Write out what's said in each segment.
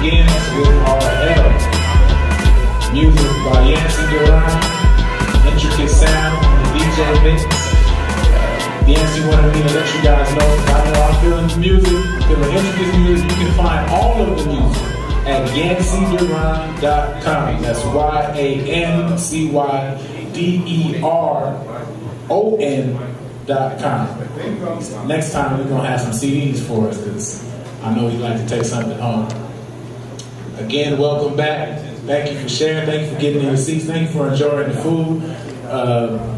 begins with our L. Music by Yancy Duran. Intricate sound on the DJ mix. Yancy wanted me to let you guys know that I know I'm feeling music, feeling intricate music. You can find all of the music at yancyduran.com. That's yancyderron.com. Next time we're gonna have some CDs for us because I know you'd like to take something home. Again, welcome back. Thank you for sharing. Thank you for getting in your seats. Thank you for enjoying the food.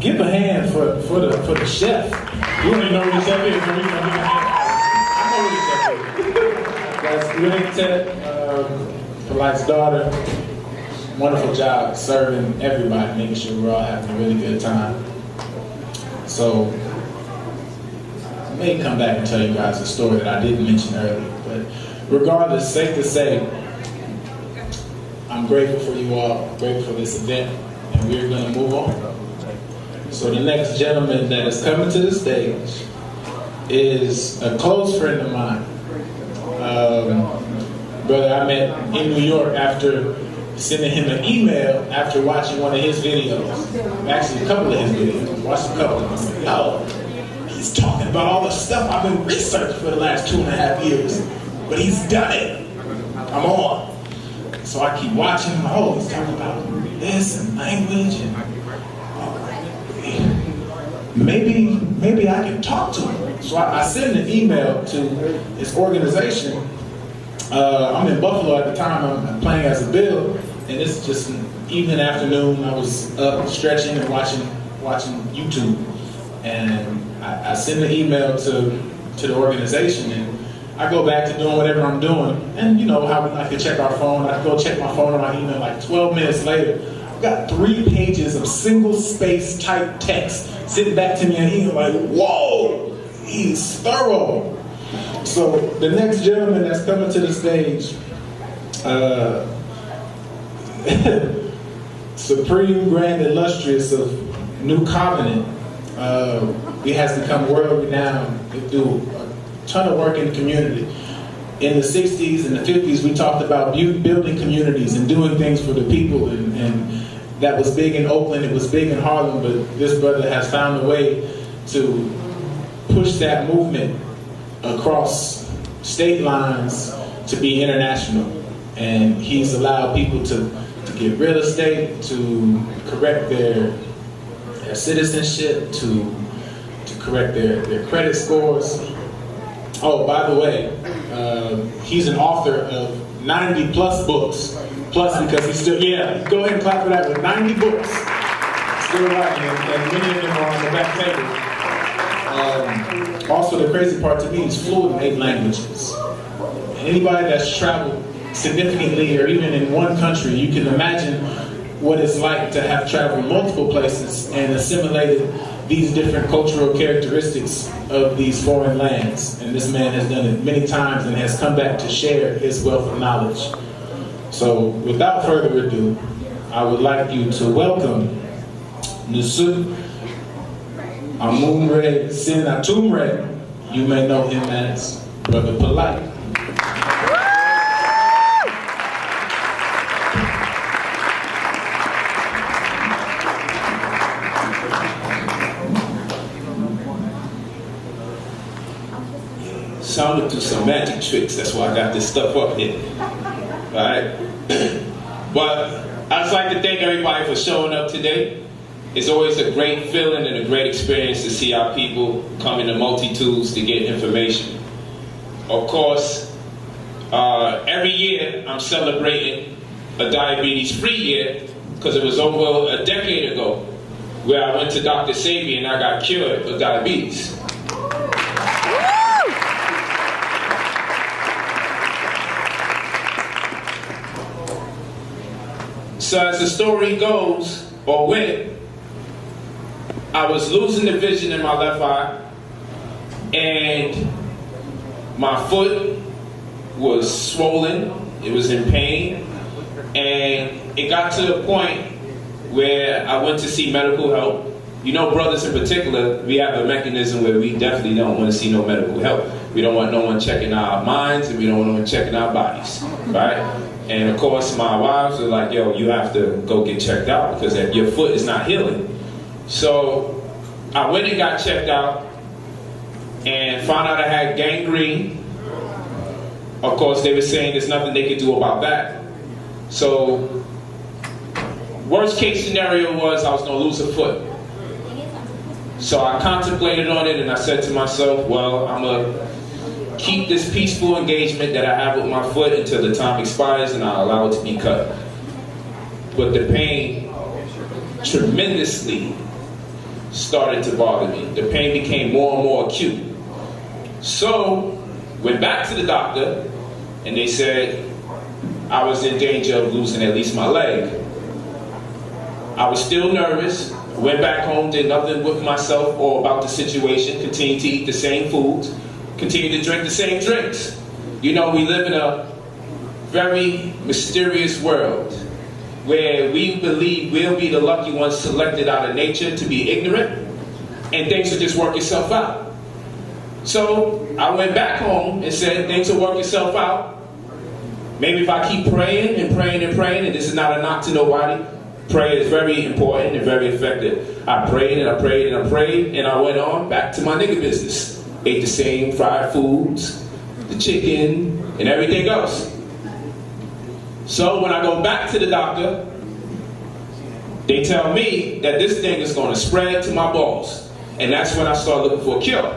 Give a hand for the chef. You don't even know who the chef is, so we're gonna give a hand. I know who the chef is. That's really Ted, Polight's daughter. Wonderful job serving everybody, making sure we're all having a really good time. So I may come back and tell you guys a story that I didn't mention earlier, but regardless, safe to say, I'm grateful for you all, grateful for this event, and we're going to move on. So the next gentleman that is coming to the stage is a close friend of mine. Brother I met in New York after sending him an email after watching one of his videos. Actually, a couple of his videos. Watched a couple of them. I said, yo, he's talking about all the stuff I've been researching for the last 2.5 years, but he's done it. I'm on. So I keep watching him. Oh, he's talking about this and language, and maybe I can talk to him. So I sent an email to his organization. I'm in Buffalo at the time. I'm playing as a Bill, and it's just an evening afternoon. I was up stretching and watching YouTube, and I sent an email to the organization, and I go back to doing whatever I'm doing, and you know how we like to check our phone. I go check my phone or my email. Like 12 minutes later, I've got 3 pages of single space type text sitting back to me on email. Like, whoa, he's thorough. So the next gentleman that's coming to the stage, Supreme Grand Illustrious of New Covenant, he has become world renowned. They do a ton of work in the community. In the 60s and the 50s, we talked about building communities and doing things for the people, and that was big in Oakland, it was big in Harlem, but this brother has found a way to push that movement across state lines to be international. And he's allowed people to get real estate, to correct their citizenship, to correct their credit scores. Oh, by the way, he's an author of 90 plus books. Plus, because he's still, yeah, go ahead and clap for that, with 90 books. Still writing, and many of them are on the back table. Also, the crazy part to me, he's fluent in 8 languages. Anybody that's traveled significantly, or even in one country, you can imagine what it's like to have traveled multiple places and assimilated these different cultural characteristics of these foreign lands. And this man has done it many times and has come back to share his wealth of knowledge. So without further ado, I would like you to welcome Nusut Amunre Sinatumre. You may know him as Brother Polight. So I'm gonna do some magic tricks. That's why I got this stuff up here. All right. But I'd just like to thank everybody for showing up today. It's always a great feeling and a great experience to see our people come in the multitudes to get information. Of course, every year I'm celebrating a diabetes-free year because it was over a decade ago where I went to Dr. Sebi and I got cured of diabetes. So as the story goes, or went, I was losing the vision in my left eye, and my foot was swollen, it was in pain, and it got to the point where I went to see medical help, You know, brothers in particular, we have a mechanism where we definitely don't want to see no medical help. We don't want no one checking our minds, and we don't want no one checking our bodies, right? And of course, my wives are like, yo, you have to go get checked out because your foot is not healing. So I went and got checked out and found out I had gangrene. Of course, they were saying there's nothing they could do about that. So worst case scenario was I was going to lose a foot. So I contemplated on it and I said to myself, well, I'm going to keep this peaceful engagement that I have with my foot until the time expires and I'll allow it to be cut. But the pain tremendously started to bother me. The pain became more and more acute. So, went back to the doctor and they said I was in danger of losing at least my leg. I was still nervous. Went back home, did nothing with myself or about the situation, continued to eat the same foods, continued to drink the same drinks. You know, we live in a very mysterious world where we believe we'll be the lucky ones selected out of nature to be ignorant, and things will just work itself out. So I went back home and said things will work itself out. Maybe if I keep praying and praying and praying, and this is not a knock to nobody, prayer is very important and very effective. I prayed and I prayed and I prayed, and I went on back to my nigga business. Ate the same fried foods, the chicken, and everything else. So when I go back to the doctor, they tell me that this thing is going to spread to my balls. And that's when I start looking for a cure.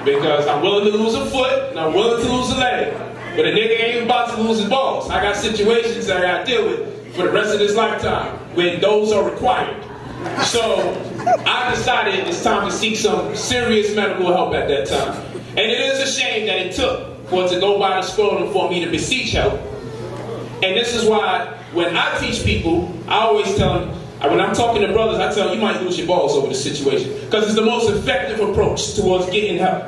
Because I'm willing to lose a foot and I'm willing to lose a leg. But a nigga ain't about to lose his balls. I got situations that I got to deal with for the rest of this lifetime when those are required. So I decided it's time to seek some serious medical help at that time. And it is a shame that it took for it to go by the scrotum for me to beseech help. And this is why when I teach people, I always tell them, when I'm talking to brothers, I tell them you might lose your balls over the situation. Because it's the most effective approach towards getting help.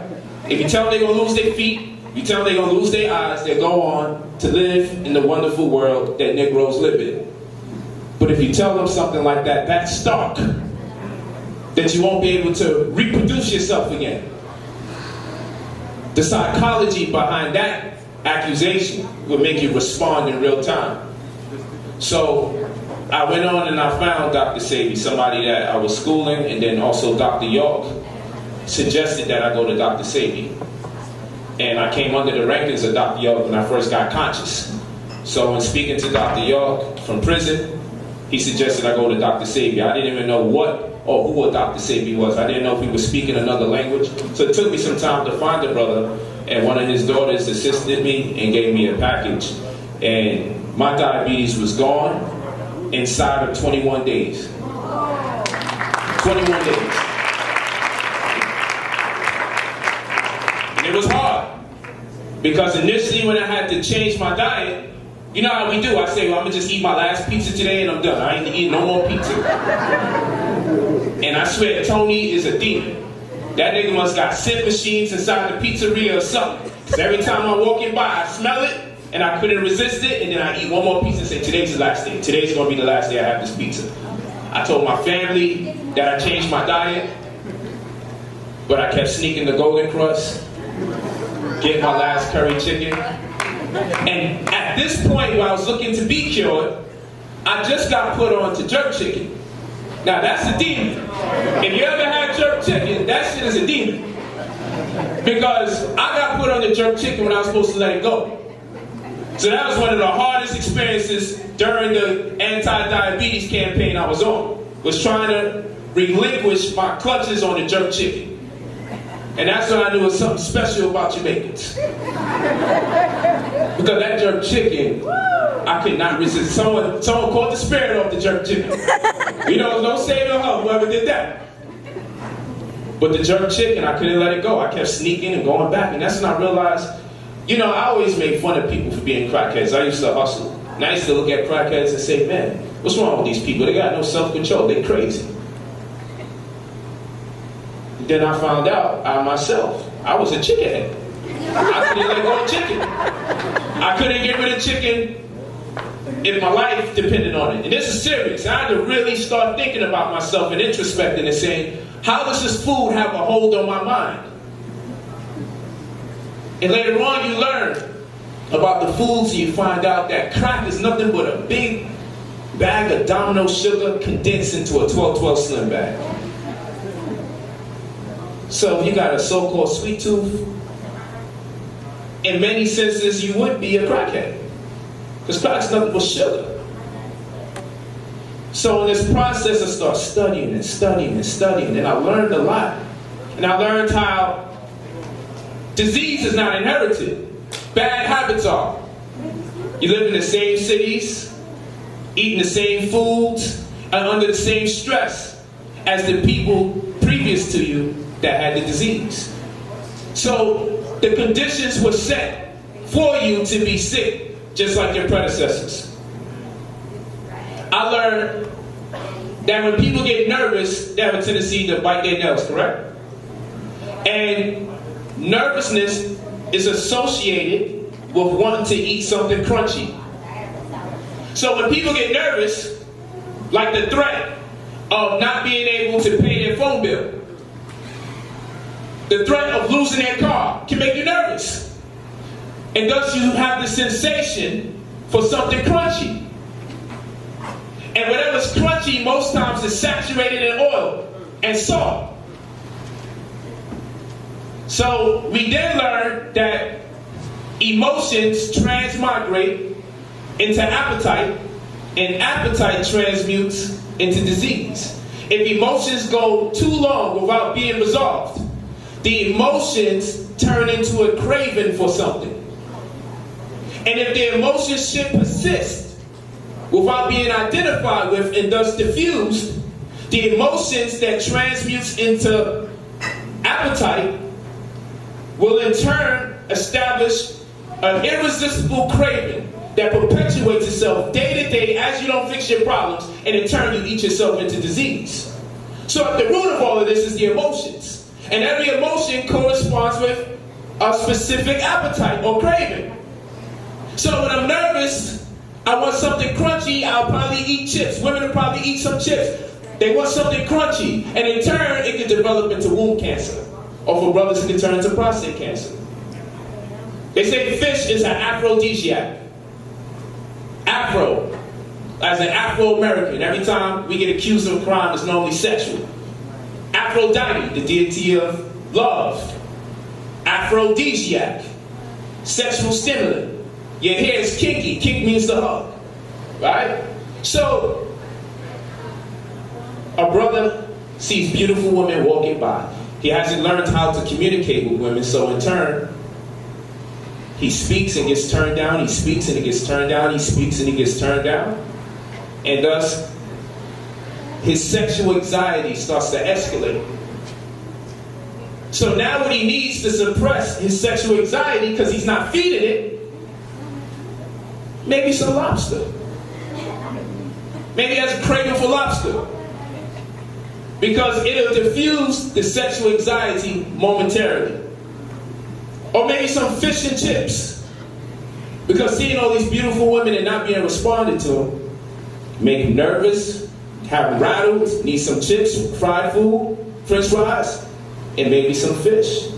If you tell them they're going to lose their feet, you tell them they're going to lose their eyes, they'll go on to live in the wonderful world that Negroes live in. But if you tell them something like that, that's stark, that you won't be able to reproduce yourself again. The psychology behind that accusation will make you respond in real time. So I went on and I found Dr. Sebi, somebody that I was schooling, and then also Dr. York suggested that I go to Dr. Sebi. And I came under the rankings of Dr. York when I first got conscious. So when speaking to Dr. York from prison, he suggested I go to Dr. Sebi. I didn't even know what or who a Dr. Sebi was. I didn't know if he was speaking another language. So it took me some time to find the brother, and one of his daughters assisted me and gave me a package. And my diabetes was gone inside of 21 days. 21 days. And it was hard. Because initially when I had to change my diet, you know how we do. I say, well, I'm going to just eat my last pizza today and I'm done. I ain't eating no more pizza. And I swear, Tony is a demon. That nigga must got scent machines inside the pizzeria or something. Because every time I walk in by, I smell it and I couldn't resist it. And then I eat one more pizza and say, today's the last day. Today's going to be the last day I have this pizza. I told my family that I changed my diet, but I kept sneaking the Golden Crust, get my last curry chicken. And at this point when I was looking to be cured, I just got put on to jerk chicken. Now that's a demon. If you ever had jerk chicken, that shit is a demon. Because I got put on the jerk chicken when I was supposed to let it go. So that was one of the hardest experiences during the anti-diabetes campaign I was on. Was trying to relinquish my clutches on the jerk chicken. And that's when I knew it was something special about Jamaicans. Because that jerk chicken, I could not resist. Someone caught the spirit off the jerk chicken. You know, no saving her, whoever did that. But the jerk chicken, I couldn't let it go. I kept sneaking and going back. And that's when I realized, you know, I always made fun of people for being crackheads. I used to hustle. And I used to look at crackheads and say, man, what's wrong with these people? They got no self-control. They crazy. Then I found out, I myself, I was a chickenhead. I couldn't let go of chicken. I couldn't get rid of chicken if my life depended on it. And this is serious. I had to really start thinking about myself and introspecting and saying, how does this food have a hold on my mind? And later on you learn about the foods and you find out that crack is nothing but a big bag of Domino sugar condensed into a 12-12 slim bag. So if you got a so-called sweet tooth, in many senses you would be a crackhead. Because crack's nothing but sugar. So in this process I started studying and studying and studying, and I learned a lot. And I learned how disease is not inherited. Bad habits are. You live in the same cities, eating the same foods, and under the same stress as the people previous to you that had the disease. So the conditions were set for you to be sick, just like your predecessors. I learned that when people get nervous, they have a tendency to bite their nails, correct? And nervousness is associated with wanting to eat something crunchy. So when people get nervous, like the threat of not being able to pay their phone bill, the threat of losing their car can make you nervous. And thus you have the sensation for something crunchy. And whatever's crunchy most times is saturated in oil and salt. So we then learn that emotions transmigrate into appetite, and appetite transmutes into disease. If emotions go too long without being resolved, the emotions turn into a craving for something. And if the emotions should persist without being identified with and thus diffused, the emotions that transmutes into appetite will in turn establish an irresistible craving that perpetuates itself day to day as you don't fix your problems, and in turn you eat yourself into disease. So at the root of all of this is the emotions. And every emotion corresponds with a specific appetite or craving. So when I'm nervous, I want something crunchy, I'll probably eat chips. Women will probably eat some chips. They want something crunchy, and in turn it can develop into womb cancer. Or for brothers, it can turn into prostate cancer. They say fish is an aphrodisiac. Afro, as an Afro-American, every time we get accused of a crime, it's normally sexual. Aphrodite, the deity of love. Aphrodisiac, sexual stimulant. Your hair is kinky. Kink means to hug. Right? So, a brother sees beautiful women walking by. He hasn't learned how to communicate with women, so in turn, he speaks and gets turned down, he speaks and he gets turned down, he speaks and he gets turned down. And thus, his sexual anxiety starts to escalate. So now what he needs to suppress his sexual anxiety, because he's not feeding it, maybe some lobster. Maybe he has a craving for lobster. Because it'll diffuse the sexual anxiety momentarily. Or maybe some fish and chips. Because seeing all these beautiful women and not being responded to make him nervous, have him rattled, need some chips, fried food, french fries, and maybe some fish.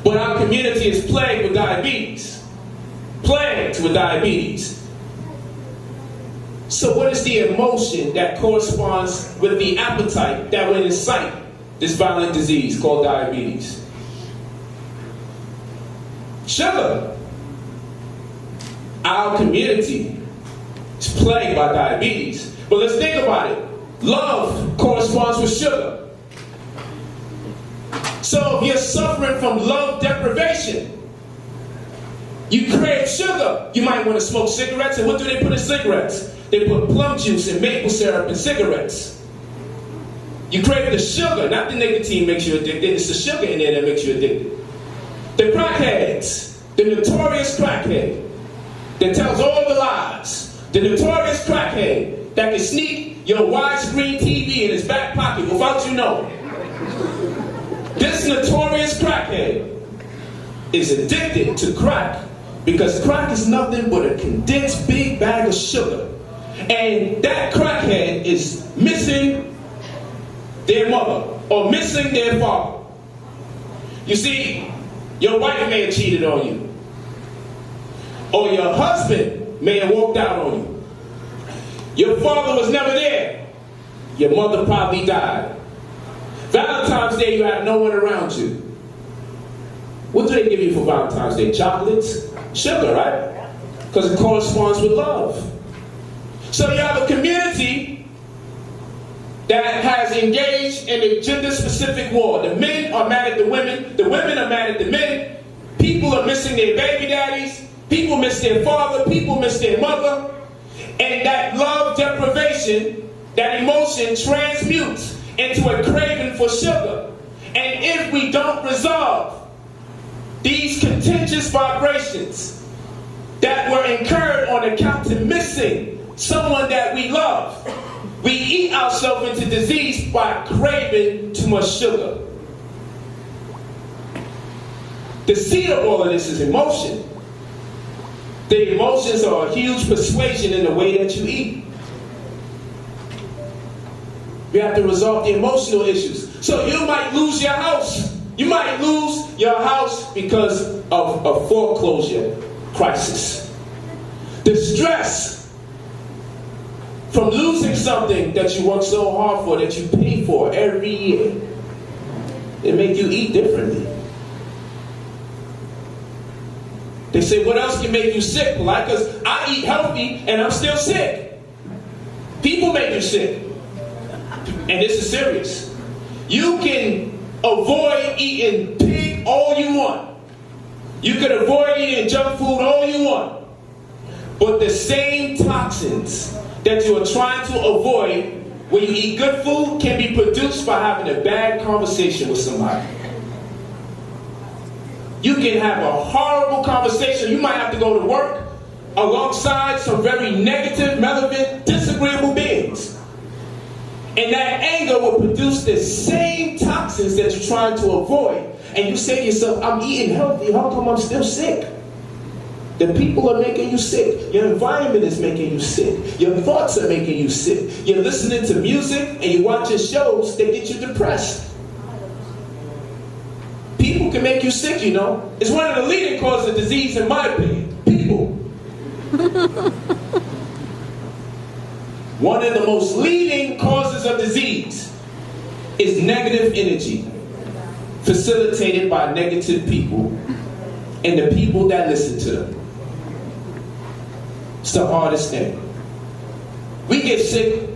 But our community is plagued with diabetes. Plagued with diabetes. So what is the emotion that corresponds with the appetite that will incite this violent disease called diabetes? Sugar. Our community is plagued by diabetes. But let's think about it. Love corresponds with sugar. So if you're suffering from love deprivation, you crave sugar. You might want to smoke cigarettes. And what do they put in cigarettes? They put plum juice and maple syrup in cigarettes. You crave the sugar, not the nicotine makes you addicted. It's the sugar in there that makes you addicted. The crackheads, the notorious crackhead that tells all the lies, the notorious crackhead that can sneak your widescreen TV in his back pocket without you knowing. This notorious crackhead is addicted to crack Because crack is nothing but a condensed big bag of sugar. And that crackhead is missing their mother or missing their father. You see, your wife may have cheated on you. Or your husband may have walked out on you. Your father was never there. Your mother probably died. Valentine's Day, you have no one around you. What do they give you for Valentine's Day? Chocolates? Sugar, right? Because it corresponds with love. So you have a community that has engaged in a gender-specific war. The men are mad at the women are mad at the men, people are missing their baby daddies, people miss their father, people miss their mother, and that love deprivation, that emotion transmutes into a craving for sugar. And if we don't resolve these contentious vibrations that were incurred on account of missing someone that we love, we eat ourselves into disease by craving too much sugar. The seed of all of this is emotion. The emotions are a huge persuasion in the way that you eat. You have to resolve the emotional issues. So you might lose your house. You might lose your house because of a foreclosure crisis. The stress from losing something that you work so hard for, that you pay for every year, it makes you eat differently. They say, what else can make you sick? Like, because I eat healthy and I'm still sick. People make you sick. And this is serious. You can avoid eating pig all you want. You can avoid eating junk food all you want. But the same toxins that you are trying to avoid when you eat good food can be produced by having a bad conversation with somebody. You can have a horrible conversation. You might have to go to work alongside some very negative, malevolent, disagreeable beings. And that anger will produce the same toxins that you're trying to avoid. And you say to yourself, I'm eating healthy, how come I'm still sick? The people are making you sick. Your environment is making you sick. Your thoughts are making you sick. You're listening to music and you're watching shows that get you depressed. People can make you sick, you know. It's one of the leading causes of disease, in my opinion. People. One of the most leading causes of disease is negative energy, facilitated by negative people and the people that listen to them. It's the hardest thing. We get sick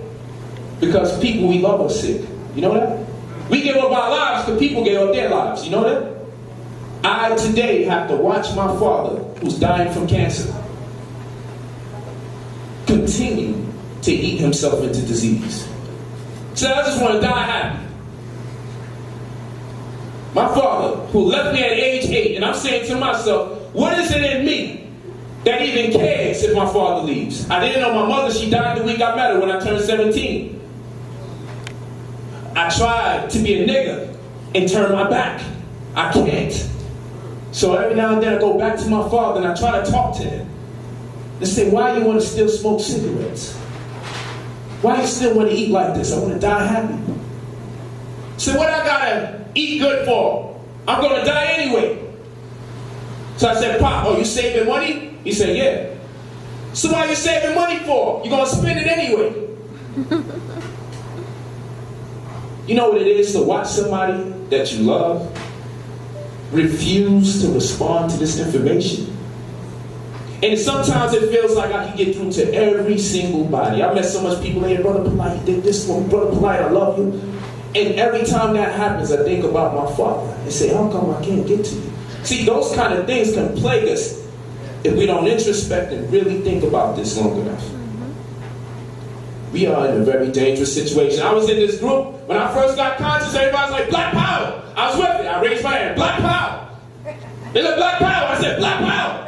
because people we love are sick. You know that? We give up our lives because people gave up their lives. You know that? I today have to watch my father, who's dying from cancer, continue to eat himself into disease. So I just want to die happy. My father, who left me at age 8, and I'm saying to myself, what is it in me that even cares if my father leaves? I didn't know my mother, she died the week I met her when I turned 17. I tried to be a nigga and turn my back. I can't. So every now and then I go back to my father and I try to talk to him. And say, why do you want to still smoke cigarettes? Why do you still want to eat like this? I want to die happy. So what I gotta eat good for? I'm gonna die anyway. So I said, Pop, oh, you saving money? He said, yeah. So what are you saving money for? You're gonna spend it anyway. You know what it is to watch somebody that you love refuse to respond to this information? And sometimes it feels like I can get through to every single body. I met so much people here, Brother Polight, did this one, Brother Polight, I love you. And every time that happens, I think about my father and say, how come I can't get to you? See, those kind of things can plague us if we don't introspect and really think about this long enough. We are in a very dangerous situation. I was in this group. When I first got conscious, everybody was like, Black Power. I was with it. I raised my hand. Black Power. They said, Black Power. I said, Black Power.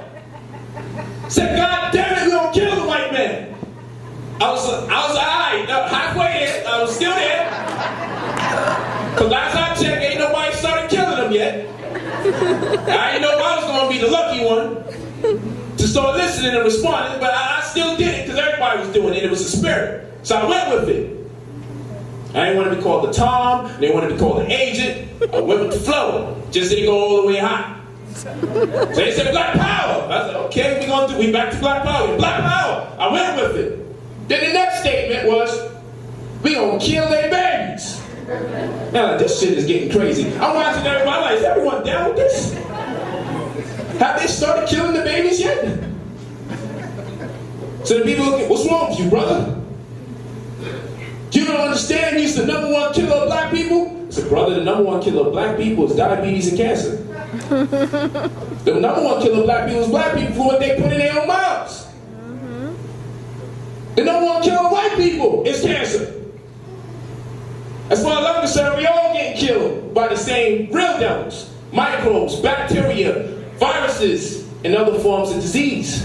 I said, God damn it, we don't kill the white man. I was all right. Halfway there. I was still there. Because last I checked, ain't nobody started killing them yet. I didn't know if I was going to be the lucky one. start listening and responding, but I still did it because everybody was doing it. It was a spirit. So I went with it. I didn't want to be called the Tom. I didn't want to be called the agent. I went with the flow. Just didn't go all the way high. So they said Black Power. I said, okay, we back to Black Power. Black Power. I went with it. Then the next statement was, we gonna kill their babies. Now this shit is getting crazy. I'm watching everybody like, is everyone down with this? Have they started killing the babies yet? So the people looking, what's wrong with you, brother? You don't understand he's the #1 killer of black people? I said, brother, the #1 killer of black people is diabetes and cancer. The #1 killer of black people is black people for what they put in their own mouths. The #1 killer of white people is cancer. As far as I'm concerned, we all getting killed by the same real devils, microbes, bacteria, viruses, and other forms of disease.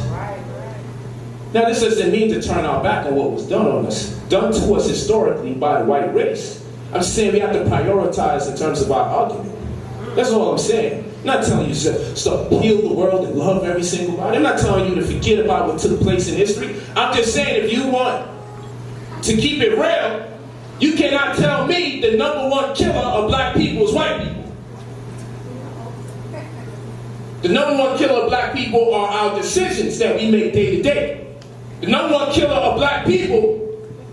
Now this doesn't mean to turn our back on what was done on us, done to us historically by the white race. I'm just saying we have to prioritize in terms of our argument. That's all I'm saying. I'm not telling you to start heal the world and love every single body. I'm not telling you to forget about what took place in history. I'm just saying if you want to keep it real, you cannot tell me the #1 killer of black people is white people. The #1 killer of black people are our decisions that we make day to day. The #1 killer of black people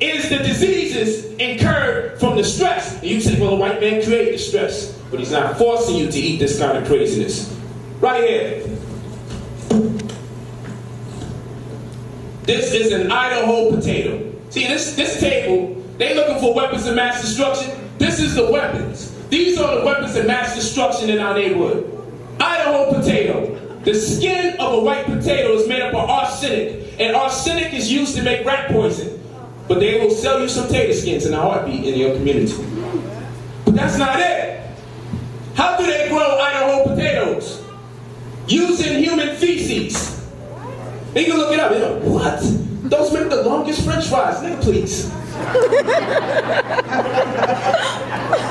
is the diseases incurred from the stress. And you say, well, the white man created the stress, but he's not forcing you to eat this kind of craziness. Right here. This is an Idaho potato. See, this table, they looking for weapons of mass destruction. This is the weapons. These are the weapons of mass destruction in our neighborhood. Idaho potato. The skin of a white potato is made up of arsenic, and arsenic is used to make rat poison. But they will sell you some potato skins in a heartbeat in your community. But that's not it. How do they grow Idaho potatoes? Using human feces. You can look it up. You're like, what? Those make the longest French fries. Nigga, please.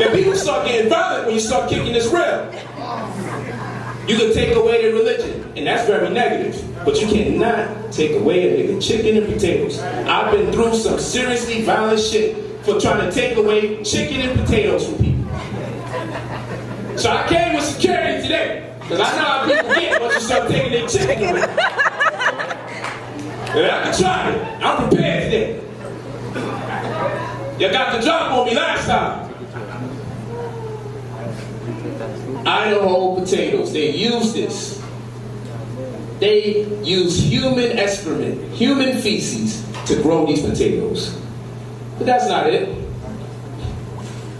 And people start getting violent when you start kicking this rail. You can take away their religion, and that's very negative. But you cannot take away a nigga chicken and potatoes. I've been through some seriously violent shit for trying to take away chicken and potatoes from people. So I came with security today, because I know how people get once you start taking their chicken away. And I can try it. I'm prepared today. You got the drop on me last time. Idaho potatoes, they use this. They use human excrement, human feces to grow these potatoes. But that's not it.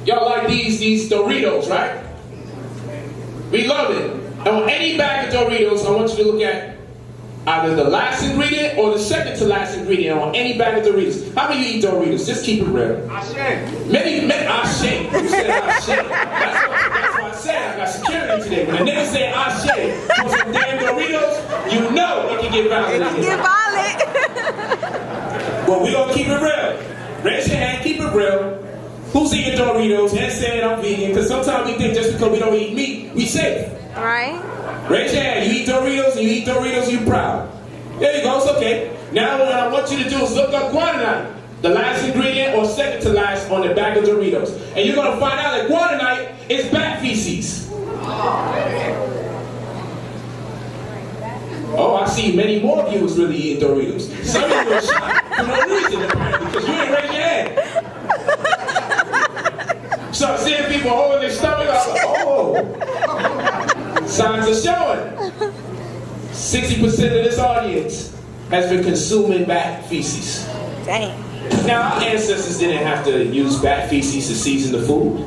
Y'all like these Doritos, right? We love it. And on any bag of Doritos, I want you to look at either the last ingredient or the second to last ingredient on any bag of Doritos. How many of you eat Doritos? Just keep it real. Many, Ashe. You said Ashe. That's what I said. I got security today. When a nigga say Ashe for some damn Doritos, you know it can get violent. It can get violent. Well, we gonna keep it real. Raise your hand, keep it real. Who's eating Doritos and saying I'm vegan? Because sometimes we think just because we don't eat meat, we safe. All right. Raise your hand. You eat Doritos, and you eat Doritos, you proud. There you go, it's okay. Now what I want you to do is look up guanidine, the last ingredient or second to last on the bag of Doritos. And you're gonna find out that guanidine is bat feces. Oh, I see many more of you was really eating Doritos. Some of you were shocked for no reason, apparently, because you didn't raise your hand. So seeing people holding their stomach, I was like, oh. Signs are showing. 60% of this audience has been consuming bat feces. Dang. Now, our ancestors didn't have to use bat feces to season the food.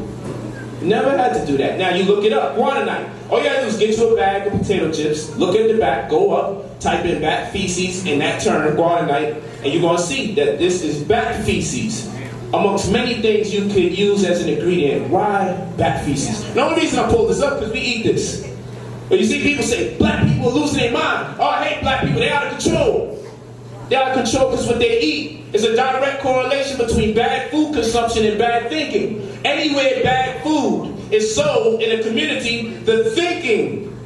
Never had to do that. Now, you look it up. Guanidine. All you gotta do is get you a bag of potato chips, look at the back, go up, type in bat feces in that term, guanidine, and you're gonna see that this is bat feces. Amongst many things you could use as an ingredient. Why bat feces? The only reason I pulled this up is because we eat this. But you see people say, black people are losing their mind. Oh, I hate black people, they're out of control. They're out of control because what they eat is a direct correlation between bad food consumption and bad thinking. Anywhere bad food is sold in a community, the thinking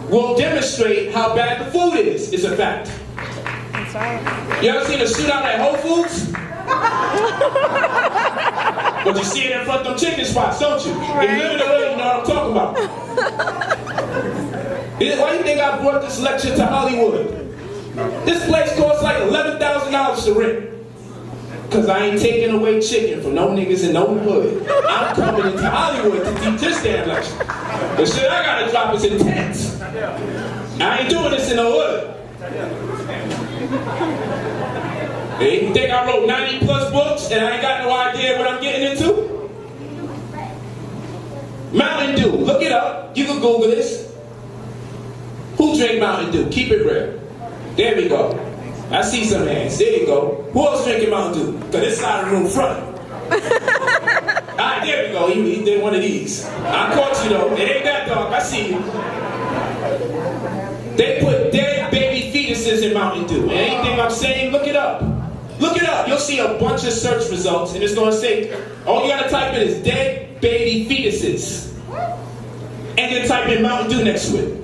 will demonstrate how bad the food is. It's a fact. That's right. You ever seen a shootout at Whole Foods? But you see it in front of them chicken spots, don't you? If you live in the hood, you know what I'm talking about. Why do you think I brought this lecture to Hollywood? This place costs like $11,000 to rent. Because I ain't taking away chicken from no niggas in no hood. I'm coming into Hollywood to teach this damn lecture. The shit I gotta drop is intense. I ain't doing this in no hood. You think I wrote 90 plus books and I ain't got no idea what I'm getting into? Mountain Dew, look it up. You can Google this. Who drink Mountain Dew? Keep it real. There we go. I see some hands. There you go. Who else drinking Mountain Dew? Because this side of the room front. Alright, there we go. He did one of these. I caught you though. It ain't that dog. I see you. They put dead baby fetuses in Mountain Dew. And anything I'm saying, look it up. Look it up. You'll see a bunch of search results and it's going to say, all you got to type in is dead baby fetuses. And then type in Mountain Dew next to it.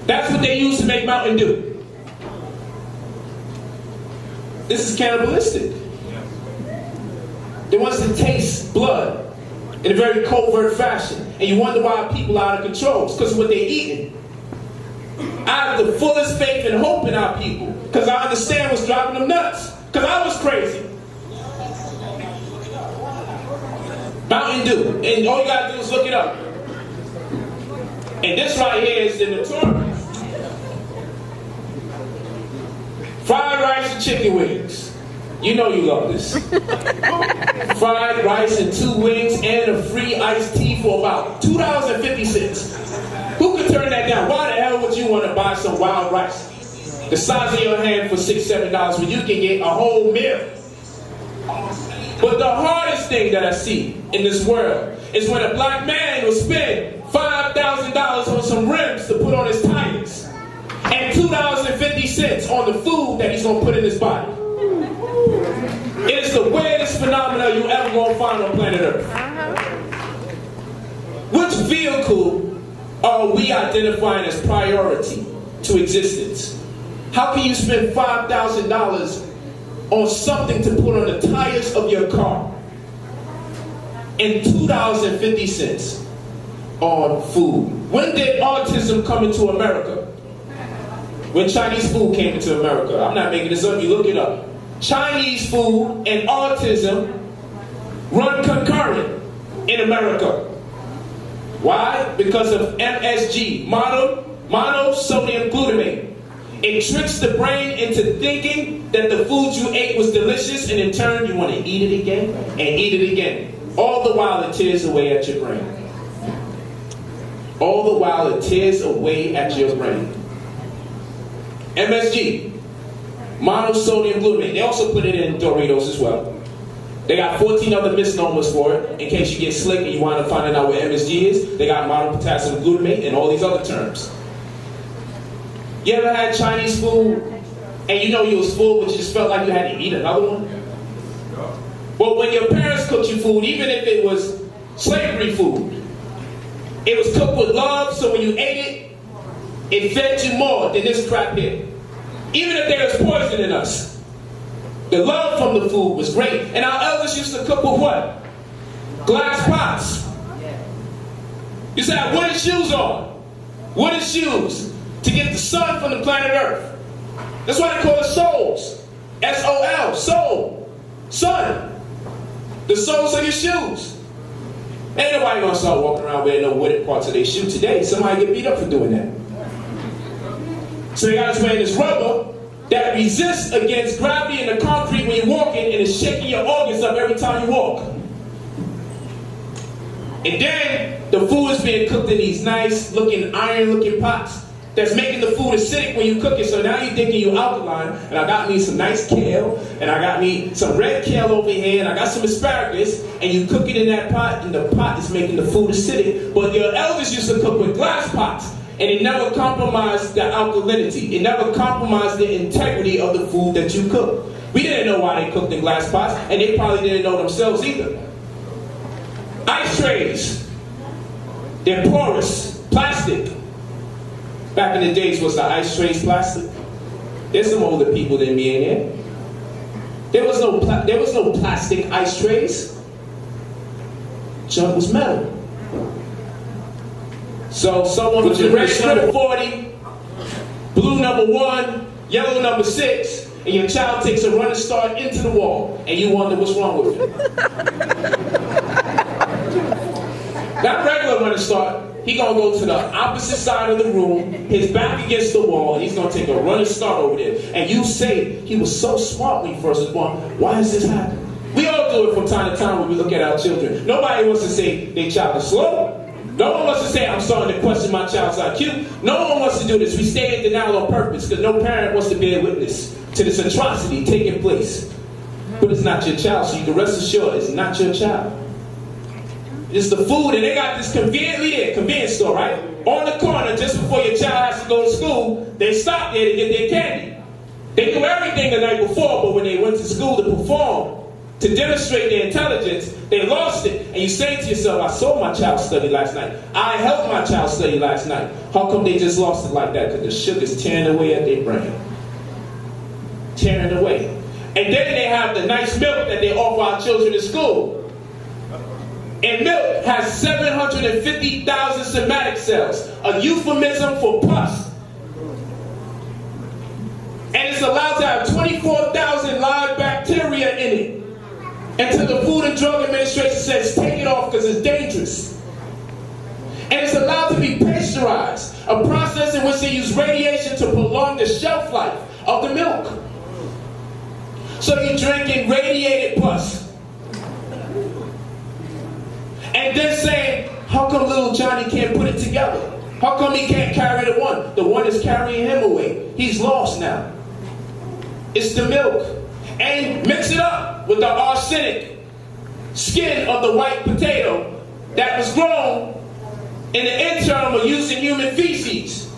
That's what they use to make Mountain Dew. This is cannibalistic. They want us to taste blood in a very covert fashion. And you wonder why people are out of control. It's because of what they're eating. I have the fullest faith and hope in our people. Because I understand what's driving them nuts. Because I was crazy. Mountain Dew. And all you got to do is look it up. And this right here is the notorious. Fried rice and chicken wings. You know you love this. Fried rice and 2 wings and a free iced tea for about $2.50. Who could turn that down? Why the hell would you want to buy some wild rice the size of your hand for $6, $7 when you can get a whole meal? But the hardest thing that I see in this world is when a black man will spend $5,000 on some rims to put on his tires and $2.50 on the food that he's going to put in his body. It is the weirdest phenomenon you ever going to find on planet Earth. Which vehicle are we identifying as priority to existence? How can you spend $5,000 on something to put on the tires of your car and $2.50 on food? When did autism come into America? When Chinese food came into America. I'm not making this up, you look it up. Chinese food and autism run concurrent in America. Why? Because of MSG, monosodium glutamate. It tricks the brain into thinking that the food you ate was delicious, and in turn you want to eat it again and eat it again. All the while it tears away at your brain. All the while it tears away at your brain. MSG, monosodium glutamate. They also put it in Doritos as well. They got 14 other misnomers for it. In case you get slick and you wind up finding out what MSG is, they got monopotassium glutamate and all these other terms. You ever had Chinese food and you know you was full but you just felt like you had to eat another one? Well, when your parents cooked you food, even if it was slavery food, it was cooked with love, so when you ate it, it fed you more than this crap here. Even if there was poison in us, the love from the food was great. And our elders used to cook with what? Glass pots. You used to have wooden shoes on. Wooden shoes to get the sun from the planet Earth. That's why they call it souls. S-O-L, soul. Sun. The soles of your shoes. Ain't nobody gonna start walking around wearing no wooden parts of their shoe today. Somebody get beat up for doing that. So they got us wearing this rubber that resists against gravity in the concrete when you're walking and is shaking your organs up every time you walk. And then the food is being cooked in these nice looking iron looking pots that's making the food acidic when you cook it. So now you're thinking you're alkaline, and I got me some nice kale, and I got me some red kale over here, and I got some asparagus, and you cook it in that pot, and the pot is making the food acidic. But your elders used to cook with glass pots, and it never compromised the alkalinity. It never compromised the integrity of the food that you cook. We didn't know why they cooked in glass pots, and they probably didn't know themselves either. Ice trays. They're porous, plastic. Back in the days, was the ice trays plastic? There's some older people than me in here. There was no plastic ice trays. Junk was metal. So someone with your red number 40, blue number 1, yellow number 6, and your child takes a running start into the wall, and you wonder what's wrong with him. Not regular running start. He gonna go to the opposite side of the room, his back against the wall, and he's gonna take a running start over there. And you say, he was so smart when he first was born. Why is this happening? We all do it from time to time when we look at our children. Nobody wants to say their child is slow. No one wants to say, I'm starting to question my child's IQ. No one wants to do this. We stay in denial on purpose because no parent wants to bear witness to this atrocity taking place. But it's not your child, so you can rest assured it's not your child. It's the food, and they got this convenience store, right? On the corner, just before your child has to go to school, they stop there to get their candy. They knew everything the night before, but when they went to school to perform, to demonstrate their intelligence, they lost it. And you say to yourself, I saw my child study last night. I helped my child study last night. How come they just lost it like that? Because the sugar's tearing away at their brain. Tearing away. And then they have the nice milk that they offer our children in school. And milk has 750,000 somatic cells, a euphemism for pus. And it's allowed to have 24,000 live bacteria in it. Until the Food and Drug Administration says take it off because it's dangerous. And it's allowed to be pasteurized, a process in which they use radiation to prolong the shelf life of the milk. So you're drinking radiated pus. And then saying, how come little Johnny can't put it together? How come he can't carry the one? The one is carrying him away. He's lost now. It's the milk. And mix it up with the arsenic skin of the white potato that was grown in the interim of using human feces.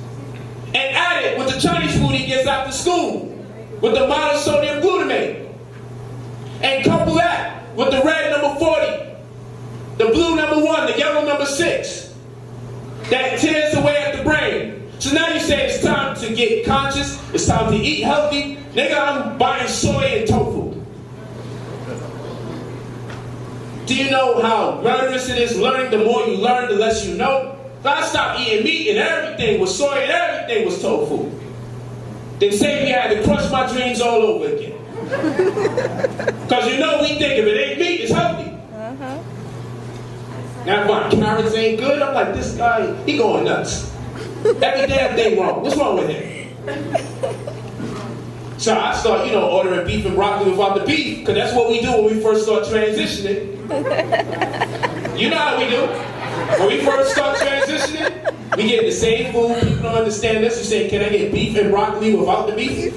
And add it with the Chinese food he gets after school with the monosodium glutamate. And couple that with the red number 40. The blue number 1, the yellow number 6, that tears away at the brain. So now you say it's time to get conscious, it's time to eat healthy. Nigga, I'm buying soy and tofu. Do you know how murderous it is? Learning, the more you learn, the less you know. So I stopped eating meat and everything was soy and everything was tofu. Then Sebi had to crush my dreams all over again. Because you know we think if it ain't meat, it's healthy. Now my carrots ain't good, I'm like, this guy, he going nuts. Every damn thing wrong. What's wrong with him? So I start, ordering beef and broccoli without the beef, because that's what we do when we first start transitioning. You know how we do. When we first start transitioning, we get the same food. People don't understand this. You say, can I get beef and broccoli without the beef?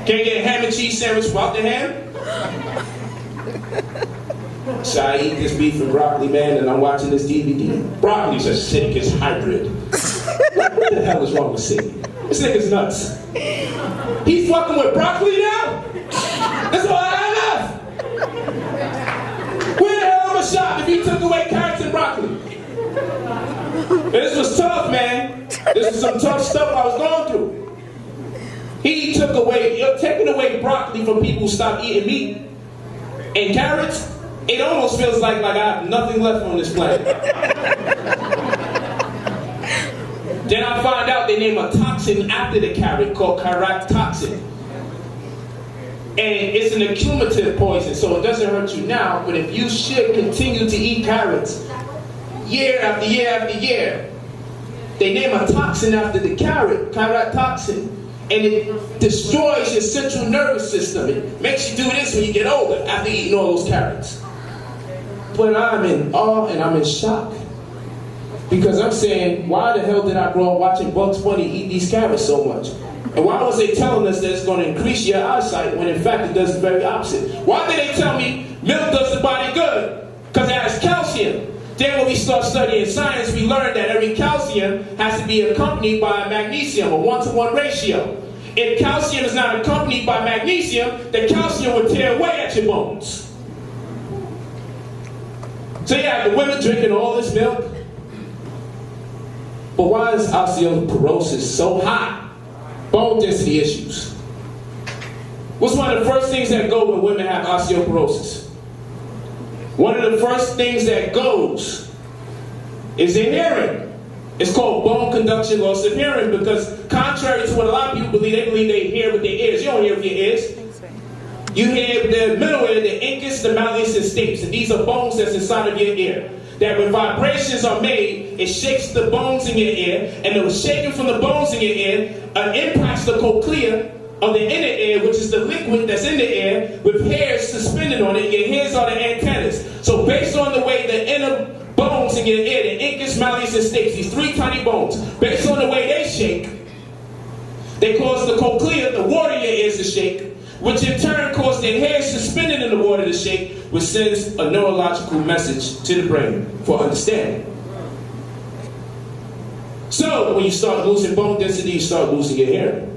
Can I get a ham and cheese sandwich without the ham? So I eat this beef and broccoli, man, and I'm watching this DVD. Broccoli's acidic as hybrid. What the hell is wrong with Sebi? This nigga's nuts. He's fucking with broccoli now? That's all I have left. Where the hell am I shop if he took away carrots and broccoli? And this was tough, man. This was some tough stuff I was going through. He took away, taking away broccoli from people who stopped eating meat and carrots. It almost feels like I have nothing left on this planet. Then I find out they name a toxin after the carrot called toxin. And it's an accumulative poison, so it doesn't hurt you now, but if you should continue to eat carrots year after year after year, they name a toxin after the carrot toxin. And it destroys your central nervous system. It makes you do this when you get older after eating all those carrots. But I'm in awe and I'm in shock. Because I'm saying, why the hell did I grow up watching Bugs Bunny eat these carrots so much? And why was they telling us that it's going to increase your eyesight when in fact it does the very opposite? Why did they tell me milk does the body good? Because it has calcium. Then when we start studying science, we learned that every calcium has to be accompanied by a magnesium, a 1-to-1 ratio. If calcium is not accompanied by magnesium, the calcium will tear away at your bones. So you have the women drinking all this milk. But why is osteoporosis so high? Bone density issues. What's one of the first things that go when women have osteoporosis? One of the first things that goes is their hearing. It's called bone conduction loss of hearing, because contrary to what a lot of people believe, they believe they hear with their ears. You don't hear with your ears. You hear the middle ear, the incus, the malleus, and stapes. And these are bones that's inside of your ear. That when vibrations are made, it shakes the bones in your ear, and the shaking from the bones in your ear impacts the cochlea of the inner ear, which is the liquid that's in the air, with hairs suspended on it. Your hairs are the antennas. So based on the way the inner bones in your ear, the incus, malleus, and stapes, these three tiny bones, based on the way they shake, they cause the cochlea, the water in your ears, to shake, which in turn causes the hairs suspended in the water to shake, which sends a neurological message to the brain for understanding. So when you start losing bone density, you start losing your hearing.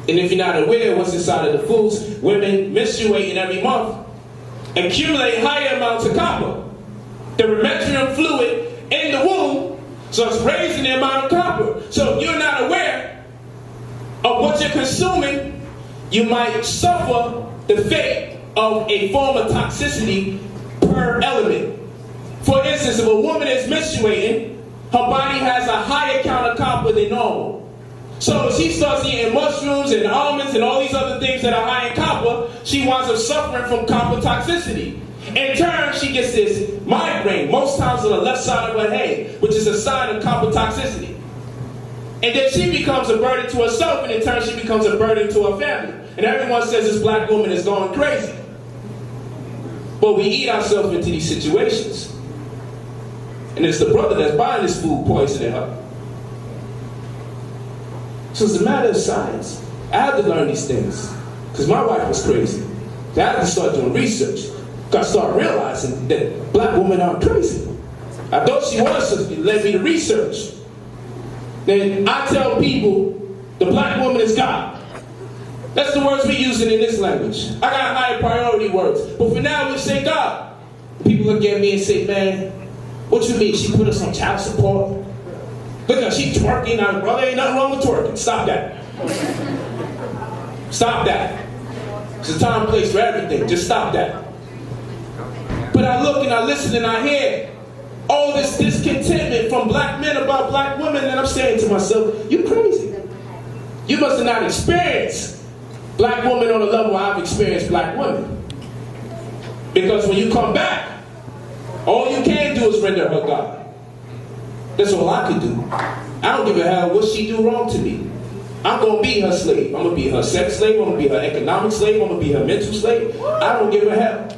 And if you're not aware of what's inside of the foods, women menstruating every month accumulate higher amounts of copper. The metrium fluid in the womb, so it's raising the amount of copper. So if you're not aware of what you're consuming, you might suffer the fate of a form of toxicity per element. For instance, if a woman is menstruating, her body has a higher count of copper than normal. So if she starts eating mushrooms and almonds and all these other things that are high in copper, she winds up suffering from copper toxicity. In turn, she gets this migraine, most times on the left side of her head, which is a sign of copper toxicity. And then she becomes a burden to herself, and in turn she becomes a burden to her family. And everyone says this black woman is going crazy. But we eat ourselves into these situations. And it's the brother that's buying this food poisoning her. So it's a matter of science. I had to learn these things, because my wife was crazy. I had to start doing research. I started realizing that black women aren't crazy. I thought she was, so it led me to research. Then I tell people, the black woman is God. That's the words we're using in this language. I got higher priority words. But for now, we say God. People look at me and say, man, what you mean? She put us on child support? Look at her, she twerking. Now, brother, ain't nothing wrong with twerking. Stop that. Stop that. It's a time and place for everything. Just stop that. But I look and I listen and I hear all this discontentment from black men about black women, and I'm saying to myself, you crazy. You must have not experienced black women on the level I've experienced black women. Because when you come back, all you can do is render her God. That's all I can do. I don't give a hell what she do wrong to me. I'm going to be her slave. I'm going to be her sex slave. I'm going to be her economic slave. I'm going to be her mental slave. I don't give a hell.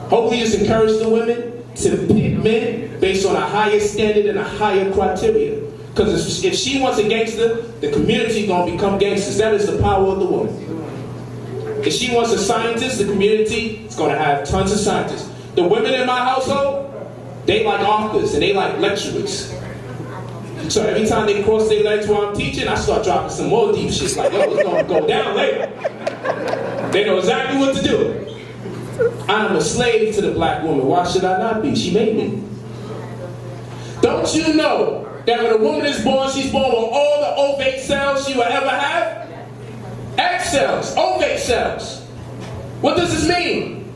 Hopefully it's encouraged the women to pick men based on a higher standard and a higher criteria. Because if she wants a gangster, the community is going to become gangsters. That is the power of the woman. If she wants a scientist, the community is going to have tons of scientists. The women in my household, they like authors and they like lecturers. So every time they cross their legs while I'm teaching, I start dropping some more deep shit like, yo, it's going to go down later. They know exactly what to do. I am a slave to the black woman. Why should I not be? She made me. Don't you know that when a woman is born, she's born with all the ovate cells she will ever have? Egg cells, ovate cells. What does this mean?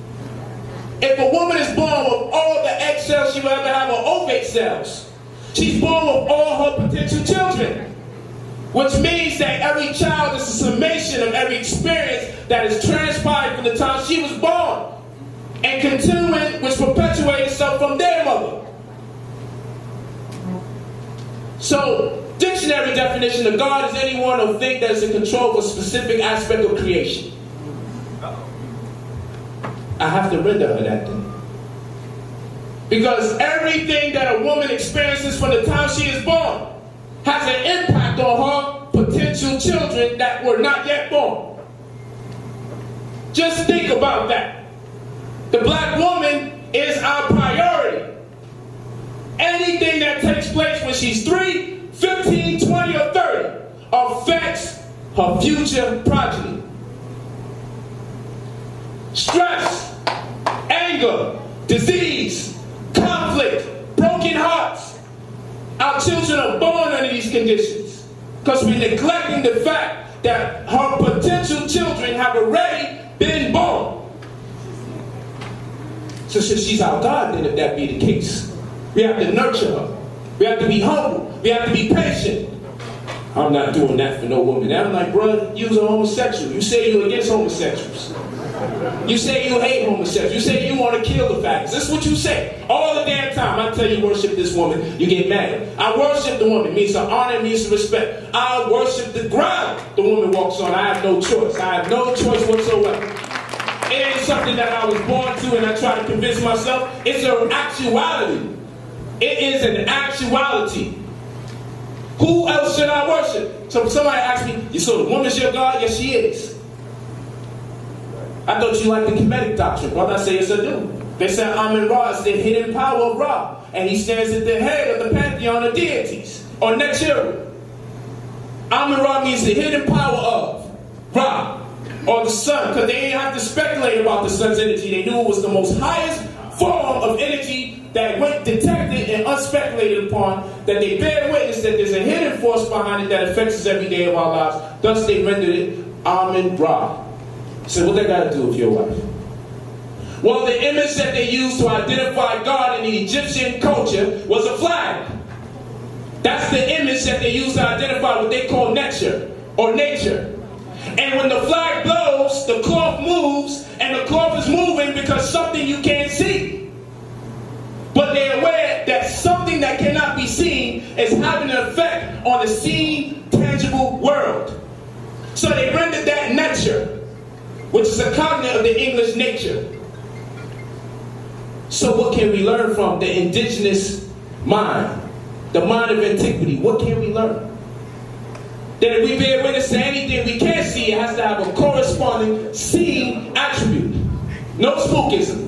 If a woman is born with all the egg cells she will ever have are ovate cells, she's born with all her potential children. Which means that every child is a summation of every experience that has transpired from the time she was born and continuing, which perpetuates itself from their mother. So, dictionary definition of God is anyone or thing that is in control of a specific aspect of creation. I have to render her that thing. Because everything that a woman experiences from the time she is born has an impact on her potential children that were not yet born. Just think about that. The black woman is our priority. Anything that takes place when she's 3, 15, 20, or 30 affects her future progeny. Stress, anger, disease, conflict, broken hearts, Our children are born under these conditions because we're neglecting the fact that her potential children have already been born. So since she's our God, then if that be the case, we have to nurture her. We have to be humble. We have to be patient. I'm not doing that for no woman. And I'm like, bro, you're a homosexual. You say you're against homosexuals. You say you hate homosexuals. You say you want to kill the faggots. This is what you say all the damn time. I tell you, worship this woman, you get mad. I worship the woman. It means to honor, it means to respect. I worship the ground the woman walks on. I have no choice. I have no choice whatsoever. It ain't something that I was born to and I try to convince myself. It's an actuality. It is an actuality. Who else should I worship? So somebody asked me, so the woman's your God? Yes, she is. I thought you liked the Kemetic doctrine. Brother, I say yes, I do. They said Amun-Ra is the hidden power of Ra. And he stands at the head of the pantheon of deities. Or Nechiru. Amun-Ra means the hidden power of Ra. Or the sun. Because they didn't have to speculate about the sun's energy. They knew it was the most highest form of energy that went detected and unspeculated upon, that they bear witness that there's a hidden force behind it that affects us every day of our lives. Thus they rendered it Amun-Ra. So what that got to do with your wife? Well, the image that they used to identify God in the Egyptian culture was a flag. That's the image that they used to identify what they call nature, or nature. And when the flag blows, the cloth moves, and the cloth is moving because something you can't see. But they're aware that something that cannot be seen is having an effect on the seen, tangible world. So they rendered that nature, which is a cognate of the English nature. So what can we learn from the indigenous mind, the mind of antiquity? What can we learn? That if we bear witness to anything we can't see, it has to have a corresponding seen attribute. No spookism.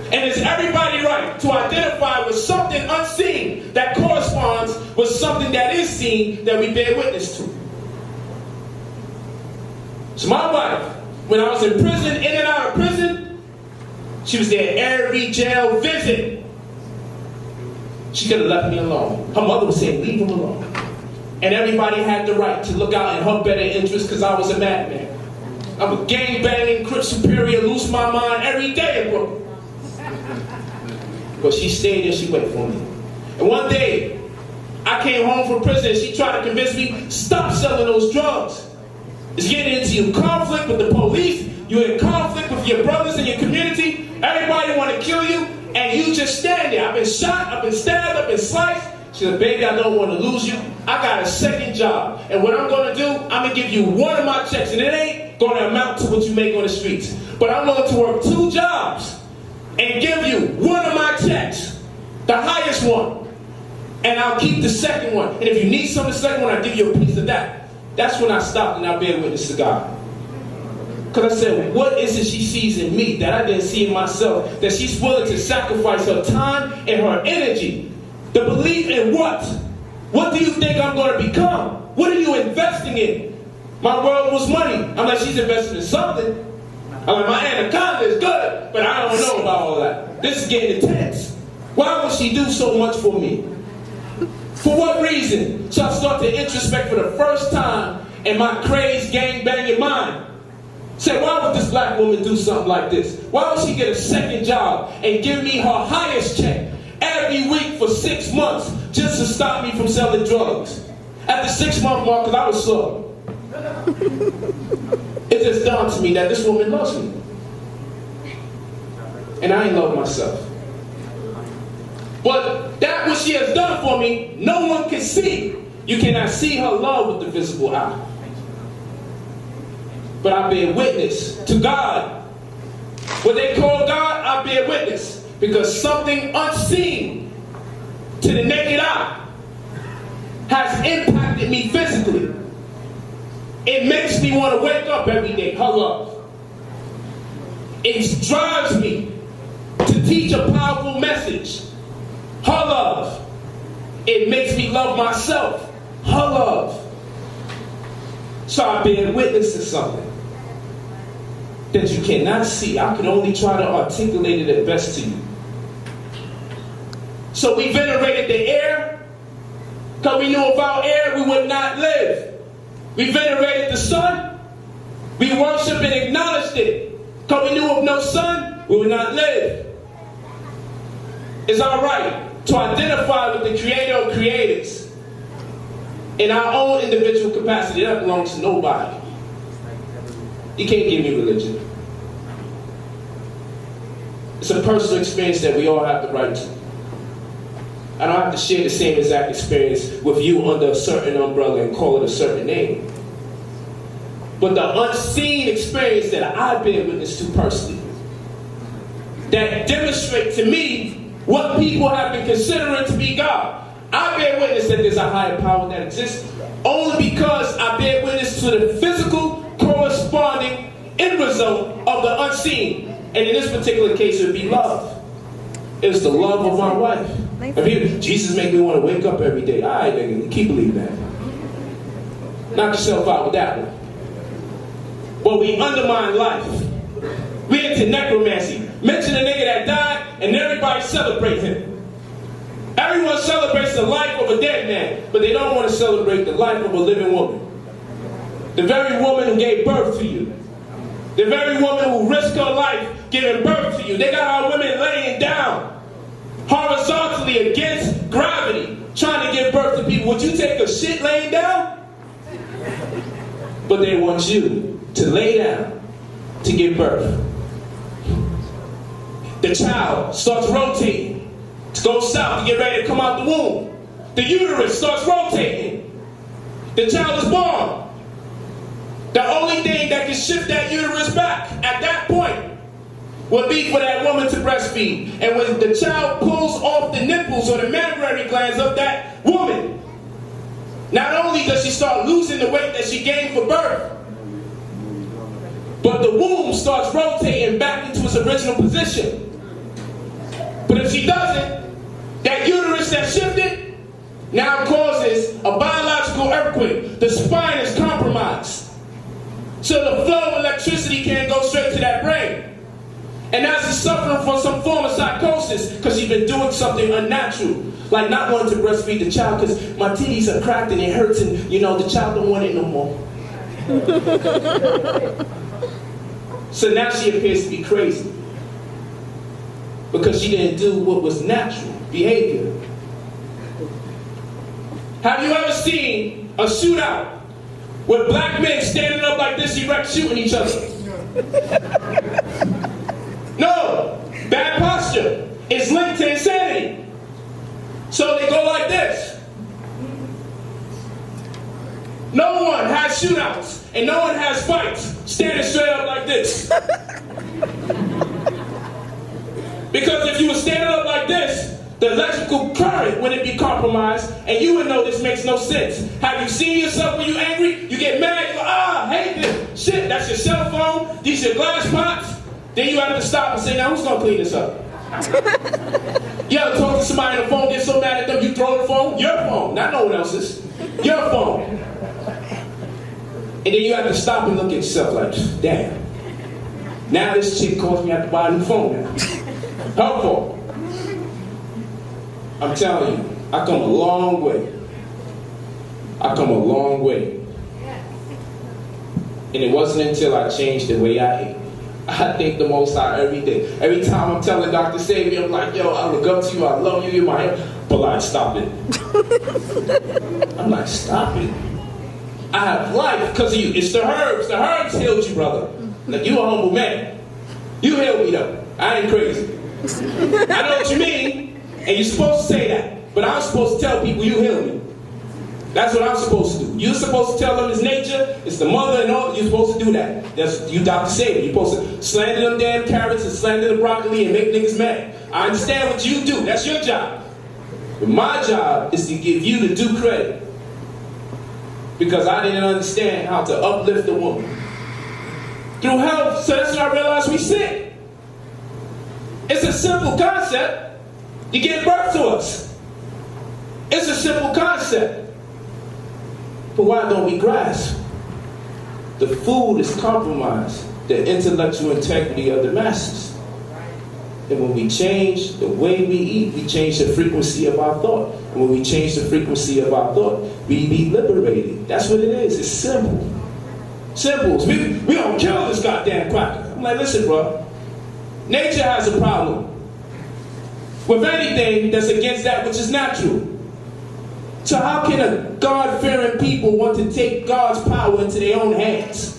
And is everybody right to identify with something unseen that corresponds with something that is seen that we bear witness to? So my wife, when I was in prison, in and out of prison, she was there every jail visit. She could have left me alone. Her mother was saying, leave him alone. And everybody had the right to look out in her better interest because I was a madman. I'm a gang-banging, Crip superior, lose my mind every day in Brooklyn. But she stayed and she waited for me. And one day, I came home from prison and she tried to convince me, stop selling those drugs. It's getting into you conflict with the police, you're in conflict with your brothers and your community, everybody want to kill you, and you just stand there. I've been shot, I've been stabbed, I've been sliced. She said, baby, I don't want to lose you. I got a second job. And what I'm going to do, I'm going to give you one of my checks. And it ain't going to amount to what you make on the streets. But I'm going to work 2 jobs and give you one of my checks, the highest one. And I'll keep the second one. And if you need some of the second one, I'll give you a piece of that. That's when I stopped and I bear witness to God. Because I said, what is it she sees in me that I didn't see in myself? That she's willing to sacrifice her time and her energy. The belief in what? What do you think I'm going to become? What are you investing in? My world was money. I'm like, she's investing in something. I'm like, my anaconda is good, but I don't know about all that. This is getting intense. Why would she do so much for me? For what reason? So I start to introspect for the first time in my crazed gang-banging mind. Say, why would this black woman do something like this? Why would she get a second job and give me her highest check every week for 6 months just to stop me from selling drugs? At the 6-month mark, because I was slow, it just dawned to me that this woman loves me. And I ain't love myself. But that what she has done for me, no one can see. You cannot see her love with the visible eye. But I bear witness to God. What they call God, I bear witness. Because something unseen to the naked eye has impacted me physically. It makes me want to wake up every day. Her love. It drives me to teach a powerful message. Her love. It makes me love myself. Her love. So I bear witness to something that you cannot see. I can only try to articulate it at best to you. So we venerated the air, Because we knew without air we would not live. We venerated the sun. We worshiped and acknowledged it. Because we knew with no sun we would not live. It's our right to identify with the creator or creators in our own individual capacity. That belongs to nobody. You can't give me religion. It's a personal experience that we all have the right to. I don't have to share the same exact experience with you under a certain umbrella and call it a certain name. But the unseen experience that I bear witness to personally, that demonstrate to me what people have been considering to be God. I bear witness that there's a higher power that exists only because I bear witness to the physical corresponding end result of the unseen. And in this particular case, it would be love. It's the love of my wife. Jesus made me want to wake up every day. All right, nigga, keep believing that. Knock yourself out with that one. But we undermine life. We into necromancy. Mention a nigga that died, and everybody celebrate him. Everyone celebrates the life of a dead man, but they don't want to celebrate the life of a living woman. The very woman who gave birth to you. The very woman who risked her life giving birth to you. They got our women laying down horizontally against gravity, trying to give birth to people. Would you take a shit laying down? But they want you to lay down to give birth. The child starts rotating to go south to get ready to come out the womb. The uterus starts rotating. The child is born. The only thing that can shift that uterus back at that point would be for that woman to breastfeed. And when the child pulls off the nipples or the mammary glands of that woman, not only does she start losing the weight that she gained for birth, but the womb starts rotating back into its original position. But if she doesn't, that uterus that shifted now causes a biological earthquake. The spine is compromised. So the flow of electricity can't go straight to that brain. And now she's suffering from some form of psychosis because she's been doing something unnatural. Like not wanting to breastfeed the child because my titties are cracked and it hurts and, the child don't want it no more. So now she appears to be crazy. Because she didn't do what was natural behavior. Have you ever seen a shootout with black men standing up like this erect shooting each other? No. Bad posture is linked to insanity. So they go like this. No one has shootouts and no one has fights standing straight up like this. Because if you were standing up like this, the electrical current wouldn't be compromised, and you would know this makes no sense. Have you seen yourself when you're angry? You get mad, you go, I hate this. Shit, that's your cell phone, these are glass pots. Then you have to stop and say, now who's gonna clean this up? You ever talk to somebody on the phone, get so mad at them, you throw the phone? Your phone, not no one else's. Your phone. And then you have to stop and look at yourself like, damn. Now this chick caused me to have to buy a new phone now. Helpful. I'm telling you, I come a long way. I come a long way. And it wasn't until I changed the way I ate. I thank the Most High every day. Every time I'm telling Dr. Sebi, I'm like, yo, I look up to you, I love you, you're my Polight, stop it. I'm like, stop it. I have life because of you. It's the herbs. The herbs healed you, brother. Like, you a humble man. You healed me though. I ain't crazy. I know what you mean, and you're supposed to say that. But I'm supposed to tell people you heal me. That's what I'm supposed to do. You're supposed to tell them it's nature, it's the mother and all. You're supposed to do that. That's you, Dr. Sebi. You're supposed to slander them damn carrots and slander the broccoli and make niggas mad. I understand what you do. That's your job. But my job is to give you the due credit. Because I didn't understand how to uplift a woman. Through health, so that's when I realized we sick. It's a simple concept. You give birth to us. It's a simple concept. But why don't we grasp? The food is compromised, the intellectual integrity of the masses. And when we change the way we eat, we change the frequency of our thought. And when we change the frequency of our thought, we be liberated. That's what it is. It's simple. Simple. We don't kill this goddamn cracker. I'm like, listen, bro. Nature has a problem with anything that's against that which is natural. So how can a God-fearing people want to take God's power into their own hands?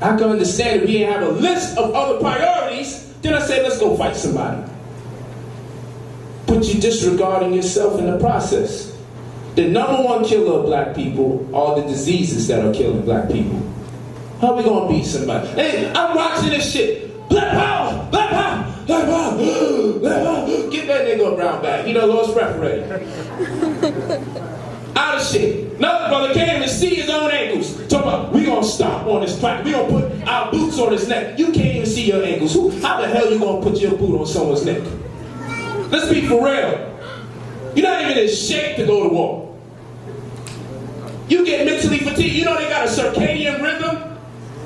I can understand if we didn't have a list of other priorities, then I say, let's go fight somebody. But you're disregarding yourself in the process. The number one killer of black people are the diseases that are killing black people. How are we gonna beat somebody? Hey, I'm watching this shit. Black power, black power, black power, black power. Get that nigga a brown bag. He done lost breath already. Out of shit. Another brother can't even see his own ankles. Talk about, we gonna stop on this crack. We gonna put our boots on his neck. You can't even see your ankles. How the hell you gonna put your boot on someone's neck? Let's be for real. You're not even in shape to go to war. You get mentally fatigued. You know they got a circadian rhythm,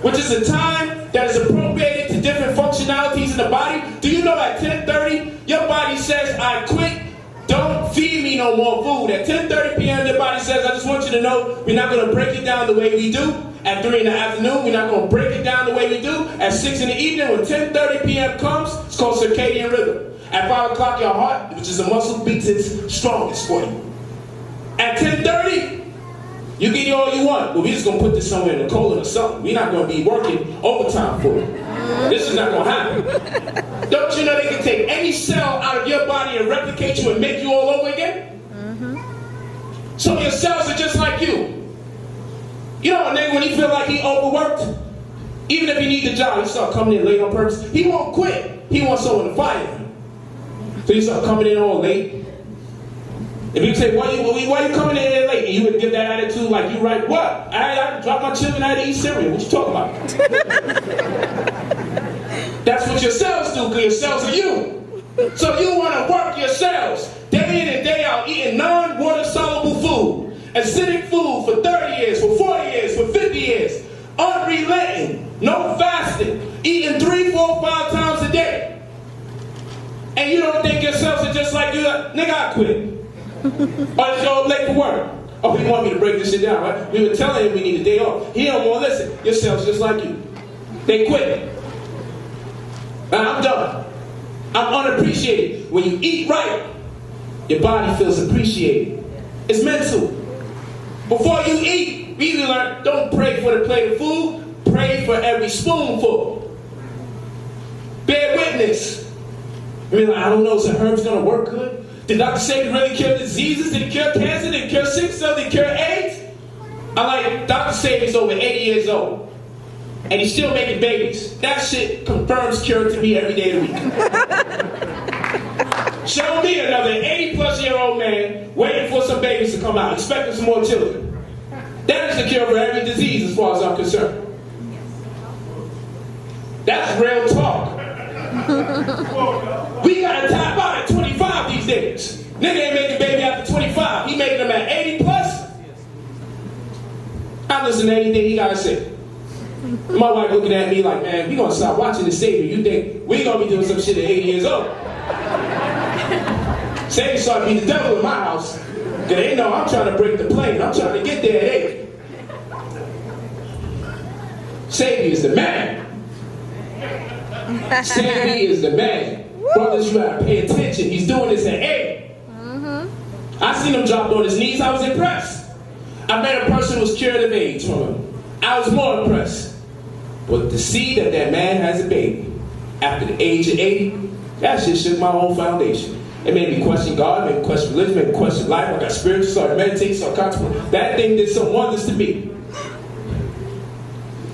which is a time that is appropriated to different functionalities in the body. Do you know at 10:30, your body says, I quit. Don't feed me no more food. At 10:30 p.m., your body says, I just want you to know we're not going to break it down the way we do. At 3 in the afternoon, we're not going to break it down the way we do. At 6 in the evening, when 10:30 p.m. comes, it's called circadian rhythm. At 5 o'clock, your heart, which is a muscle, beats its strongest for you. At 10:30, you get all you want. Well, we're just going to put this somewhere in the colon or something. We're not going to be working overtime for it. This is not going to happen. Don't you know they can take any cell out of your body and replicate you and make you all over again? Mm-hmm. So your cells are just like you. You know a nigga when he feel like he overworked, even if he need the job, he start coming in late on purpose. He won't quit. He wants someone to fire him. So he start coming in all late. If you say, why you coming in here late? And you would give that attitude like you right, what? I dropped my children out to eat cereal. What you talking about? That's what your cells do, because your cells are you. So you want to work your cells day in and day out, eating non-water soluble food, acidic food for 30 years, for 40 years, for 50 years, unrelenting, no fasting, eating 3, 4, 5 times a day. And you don't think your cells are just like you? Nigga, I quit. Or it's all late for work. Oh, he want me to break this shit down, right? We were telling him we need a day off. He don't want to listen. Your cells just like you. They quit. And I'm done. I'm unappreciated. When you eat right, your body feels appreciated. It's mental. Before you eat, we even learn, don't pray for the plate of food, pray for every spoonful. Bear witness. I mean, I don't know, is the herbs gonna work good? Did Dr. Sebi really cure diseases? Did it cure cancer? Did it cure sickle cell? Did it cure AIDS? I like, Dr. Sebi's over 80 years old. And he's still making babies. That shit confirms cure to me every day of the week. Show me another 80-plus-year-old man waiting for some babies to come out, expecting some more children. That is the cure for every disease as far as I'm concerned. That's real talk. We gotta tap out at 25 these days. Nigga ain't making baby after 25. He making them at 80 plus. I listen to anything he gotta say. My wife looking at me like, man, we gonna stop watching the Savior. You think we gonna be doing some shit at 80 years old? Savior started to be the devil in my house. Cause they know I'm trying to break the plane. I'm trying to get there at 8. Savior is the man. Sebi is the man. Brothers, you gotta pay attention. He's doing this at 8. Mm-hmm. I seen him drop on his knees. I was impressed. I met a person who was cured of AIDS from him. I was more impressed. But to see that that man has a baby after the age of 80, that shit shook my whole foundation. It made me question God, made me question religion, made me question life. I got spiritual, started meditating, started contemplating. That thing did some wonders to me.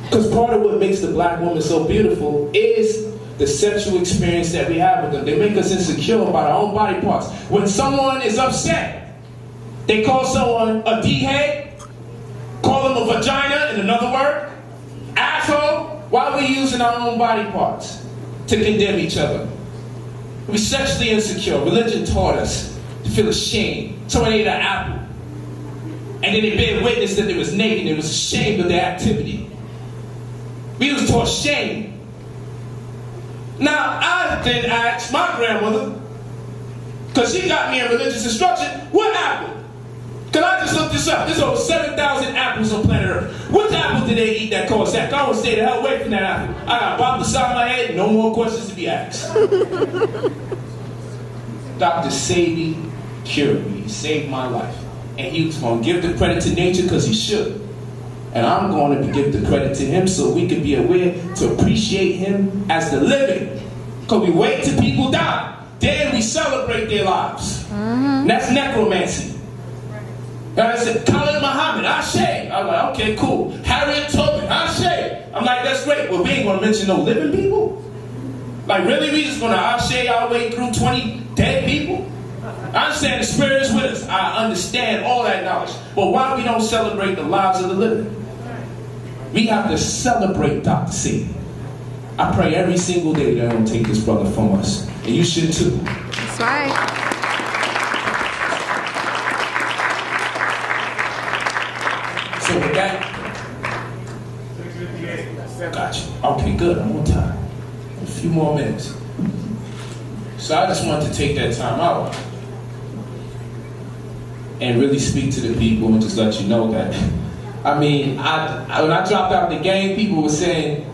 Because part of what makes the black woman so beautiful is the sexual experience that we have with them. They make us insecure about our own body parts. When someone is upset, they call someone a D-head, call them a vagina in another word, asshole. Why are we using our own body parts to condemn each other? We're sexually insecure. Religion taught us to feel ashamed. Someone ate an apple, and then they bear witness that they was naked. They was ashamed of their activity. We was taught shame. Now, I then asked my grandmother, because she got me in religious instruction, what apple? Because I just looked this up. There's over 7,000 apples on planet Earth. Which apple did they eat that caused that? I would stay the hell away from that apple. I got a bomb beside my head, no more questions to be asked. Dr. Sebi cured me. He saved my life. And he was going to give the credit to nature because he should. And I'm going to give the credit to him so we can be aware to appreciate him as the living. Because we wait till people die. Then we celebrate their lives. And that's necromancy. And I said, Khalid Muhammad, Ashe. I'm like, okay, cool. Harriet Tubman, Ashe. I'm like, that's great. Well, we ain't going to mention no living people? Like, really? We just going to Ashe our way through 20 dead people? I understand the spirit is with us. I understand all that knowledge. But why we don't celebrate the lives of the living? We have to celebrate Dr. Sebi. I pray every single day that I don't take this brother from us. And you should too. That's right. So with that, got you. Okay, good. I'm on time. A few more minutes. So I just wanted to take that time out and really speak to the people and just let you know that. I mean, when I dropped out the game, people were saying,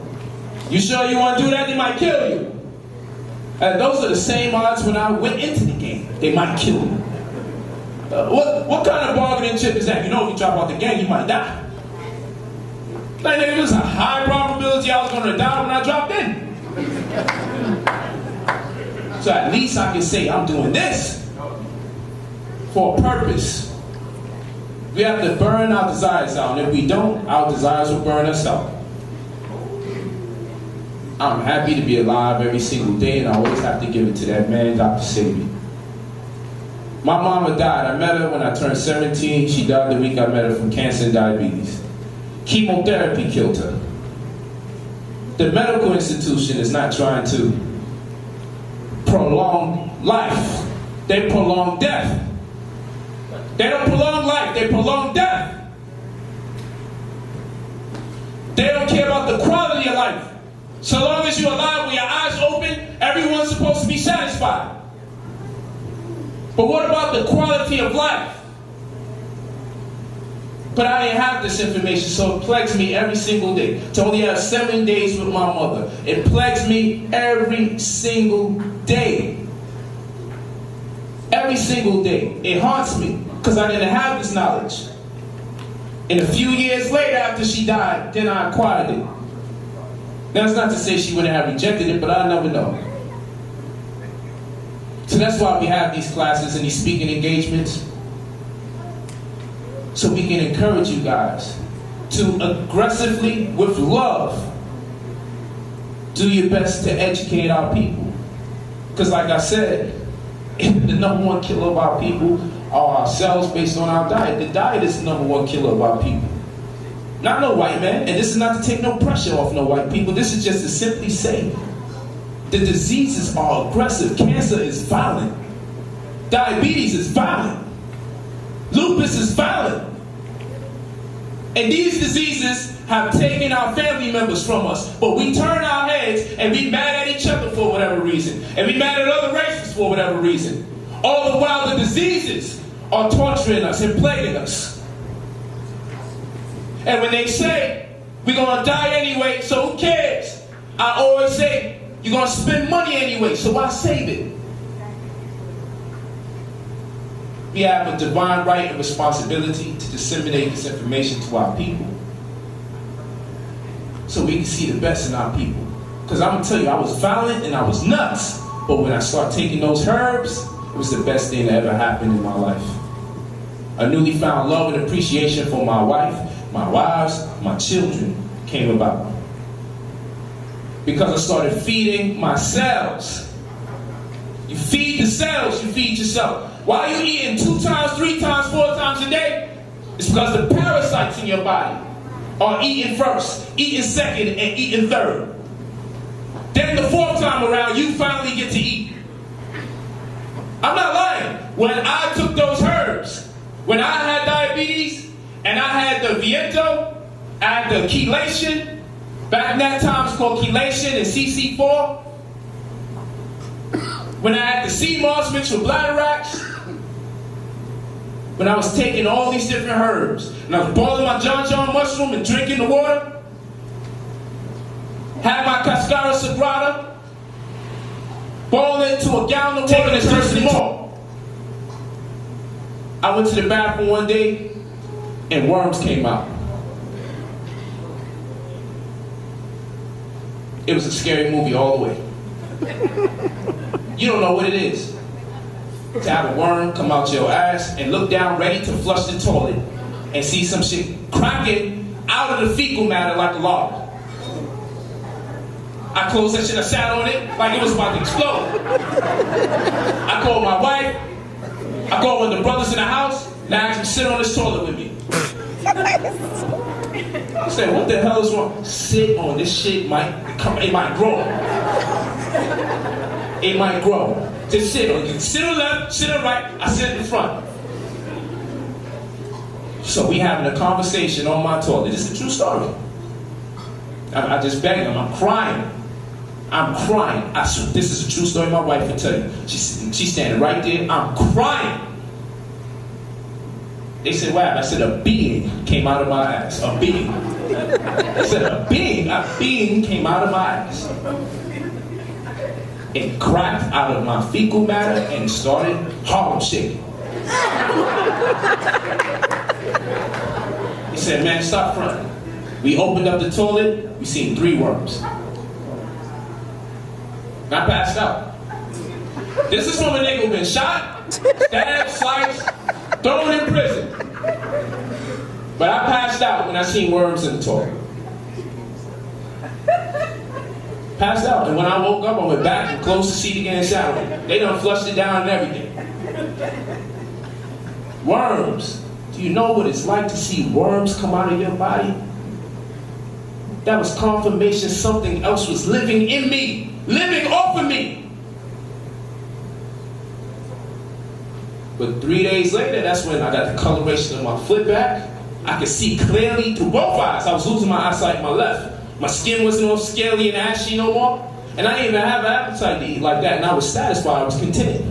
"You sure you want to do that? They might kill you." And those are the same odds when I went into the game. They might kill you. What kind of bargaining chip is that? You know, if you drop out the game, you might die. Like, nigga, there's a high probability I was going to die when I dropped in. So at least I can say I'm doing this for a purpose. We have to burn our desires out. And if we don't, our desires will burn us out. I'm happy to be alive every single day, and I always have to give it to that man, Dr. Sebi. My mama died. I met her when I turned 17. She died the week I met her from cancer and diabetes. Chemotherapy killed her. The medical institution is not trying to prolong life. They prolong death. They don't prolong life, they prolong death. They don't care about the quality of life. So long as you're alive with your eyes open, everyone's supposed to be satisfied. But what about the quality of life? But I didn't have this information, so it plagues me every single day. To only have 7 days with my mother. It plagues me every single day. Every single day. It haunts me, because I didn't have this knowledge. And a few years later, after she died, then I acquired it. That's not to say she wouldn't have rejected it, but I never know. So that's why we have these classes and these speaking engagements. So we can encourage you guys to aggressively, with love, do your best to educate our people. Because like I said, the number one killer of our people are ourselves based on our diet. The diet is the number one killer of our people. Not no white man, and this is not to take no pressure off no white people. This is just to simply say the diseases are aggressive. Cancer is violent. Diabetes is violent. Lupus is violent. And these diseases have taken our family members from us. But we turn our heads and be mad at each other for whatever reason. And be mad at other races for whatever reason. All the while the diseases are torturing us and plaguing us. And when they say, we're going to die anyway, so who cares? I always say, you're going to spend money anyway, so why save it? We have a divine right and responsibility to disseminate this information to our people so we can see the best in our people. Because I'm going to tell you, I was violent and I was nuts, but when I started taking those herbs, it was the best thing that ever happened in my life. A newly found love and appreciation for my wife, my wives, my children came about. Because I started feeding my cells. You feed the cells, you feed yourself. Why are you eating 2 times, 3 times, 4 times a day? It's because the parasites in your body are eating first, eating second, and eating third. Then the 4th time around, you finally get to eat. I'm not lying. When I took those herbs, when I had diabetes, and I had the Viento, I had the chelation. Back in that time, it's called chelation and CC4. when I had the sea moss mixed with bladder racks, when I was taking all these different herbs, and I was boiling my John John mushroom and drinking the water, had my cascara sagrada, boil it into a gallon of water and drink some more. I went to the bathroom one day and worms came out. It was a scary movie all the way. You don't know what it is to have a worm come out your ass and look down ready to flush the toilet and see some shit cracking out of the fecal matter like a log. I closed that shit, I sat on it like it was about to explode. I called my wife, I called one of the brothers in the house, and I asked him to sit on this toilet with me. I said, what the hell is wrong? Sit on this shit, it might grow. It might grow. Just sit on it. You can sit on the left, sit on the right, I sit in the front. So we having a conversation on my toilet. This is a true story. I just begged him, I'm crying. I'm crying. This is a true story my wife will tell you. She's standing right there, I'm crying. They said, what happened? I said, a being came out of my ass. A being. I said, a being came out of my ass. It cracked out of my fecal matter and started Harlem shaking. He said, man, stop fronting. We opened up the toilet, we seen 3 worms. And I passed out. This is from a nigga who been shot, stabbed, sliced, thrown in prison. But I passed out when I seen worms in the toilet. Passed out, and when I woke up, I went back and closed the seat again and sat on it. They done flushed it down and everything. Worms. Do you know what it's like to see worms come out of your body? That was confirmation something else was living in me, living off of me. But 3 days later, that's when I got the coloration of my foot back. I could see clearly through both eyes. I was losing my eyesight in my left. My skin wasn't all scaly and ashy no more. And I didn't even have an appetite to eat like that. And I was satisfied, I was content.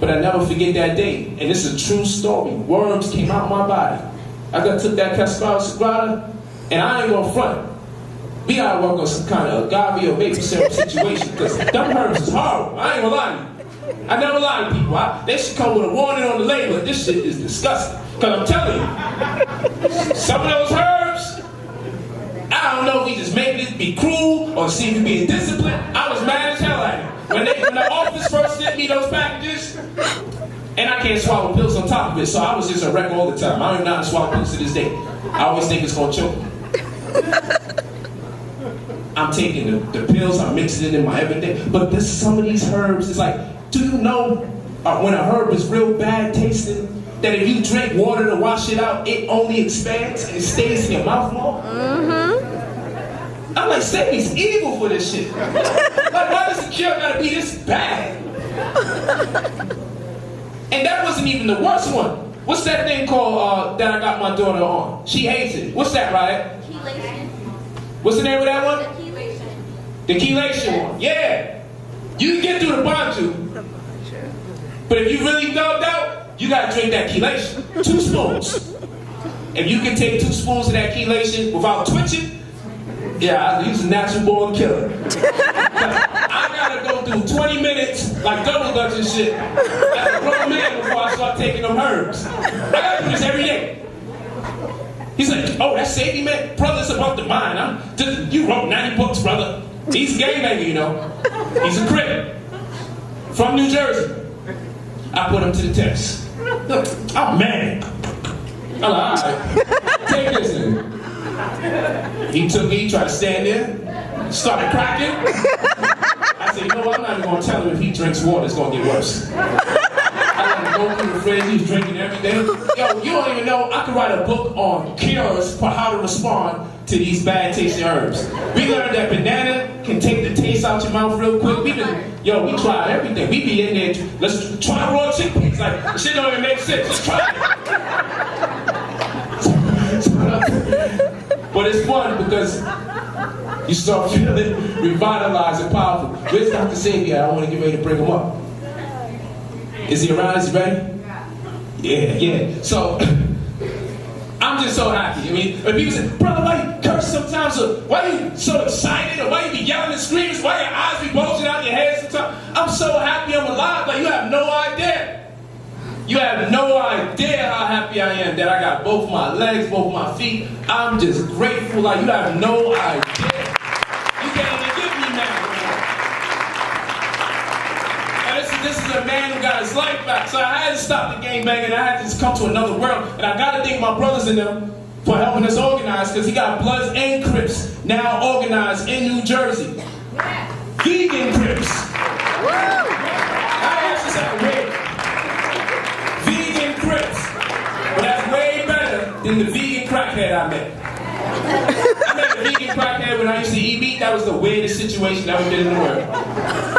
But I never forget that day. And this is a true story. Worms came out of my body. I took that cascara sagrada, and I ain't gonna front. We gotta work on some kind of agave or maple syrup situation, because them herbs is horrible. I ain't gonna lie to you. I never lie to people. They should come with a warning on the label. This shit is disgusting. Because I'm telling you, some of those herbs, I don't know if he just making it be cruel or see if he being disciplined. I was mad as hell at him. When the office first sent me those packages, and I can't swallow pills on top of it, so I was just a wreck all the time. I don't even know how to swallow pills to this day. I always think it's gonna choke me. I'm taking the pills, I'm mixing it in my everyday. But there's some of these herbs, it's like, do you know when a herb is real bad tasting, that if you drink water to wash it out, it only expands and it stays in your mouth more? Mm-hmm. I'm like, Sebi's evil for this shit. Like, why does the cure gotta be this bad? And that wasn't even the worst one. What's that thing called that I got my daughter on? She hates it. What's that, right? Chelation. What's the name of that one? The chelation. The chelation one. Yeah. You can get through the bantu. But if you really thugged out, you gotta drink that chelation. 2 spoons. If you can take 2 spoons of that chelation without twitching, yeah, I use a natural born killer. I gotta go through 20 minutes like double dutch and shit as a grown man before I start taking them herbs. I gotta do this every day. He's like, oh, that's Sebi, man. Brother, it's about the mind. You wrote 90 books, brother. He's a gangbanger, you know. He's a crip. From New Jersey. I put him to the test. Look, I'm mad. I'm like, all right, take this in. He tried to stand there, started cracking. I said, you know what, I'm not even gonna tell him if he drinks water, it's gonna get worse. I let him go through the fridge, he was drinking every day. Yo, you don't even know, I could write a book on cures for how to respond to these bad tasting herbs. We learned that banana can take the taste out your mouth real quick. We tried everything. We be in there, let's try raw chickpeas. Like, the shit don't even make sense, let's try it. But it's fun because You start feeling revitalized and powerful. Where's Dr. Sebi at? I want to get ready to bring him up. Is he around? Is he ready? Yeah. So, I'm just so happy. I mean, when people say, brother, why you curse sometimes? Or why you so excited? Or why you be yelling and screaming? Why your eyes be bulging out your head sometimes? I'm so happy I'm alive. Like, you have no idea. You have no idea how happy I am that I got both my legs, both my feet. I'm just grateful. Like, you have no idea. You can't even give me that. And this is a man who got his life back. So I had to stop the gangbanging. I had to just come to another world. And I got to thank my brothers in them for helping us organize, because he got Bloods and Crips now organized in New Jersey. Vegan Crips. I actually said, wait. Vegan Crips. But that's way better than the vegan crackhead I met. I met a vegan crackhead when I used to eat meat. That was the weirdest situation ever been in the world.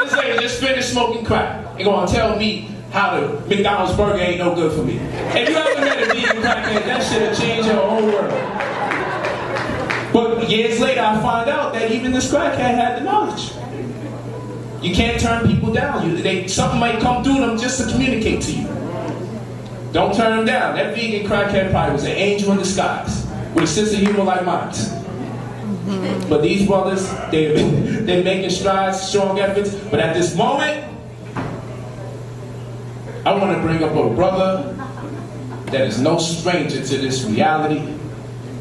This lady just finished smoking crack and gonna tell me how the McDonald's burger ain't no good for me. If you ever met a vegan crackhead, that shit will change your whole world. But years later, I find out that even this crackhead had the knowledge. You can't turn people down. Something might come through them just to communicate to you. Don't turn them down. That vegan crackhead probably was an angel in disguise with a sense of humor like mine. But these brothers, they're making strides, strong efforts. But at this moment, I want to bring up a brother that is no stranger to this reality.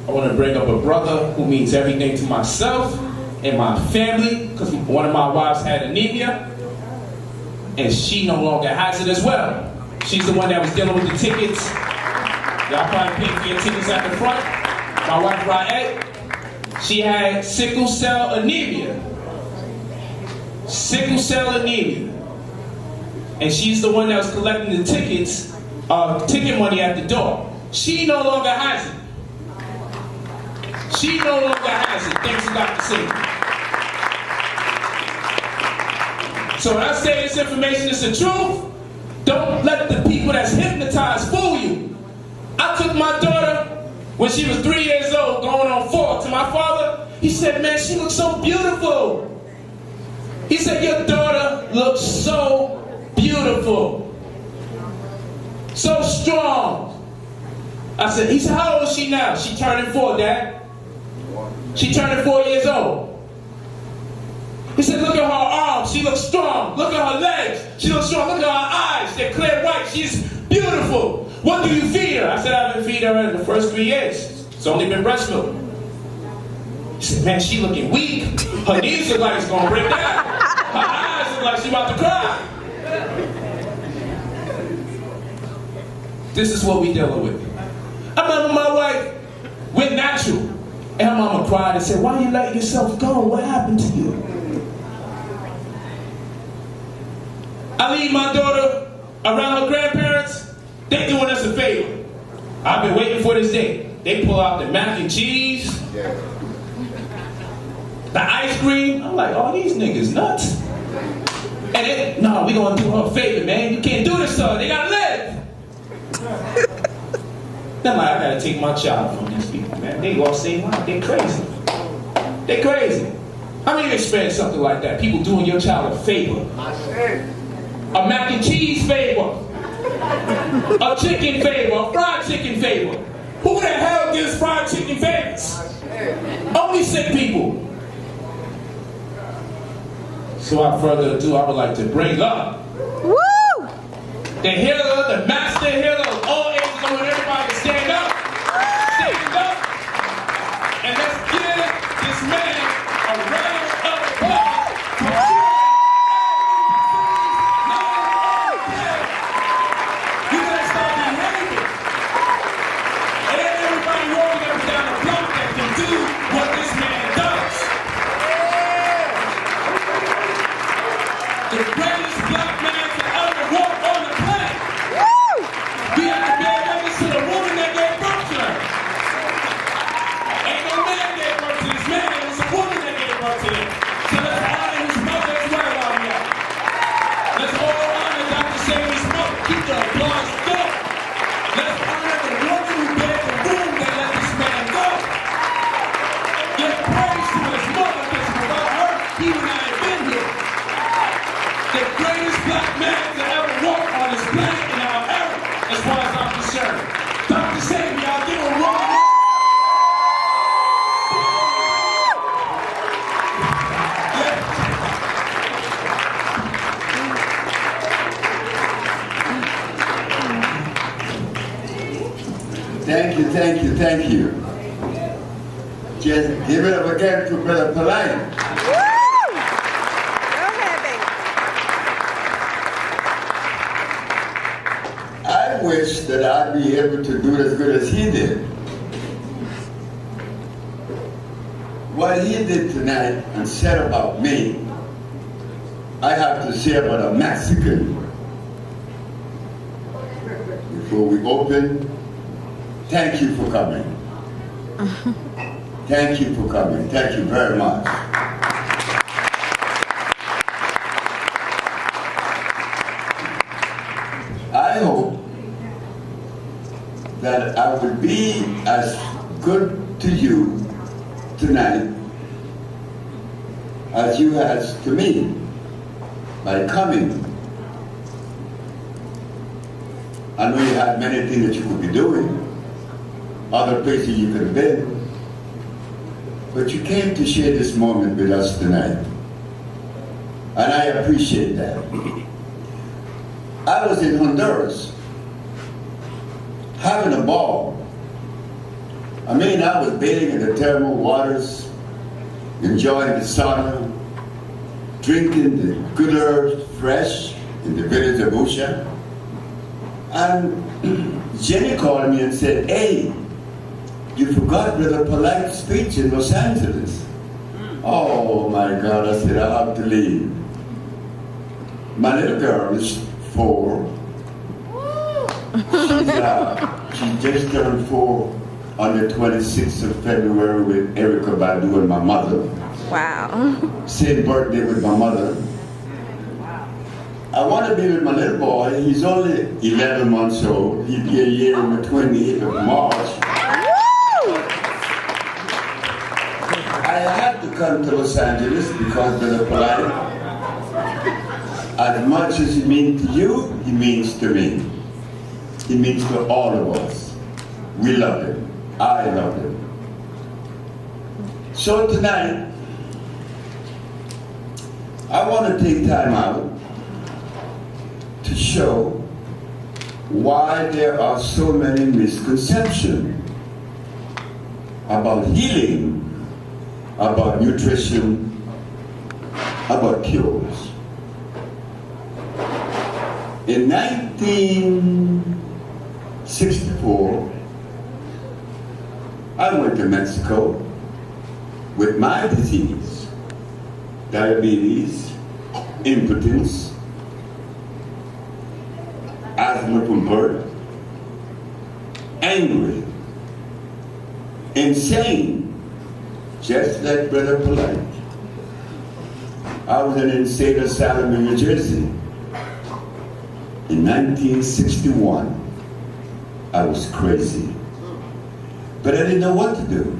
I want to bring up a brother who means everything to myself and my family, because one of my wives had anemia, and she no longer has it as well. She's the one that was dealing with the tickets. Y'all probably paid for your tickets at the front. My wife, Ra'et, she had sickle cell anemia. Sickle cell anemia. And she's the one that was collecting the tickets, ticket money at the door. She no longer has it. She no longer has it, thanks to Dr. Sebi. So when I say this information is the truth, don't let the people that's hypnotized fool you. I took my daughter when she was 3 years old, going on 4, to my father. He said, man, she looks so beautiful. He said, your daughter looks so beautiful. So strong. He said, how old is she now? She turning 4, Dad. She turning 4 years old. He said, look at her arms, she looks strong. Look at her legs, she looks strong. Look at her eyes, they're clear white, she's beautiful. What do you feed her? I said, I've been feeding her in the first 3 years. It's only been breast milk. He said, man, she looking weak. Her knees look like it's gonna break down. Her eyes look like she's about to cry. This is what we dealing with. I remember my wife went natural. And her mama cried and said, why you let yourself go? What happened to you? I leave my daughter around her grandparents. They doing us a favor. I've been waiting for this day. They pull out the mac and cheese, the ice cream. I'm like, oh, these niggas nuts. And they, no, we gonna do her a favor, man. You can't do this to her. They gotta live. I'm like, I gotta take my child from these people, man. They all say, wow, they crazy. They crazy. How many of you experienced something like that? People doing your child a favor. A mac and cheese favor. A chicken favor. A fried chicken favor. Who the hell gives fried chicken favors? Only sick people. So without further ado, I would like to bring up the healer, the master healer of all ages. I want everybody to stand up. Stand up. And let's give this man a round of applause. You gotta start behaving. And then everybody walking up and down the block that can do what this man does. The greatest black man to ever walk on the planet. We have to bear witness to the woman that gave birth to her. Ain't no man gave birth to this man, it was a woman that gave birth to him. So let's honor his mother as well while we are. Let's all honor Dr. Sebi's mother. Keep the applause going. Let's honor the woman who bared the womb that let this man go. Give praise to his mother, because man to ever walk on this planet in our era, as far as I'm concerned. Dr. Sebi, y'all give him a round. Thank you, thank you, thank you. Just give it up again to Brother Polight. Woo! Go ahead, baby. I wish that I'd be able to do it as good as he did. What he did tonight and said about me, I have to say about a Mexican. Before we open, thank you for coming. Thank you for coming. Thank you very much. I hope that I will be as good to you tonight as you has to me by coming. I know you had many things that you could be doing, other places you could have been, but you came to share this moment with us tonight, and I appreciate that. I was in Honduras, having a ball. I mean, I was bathing in the thermal waters, enjoying the sauna, drinking the good herbs fresh in the village of Usha. And Jenny called me and said, "Hey, you forgot Brother Polight's speech in Los Angeles." Oh my God, I said, I have to leave. My little girl is 4. She just turned 4 on the 26th of February with Erica Badu and my mother. Wow. Same birthday with my mother. I want to be with my little boy. He's only 11 months old. He'll be a year on the 28th of March. I had to come to Los Angeles because Brother Polight, as much as he means to you, he means to me. He means to all of us. We love him. I love him. So tonight, I want to take time out to show why there are so many misconceptions about healing, about nutrition, about cures. In 1964, I went to Mexico with my disease, diabetes, impotence, asthma from birth, angry, insane, just like Brother Polight. I was in an insane asylum in New Jersey. In 1961, I was crazy. But I didn't know what to do.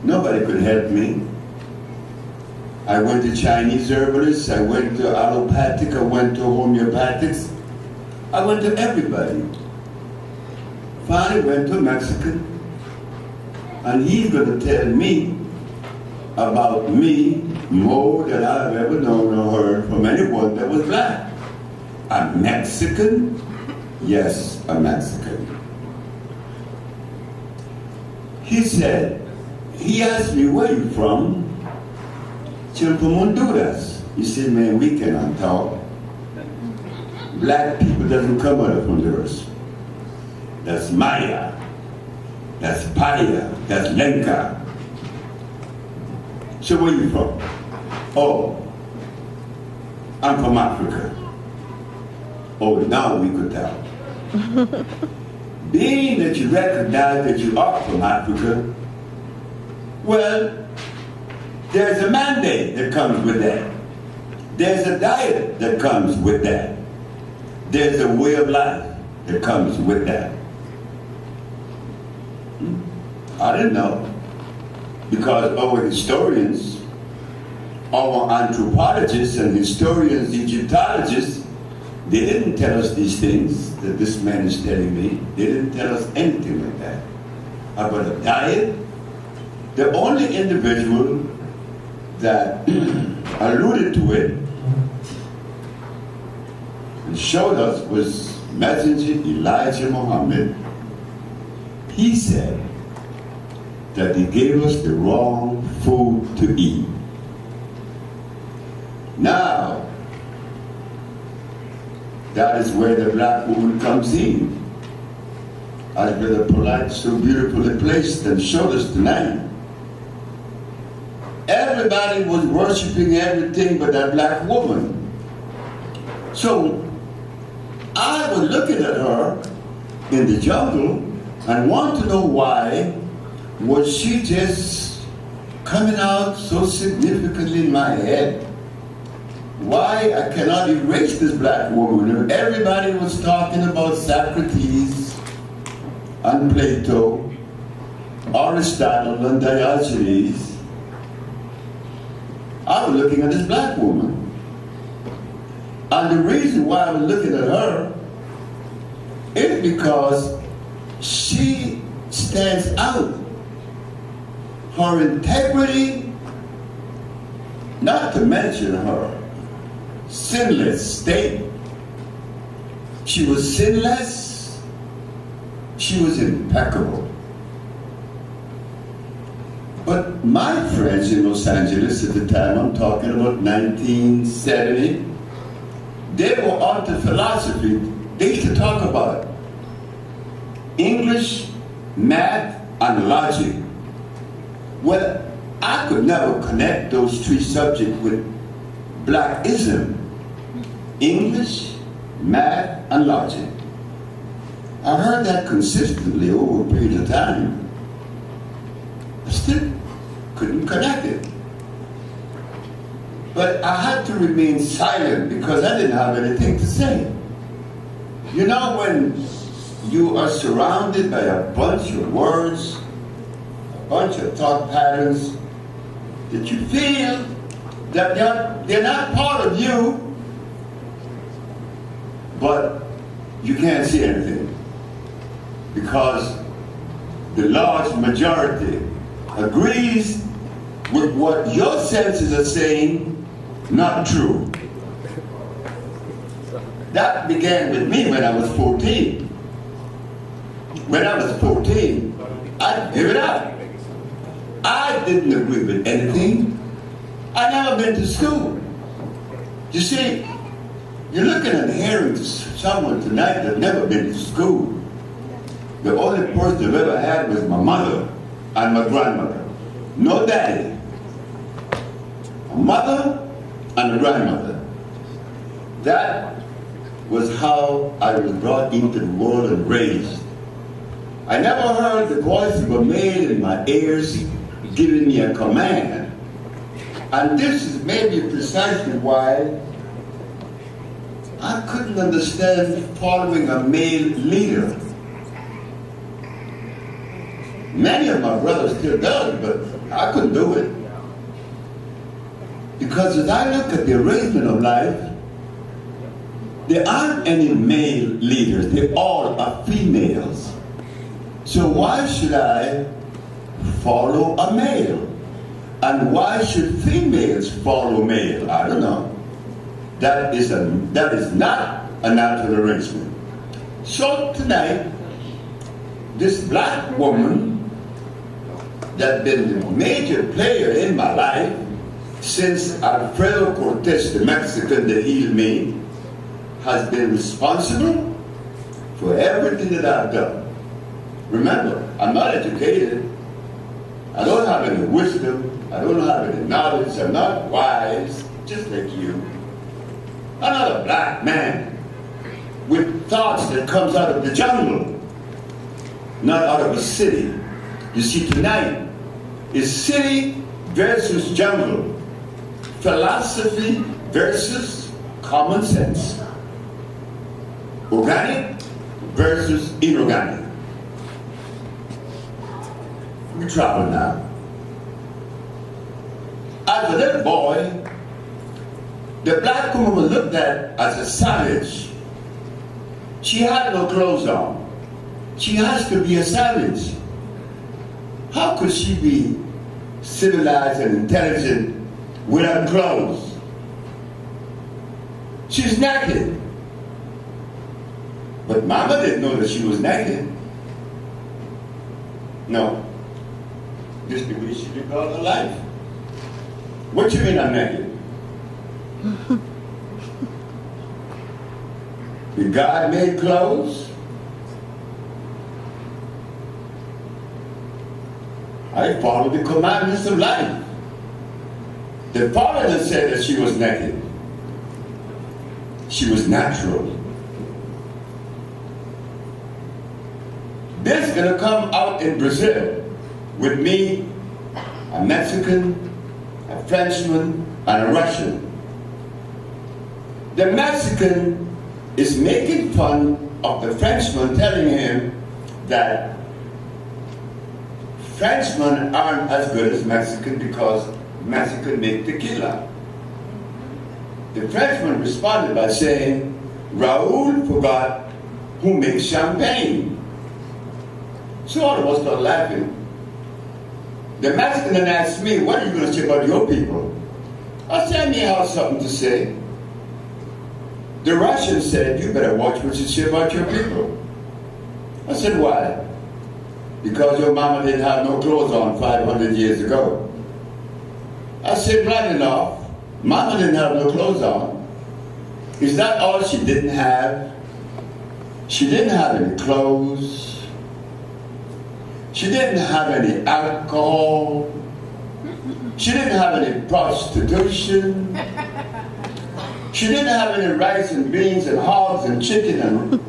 Nobody could help me. I went to Chinese herbalists, I went to allopathic, I went to homeopathics. I went to everybody. Finally went to a Mexican, and he's going to tell me about me more than I've ever known or heard from anyone that was black. A Mexican? Yes, a Mexican. He said, he asked me, "Where you from?" "I'm from Honduras." He said, "Man, we cannot talk. Black people doesn't come out of Honduras. That's Maya, that's Paya, that's Lenca. So where you from?" "Oh, I'm from Africa." "Oh, now we could talk." Being that you recognize that you are from Africa, well, there's a mandate that comes with that. There's a diet that comes with that. There's a way of life that comes with that. I didn't know, because our historians our anthropologists and historians, Egyptologists, they didn't tell us these things that this man is telling me. They didn't tell us anything like that. About a diet, the only individual that alluded to it and showed us was Messenger Elijah Muhammad. He said that he gave us the wrong food to eat. Now, that is where the black woman comes in. As Brother Polight so beautifully placed and showed us tonight. Everybody was worshiping everything but that black woman. So I was looking at her in the jungle and want to know why was she just coming out so significantly in my head. Why I cannot erase this black woman. Everybody was talking about Socrates and Plato, Aristotle and Diogenes. I was looking at this black woman. And the reason why I was looking at her is because she stands out. Her integrity, not to mention her sinless state. She was sinless. She was impeccable. But my friends in Los Angeles at the time, I'm talking about 1970, they were onto philosophy. They used to talk about English, math, and logic. Well, I could never connect those three subjects with Blackism. English, math, and logic. I heard that consistently over a period of time. I still couldn't connect it. But I had to remain silent because I didn't have anything to say. You know, when you are surrounded by a bunch of words, a bunch of thought patterns, that you feel that they're not part of you, but you can't see anything. Because the large majority agrees with what your senses are saying, not true. That began with me when I was 14. When I was 14, I gave it up. I didn't agree with anything. I never been to school. You see, you're looking at hearing someone tonight that never been to school. The only person I've ever had was my mother and my grandmother. No daddy. A mother and a grandmother. That was how I was brought into the world and raised. I never heard the voice of a man in my ears giving me a command. And this is maybe precisely why I couldn't understand following a male leader. Many of my brothers still does, but I couldn't do it. Because as I look at the arrangement of life, there aren't any male leaders. They all are females. So why should I follow a male? And why should females follow male? I don't know. That is not a natural arrangement. So tonight, this black woman that's been the major player in my life since Alfredo Cortez, the Mexican that healed me, has been responsible for everything that I've done. Remember, I'm not educated. I don't have any wisdom. I don't have any knowledge. I'm not wise, just like you. I'm not a black man with thoughts that comes out of the jungle, not out of a city. You see, tonight is city versus jungle, philosophy versus common sense, organic versus inorganic. We travel now. as a little boy, the black woman was looked at as a savage. She had no clothes on. She has to be a savage. How could she be civilized and intelligent without clothes? She's naked. But Mama didn't know that she was naked. No. Just because she lived all her life. What you mean I'm naked? Did God make clothes? I followed the commandments of life. The Father said that she was naked. She was natural. This is going to come out in Brazil with me, a Mexican, a Frenchman, and a Russian. The Mexican is making fun of the Frenchman, telling him that Frenchmen aren't as good as Mexican because Mexican make tequila. The Frenchman responded by saying, Raoul forgot who makes champagne. So all of us started laughing. The Mexican then asked me, what are you going to say about your people? I said, I have something to say. The Russian said, you better watch what you say about your people. I said, why? Because your mama didn't have no clothes on 500 years ago. I said, right enough. Mama didn't have no clothes on. Is that all she didn't have? She didn't have any clothes. She didn't have any alcohol. She didn't have any prostitution. She didn't have any rice and beans and hogs and chicken and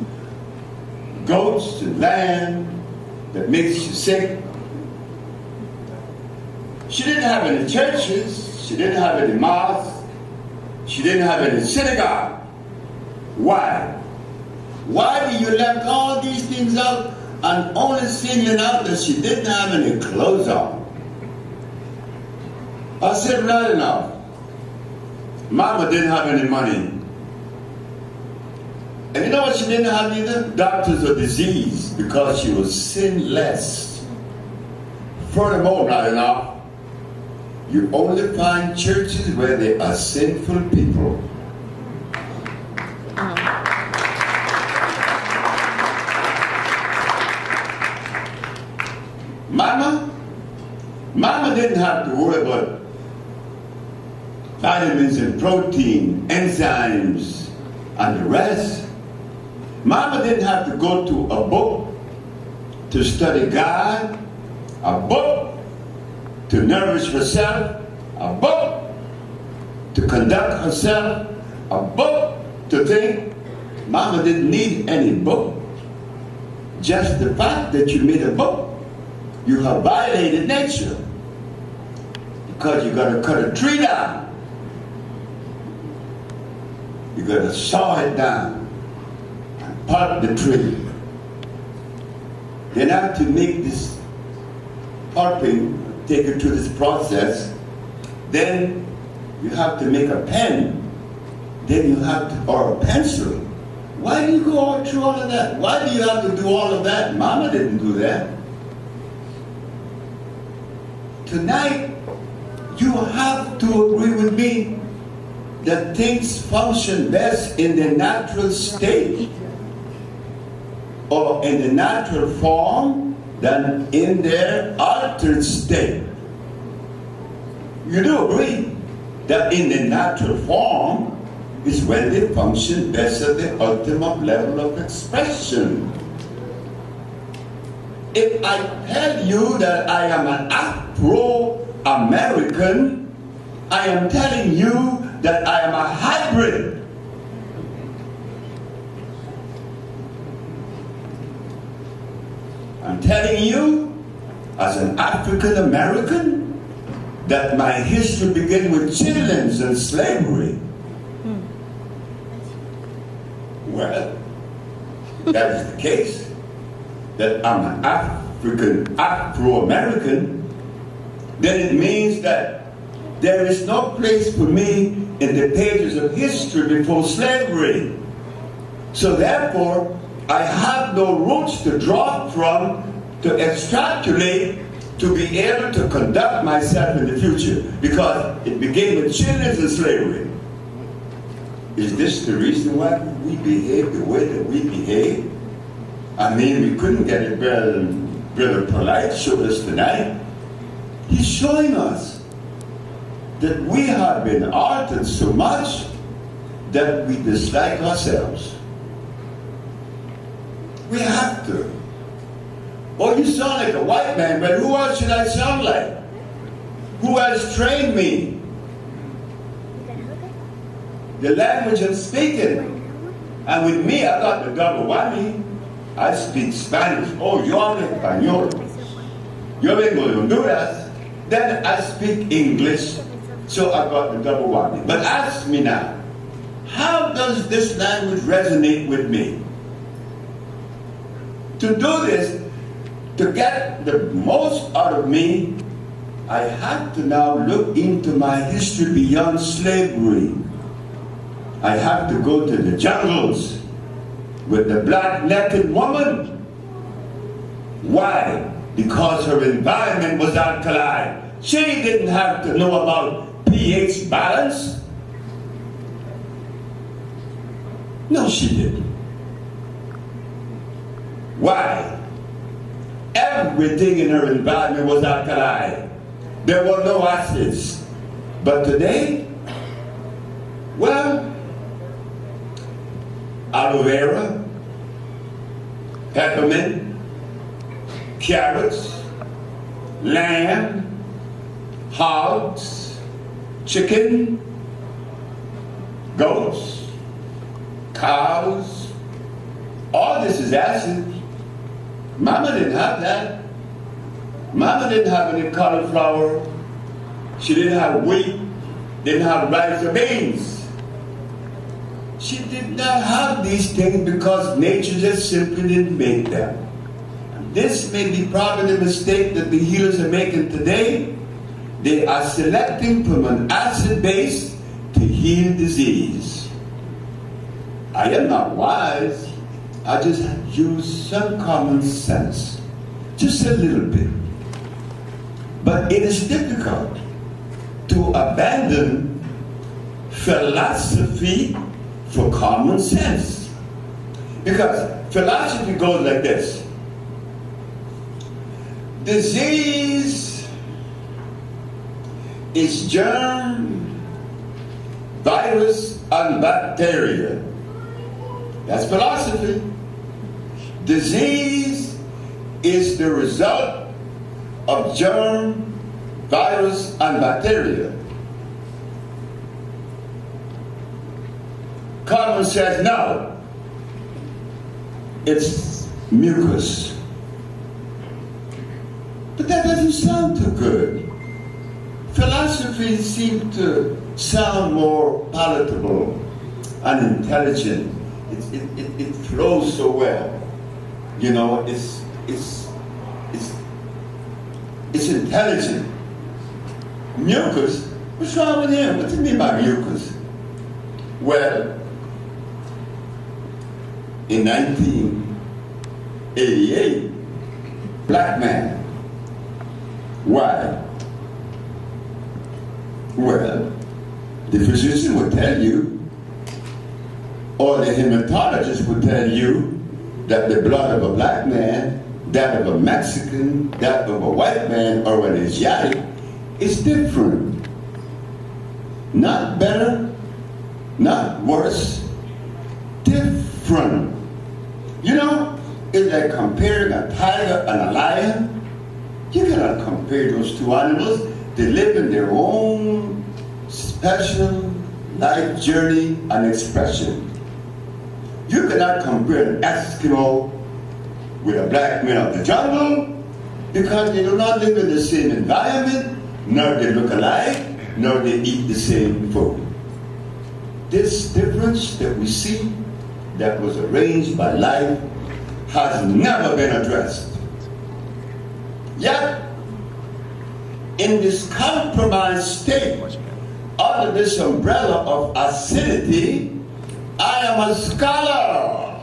goats and lamb that makes you sick. She didn't have any churches. She didn't have any mosques. She didn't have any synagogue. Why? Why do you left all these things out and only singling out that she didn't have any clothes on? I said, right enough. Mama didn't have any money. And you know what she didn't have either? Doctors or disease, because she was sinless. Furthermore, right enough, you only find churches where there are sinful people. Mama didn't have to worry about vitamins and protein, enzymes, and the rest. Mama didn't have to go to a book to study God, a book to nourish herself, a book to conduct herself, a book to think. Mama didn't need any book. Just the fact that you made a book, you have violated nature. Because you got to cut a tree down. You got to saw it down and pulp the tree. Then after you make this pulping, take it through this process, then you have to make a pen. Then you have to, or a pencil. Why do you go all through all of that? Why do you have to do all of that? Mama didn't do that. Tonight, you have to agree with me that things function best in the natural state or in the natural form than in their altered state. You do agree that in the natural form is when they function best at the ultimate level of expression. If I tell you that I am an Afro-American, I am telling you that I am a hybrid. I'm telling you, as an African American, that my history began with chitlins and slavery. Well, that is the case. That I'm an Afro-American, then it means that There is no place for me in the pages of history before slavery. So therefore, I have no roots to draw from, to extrapolate, to be able to conduct myself in the future, because it began with children in slavery. Is this the reason why we behave the way that we behave? I mean, we couldn't get it better than Brother Polight showed us tonight. He's showing us that we have been altered so much that we dislike ourselves. We have to. Oh, you sound like a white man, but who else should I sound like? Who has trained me? The language I'm speaking. And with me, I got the double whammy. I speak Spanish. Oh, yo hablo español. Yo vengo de Honduras. Then I speak English. So I got the double whammy. But ask me now, how does this language resonate with me? To do this, to get the most out of me, I have to now look into my history beyond slavery. I have to go to the jungles with the black naked woman. Why? Because her environment was alkali. She didn't have to know about pH balance. No, she didn't. Why? Everything in her environment was alkali. There were no acids. But today, well, aloe vera, peppermint, carrots, lamb, hogs, chicken, goats, cows, all this is acid. Mama didn't have that. Mama didn't have any cauliflower. She didn't have wheat, didn't have rice or beans. She did not have these things because nature just simply didn't make them. This may be probably the mistake that the healers are making today. They are selecting from an acid base to heal disease. I am not wise. I just use some common sense. Just a little bit. But it is difficult to abandon philosophy for common sense. Because philosophy goes like this. Disease is germ, virus, and bacteria. That's philosophy. Disease is the result of germ, virus, and bacteria. Common says no. It's mucus. But that doesn't sound too good. Philosophy seems to sound more palatable and intelligent. It flows so well. You know, it's intelligent. Mucus? What's wrong with him? What do you mean by mucus? Well, in 1988, black man. Why? Well, the physician would tell you, or the hematologist would tell you, that the blood of a black man, that of a Mexican, that of a white man, or an Asiatic, is different. Not better, not worse, different. You know, it's like comparing a tiger and a lion. You cannot compare those two animals. They live in their own special life journey and expression. You cannot compare an Eskimo with a black man of the jungle because they do not live in the same environment, nor they look alike, nor they eat the same food. This difference that we see that was arranged by life has never been addressed. Yet, in this compromised state, under this umbrella of acidity, I am a scholar.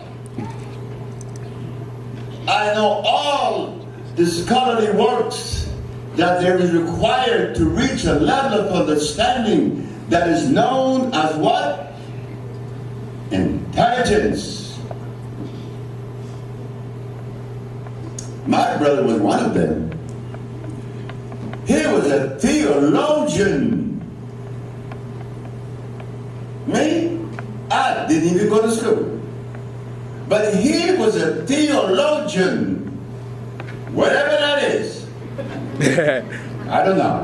I know all the scholarly works that there is required to reach a level of understanding that is known as what? Intelligence. My brother was one of them. He was a theologian. Me? I didn't even go to school. But he was a theologian. Whatever that is. I don't know.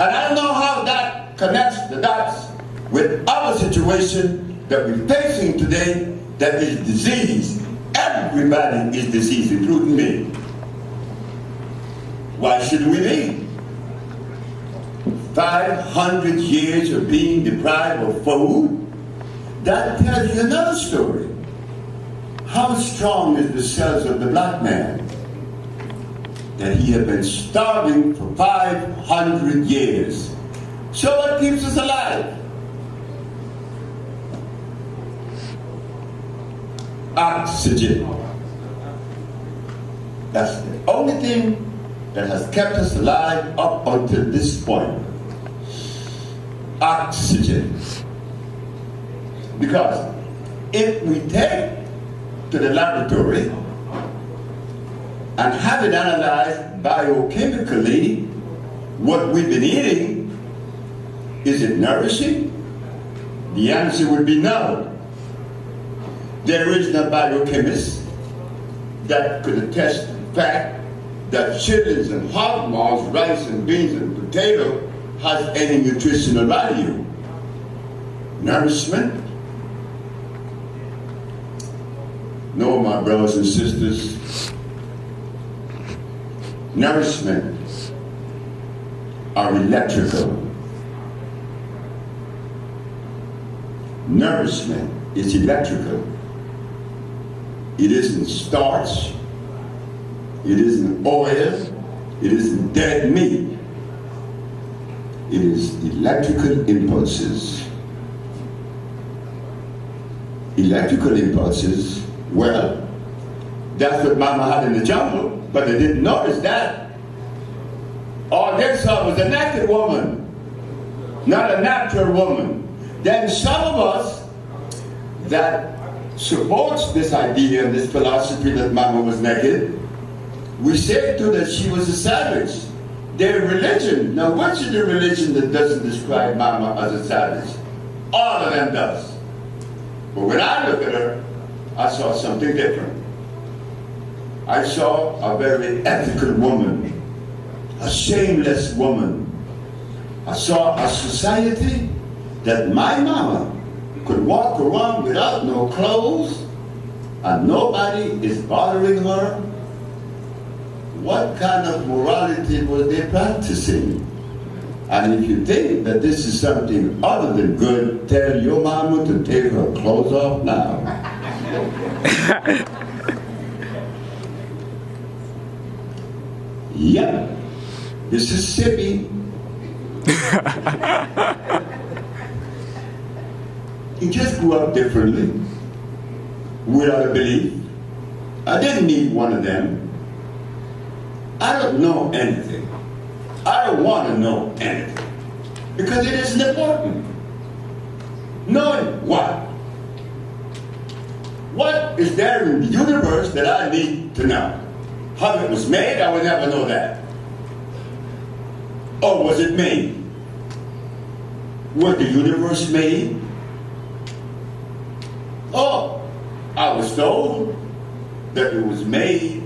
And I don't know how that connects the dots with our situation that we're facing today that is disease. Everybody is diseased, including me. Why should we be? 500 years of being deprived of food, that tells you another story. How strong is the cells of the black man? That he had been starving for 500 years. So what keeps us alive? Oxygen. That's the only thing that has kept us alive up until this point. Oxygen. Because if we take to the laboratory and have it analyzed biochemically, what we've been eating, is it nourishing? The answer would be no. There is no biochemist that could attest to the fact that chitlins and hog maws, rice and beans and potato has any nutritional value. Nourishment? No, my brothers and sisters, nourishment are electrical. Nourishment is electrical. It isn't starch, it isn't oil, it isn't dead meat. It is electrical impulses. Electrical impulses, well, that's what Mama had in the jungle, but they didn't notice that. All they saw was a naked woman, not a natural woman. Then some of us that supports this idea and this philosophy that Mama was naked, we said too that she was a savage. Their religion, now which is the religion that doesn't describe Mama as a savage? All of them does. But when I look at her, I saw something different. I saw a very ethical woman, a shameless woman. I saw a society that my mama could walk around without no clothes and nobody is bothering her. What kind of morality were they practicing? And if you think that this is something other than good, tell your mama to take her clothes off now. Yep, this is Sebi. He just grew up differently, without a belief. I didn't need one of them. I don't know anything. I don't want to know anything. Because it isn't important. Knowing what? What is there in the universe that I need to know? How it was made, I would never know that. Or was it made? Was the universe made? Oh, I was told that it was made.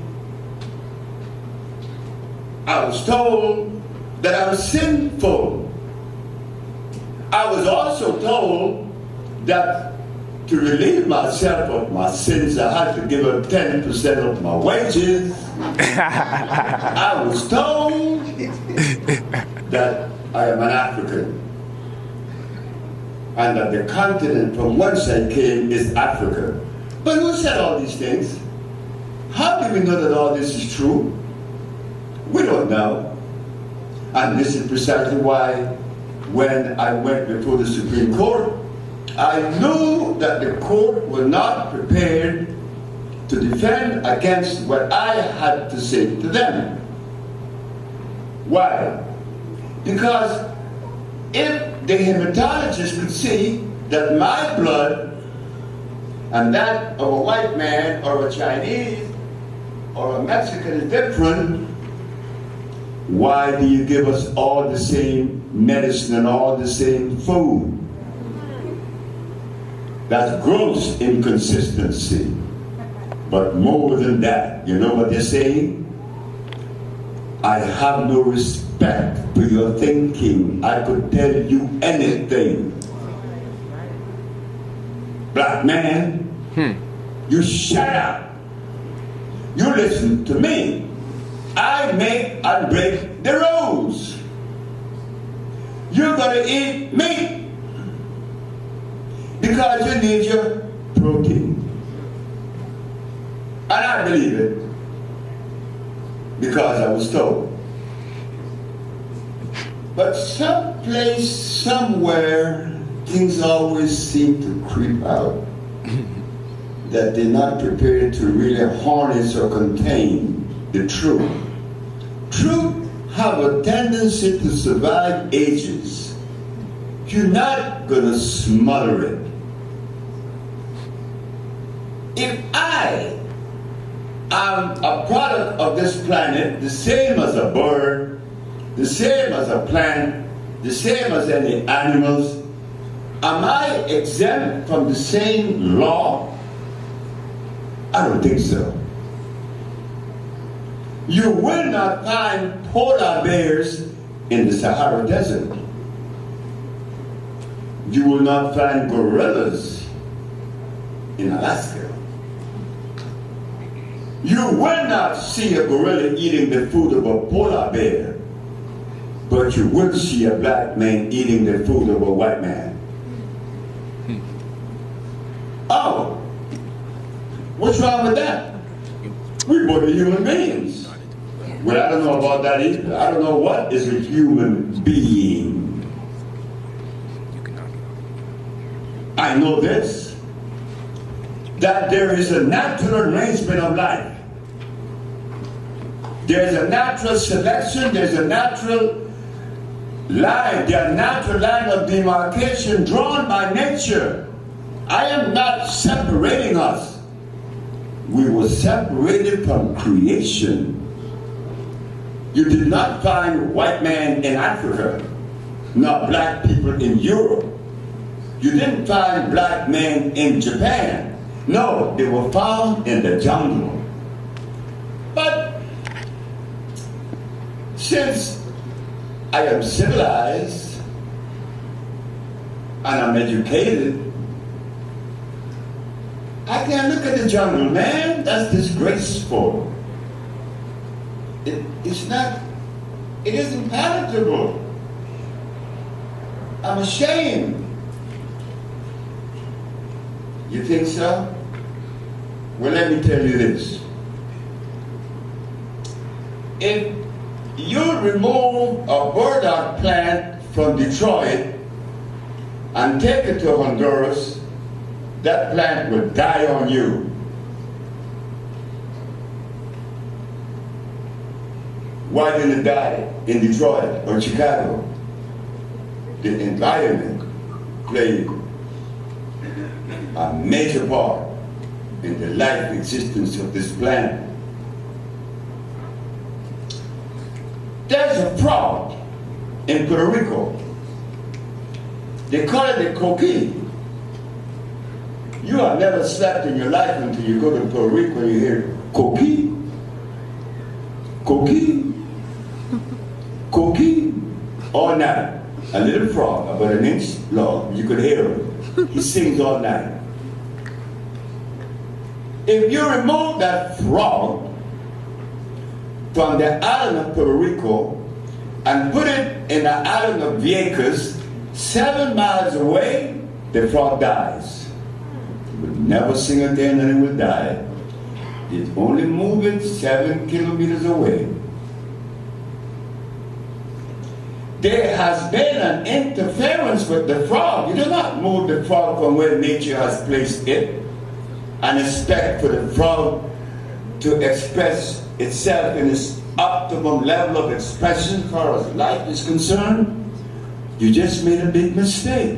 I was told that I was sinful. I was also told that to relieve myself of my sins, I had to give up 10% of my wages. I was told that I am an African and that the continent from whence I came is Africa. But who said all these things? How do we know that all this is true? We don't know. And this is precisely why when I went before the Supreme Court, I knew that the court was not prepared to defend against what I had to say to them. Why? Because if the hematologist could see that my blood and that of a white man or a Chinese or a Mexican is different, why do you give us all the same medicine and all the same food? That's gross inconsistency. But more than that, you know what they're saying? I have no respect for your thinking. I could tell you anything. Black man, you shut up. You listen to me. I make and break the rules. You're gonna eat meat because you need your protein. And I believe it because I was told. But someplace, somewhere, things always seem to creep out that they're not prepared to really harness or contain the truth. Truth have a tendency to survive ages. You're not gonna smother it. If I am a product of this planet, the same as a bird, the same as a plant, the same as any animals, am I exempt from the same law? I don't think so. You will not find polar bears in the Sahara Desert. You will not find gorillas in Alaska. You will not see a gorilla eating the food of a polar bear, but you will see a black man eating the food of a white man. Oh, what's wrong with that? We both are human beings. Well, I don't know about that either. I don't know what is a human being. I know this, that there is a natural arrangement of life. There's a natural selection, there's a natural line, there's a natural line of demarcation drawn by nature. I am not separating us. We were separated from creation. You did not find white man in Africa, nor black people in Europe. You didn't find black men in Japan. No, they were found in the jungle. But since I am civilized and I'm educated, I can't look at the jungle, man. That's disgraceful. It isn't palatable. I'm ashamed. You think so? Well, let me tell you this. If you remove a burdock plant from Detroit and take it to Honduras, that plant will die on you. Why didn't it die in Detroit or Chicago? The environment played a major part in the life existence of this planet. There's a frog in Puerto Rico. They call it the coquille. You have never slept in your life until you go to Puerto Rico and you hear coquille, coquille, coquille, all night. A little frog, about an inch long, you could hear him. He sings all night. If you remove that frog from the island of Puerto Rico and put it in the island of Vieques, 7 miles away, the frog dies. It will never sing again and it will die. It's only moving 7 kilometers away. there has been an interference with the frog. You do not move the frog from where nature has placed it and expect for the frog to express itself in its optimum level of expression as far as life is concerned. You just made a big mistake.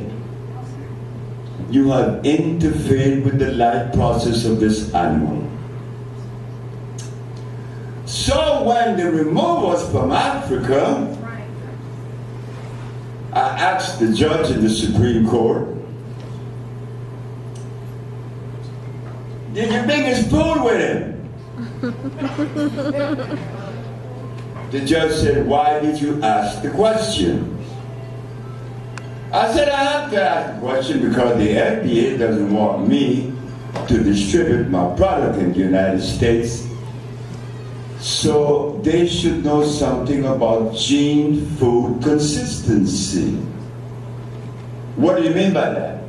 You have interfered with the life process of this animal. So when they removed us from Africa, I asked the judge in the Supreme Court, did you bring his food with him? The judge said, why did you ask the question? I said, I have to ask the question because the FDA doesn't want me to distribute my product in the United States. So they should know something about gene food consistency. What do you mean by that?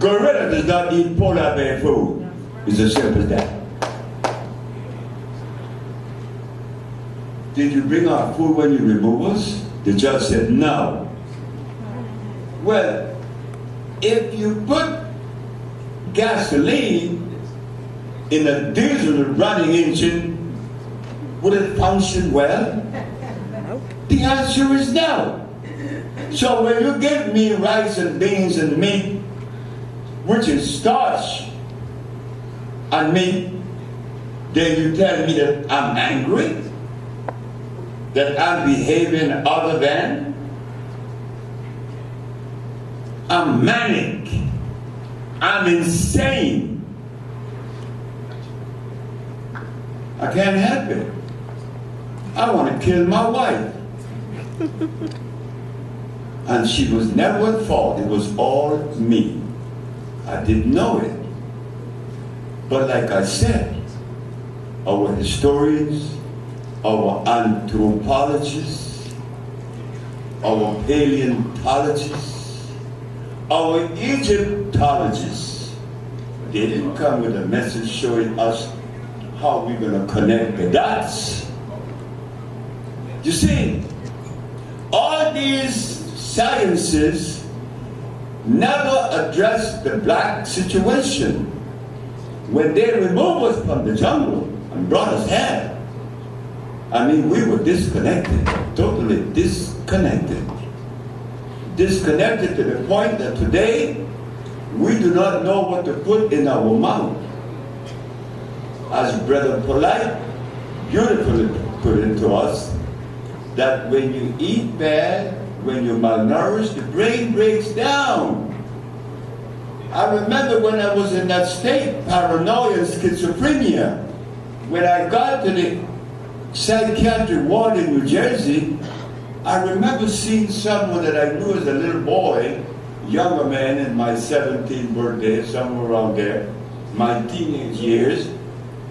Gorilla does not eat polar bear food. It's as simple as that. Did you bring our food when you remove us? The judge said no. Well, if you put gasoline in a diesel running engine, would it function well? The answer is no. So when you give me rice and beans and meat, which is starch and meat, then you tell me that I'm angry? That I'm behaving other than? I'm manic. I'm insane. I can't help it. I want to kill my wife. And she was never at fault. It was all me. I didn't know it. But like I said, our historians, our anthropologists, our paleontologists, our Egyptologists, they didn't come with a message showing us how we're going to connect the dots. You see, all these sciences never addressed the black situation. When they removed us from the jungle and brought us here, I mean, we were disconnected, totally disconnected. Disconnected to the point that today, we do not know what to put in our mouth. As Brother Polight beautifully put it to us, that when you eat bad, when you're malnourished, the brain breaks down. I remember when I was in that state, paranoia and schizophrenia, when I got to the psychiatric ward in New Jersey, I remember seeing someone that I knew as a little boy, younger man in my 17th birthday, somewhere around there, my teenage years.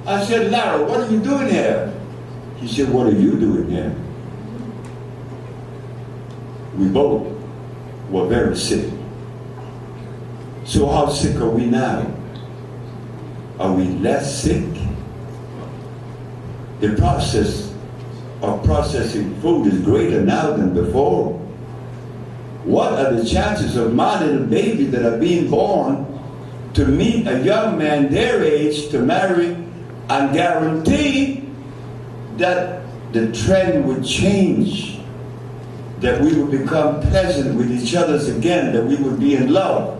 I said, Lara, what are you doing here? He said, what are you doing here? We both were very sick. So how sick are we now? Are we less sick? The process of processing food is greater now than before. What are the chances of my little babies that are being born to meet a young man their age to marry and guarantee that the trend would change, that we would become pleasant with each other again, that we would be in love?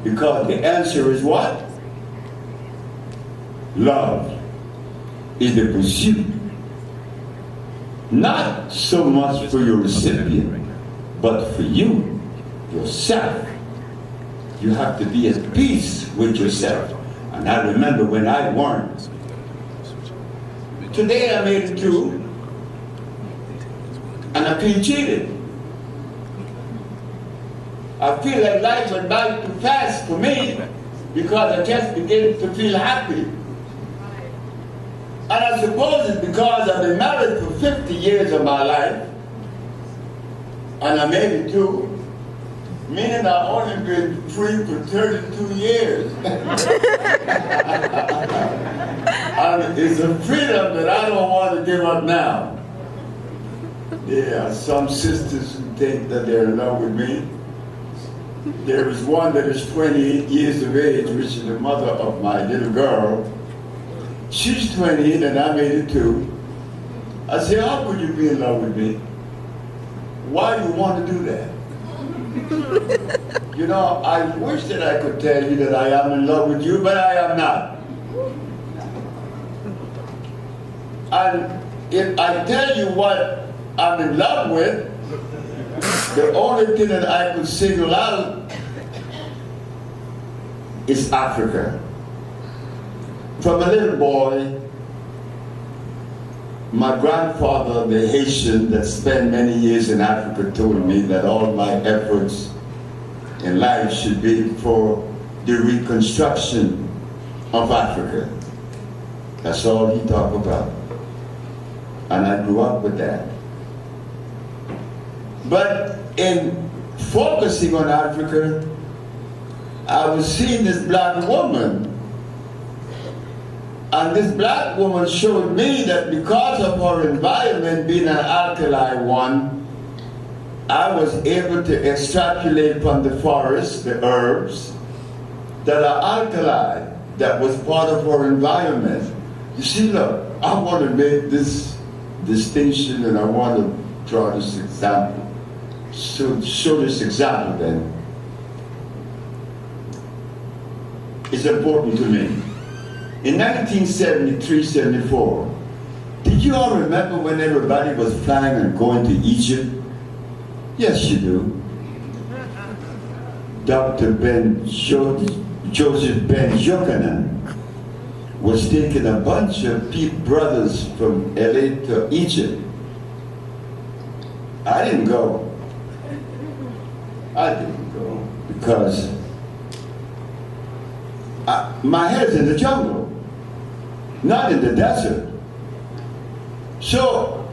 Because the answer is what? Love is the pursuit, not so much for your recipient, but for you, yourself. You have to be at peace with yourself. And I remember when I weren't. Today I'm 82, and I feel cheated. I feel that life went by too fast for me because I just began to feel happy. And I suppose it's because I've been married for 50 years of my life, and I'm 82, meaning I've only been free for 32 years. And it's a freedom that I don't want to give up now. There are some sisters who think that they're in love with me. There is one that is 28 years of age, which is the mother of my little girl. She's 28 and I'm 82. I say, how could you be in love with me? Why do you want to do that? You know, I wish that I could tell you that I am in love with you, but I am not. And if I tell you what I'm in love with, the only thing that I could single out is Africa. From a little boy, my grandfather, the Haitian that spent many years in Africa, told me that all my efforts in life should be for the reconstruction of Africa. That's all he talked about. And I grew up with that. But in focusing on Africa, I was seeing this black woman. And this black woman showed me that because of her environment being an alkali one, I was able to extrapolate from the forest, the herbs, that are alkali, that was part of her environment. You see, look, I want to make this distinction and I want to draw this example. So show this example then. It's important to me. In 1973-74, did you all remember when everybody was flying and going to Egypt? Yes, you do. Dr. Joseph Ben Jokanan was taking a bunch of brothers from LA to Egypt. I didn't go. I didn't go because my head's in the jungle, not in the desert. So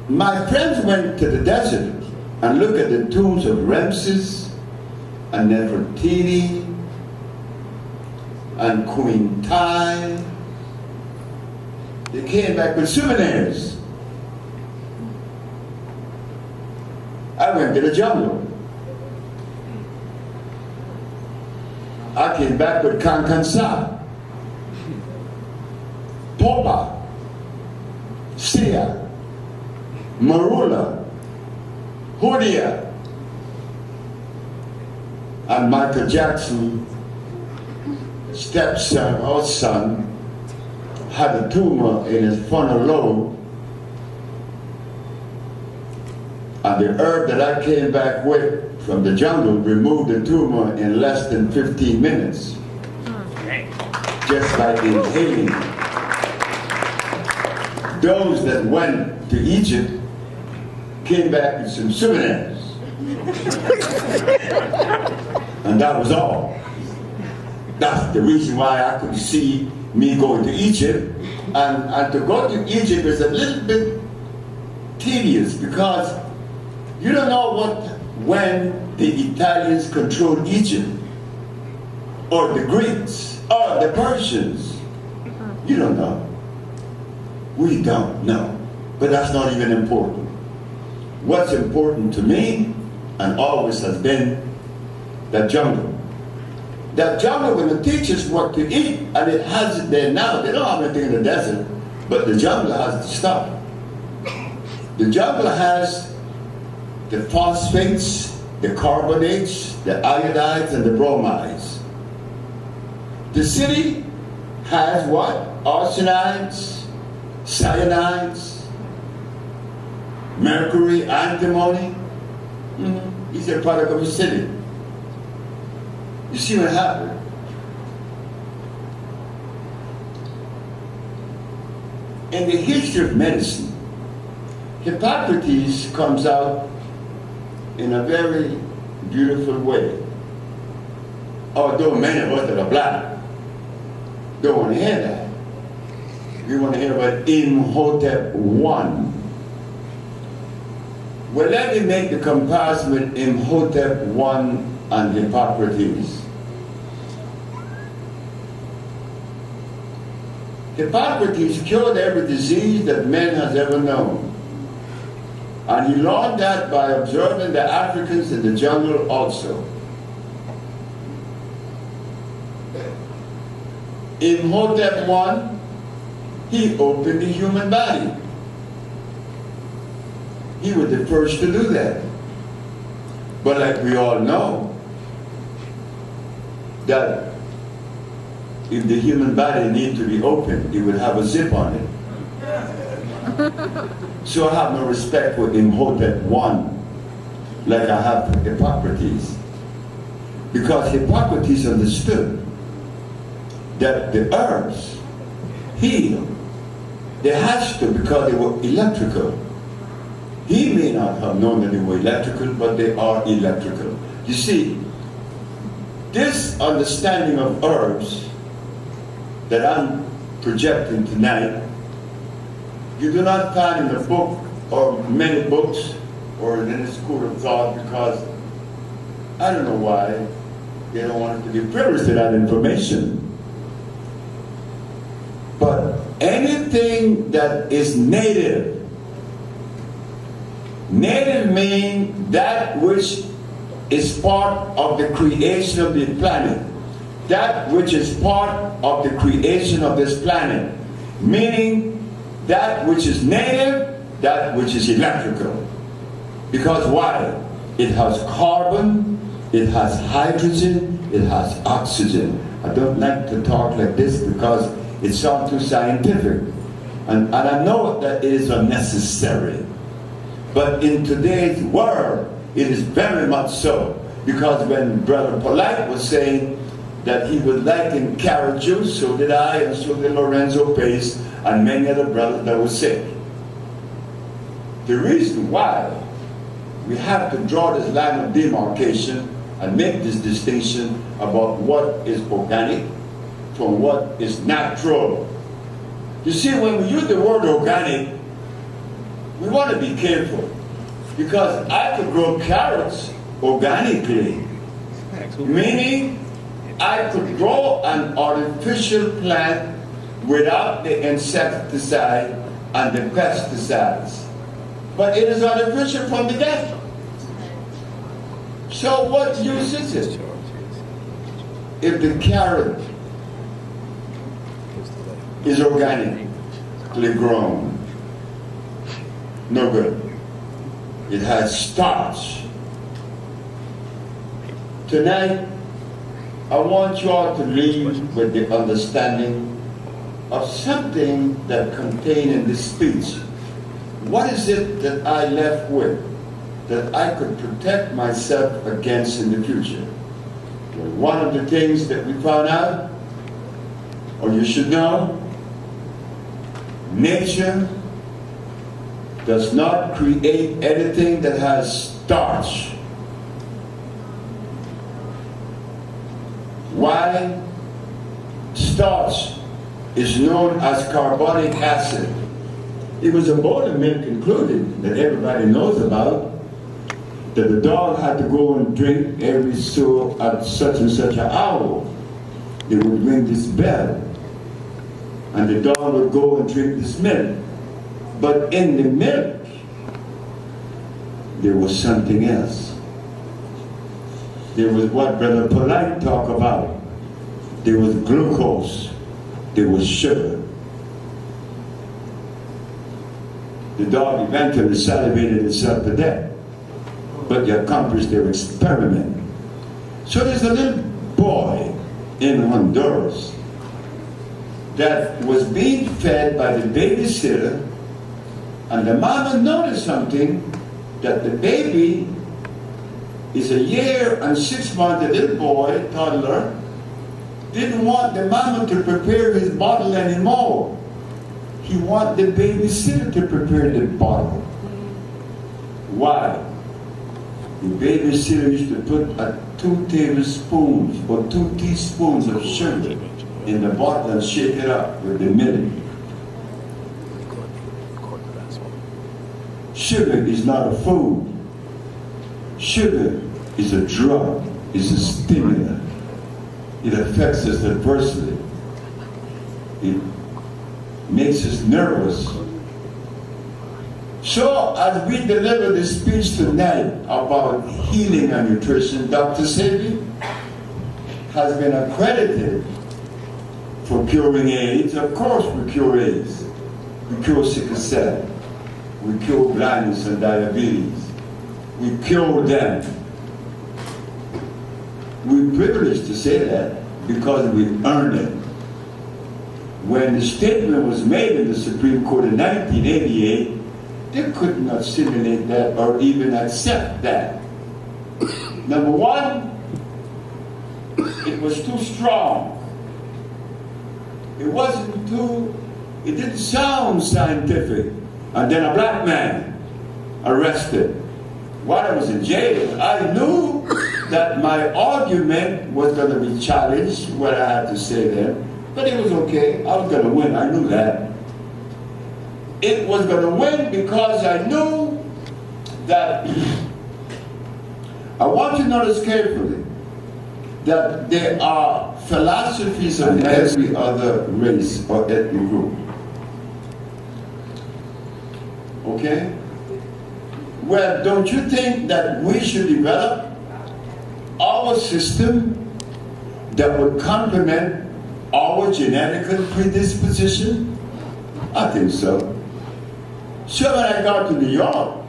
my friends went to the desert and looked at the tombs of Ramses and Nefertiti and Queen Tai. They came back with souvenirs. I went to the jungle. I came back with Kankansa, Popa, Sia, Marula, Hoodia, and Michael Jackson, stepson or son, had a tumor in his frontal lobe, and the herb that I came back with from the jungle removed the tumor in less than 15 minutes, just by inhaling. Those that went to Egypt came back with some souvenirs. And that was all. That's the reason why I could see me going to Egypt. And to go to Egypt is a little bit tedious because you don't know when the Italians controlled Egypt, or the Greeks, or the Persians. You don't know. We don't know. But that's not even important. What's important to me, and always has been, that jungle. That jungle, when the teachers work to eat, and it has it there now. They don't have anything in the desert, but the jungle has the stuff. The jungle has the phosphates, the carbonates, the iodides, and the bromides. The city has what? Arsenides, cyanides, mercury, antimony. These are product of the city. You see what happened? In the history of medicine, Hippocrates comes out in a very beautiful way. Although many of us that are black don't want to hear that. We want to hear about Imhotep I. Well, let me make the comparison with Imhotep I and Hippocrates. Hippocrates cured every disease that man has ever known. And he learned that by observing the Africans in the jungle also. In Hotep I, he opened the human body. He was the first to do that. But like we all know, that if the human body needs to be opened, it would have a zip on it. So I have no respect for Imhotep I, like I have for Hippocrates. Because Hippocrates understood that the herbs heal. They has to, because they were electrical. He may not have known that they were electrical, but they are electrical. You see, this understanding of herbs that I'm projecting tonight, you do not find in a book or many books or in a school of thought, because I don't know why they don't want us to be privileged to that information. But anything that is native, native means that which is part of the creation of the planet. That which is part of the creation of this planet. Meaning that which is native, that which is electrical. Because why? It has carbon, it has hydrogen, it has oxygen. I don't like to talk like this because it sounds too scientific. And I know that it is unnecessary. But in today's world, it is very much so. Because when Brother Polight was saying that he would like in carrot juice, so did I, and so did Lorenzo Pace, and many other brothers that were sick. The reason why we have to draw this line of demarcation and make this distinction about what is organic from what is natural. You see, when we use the word organic, we want to be careful, because I could grow carrots organically, meaning I could grow an artificial plant without the insecticide and the pesticides. But it is artificial from the get. So what use is it? If the carrot is organically grown, no good. It has starch. Tonight, I want you all to leave with the understanding of something that contained in this speech. What is it that I left with that I could protect myself against in the future? Well, one of the things that we found out, or you should know, nature does not create anything that has starch. Why? Starch is known as carbonic acid. It was a bowl milk included that everybody knows about, that the dog had to go and drink every so at such and such an hour. They would ring this bell, and the dog would go and drink this milk. But in the milk, there was something else. There was what Brother Polight talked about. There was glucose. There was sugar. The dog eventually salivated itself to death, but they accomplished their experiment. So there's a little boy in Honduras that was being fed by the babysitter, and the mama noticed something, that the baby is a year and 6 months, a little boy, toddler, didn't want the mama to prepare his bottle anymore. He wanted the babysitter to prepare the bottle. Why? The babysitter used to put 2 tablespoons or 2 teaspoons of sugar in the bottle and shake it up with the milk. Sugar is not a food. Sugar is a drug, is a stimulant. It affects us adversely. It makes us nervous. So as we deliver this speech tonight about healing and nutrition, Dr. Sebi has been accredited for curing AIDS. Of course we cure AIDS. We cure sickle cell. We cure blindness and diabetes. We cure them. We're privileged to say that because we earned it. When the statement was made in the Supreme Court in 1988, they could not assimilate that or even accept that. Number one, it was too strong. It didn't sound scientific. And then a black man arrested. While I was in jail, I knew that my argument was going to be challenged, what I had to say there. But it was okay. I was going to win. I knew that. It was going to win because I knew that, I want you to notice carefully, that there are philosophies of every other race or ethnic group. Okay? Well, don't you think that we should develop our system that would complement our genetic predisposition? I think so. So when I got to New York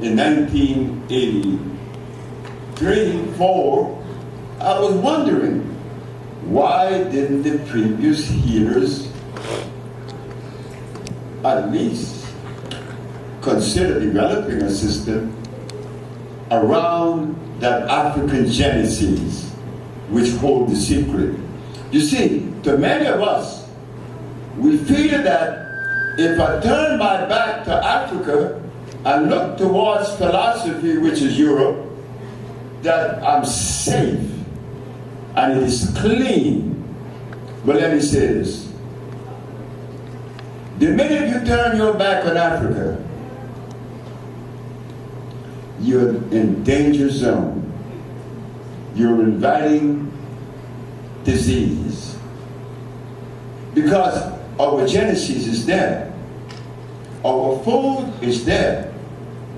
in 1983-4, I was wondering, why didn't the previous healers at least consider developing a system around that African genesis which hold the secret? You see, to many of us, we feel that if I turn my back to Africa and look towards philosophy, which is Europe, that I'm safe and it is clean. But let me say this. The minute you turn your back on Africa, you're in danger zone. You're inviting disease. Because our genesis is there. Our food is there.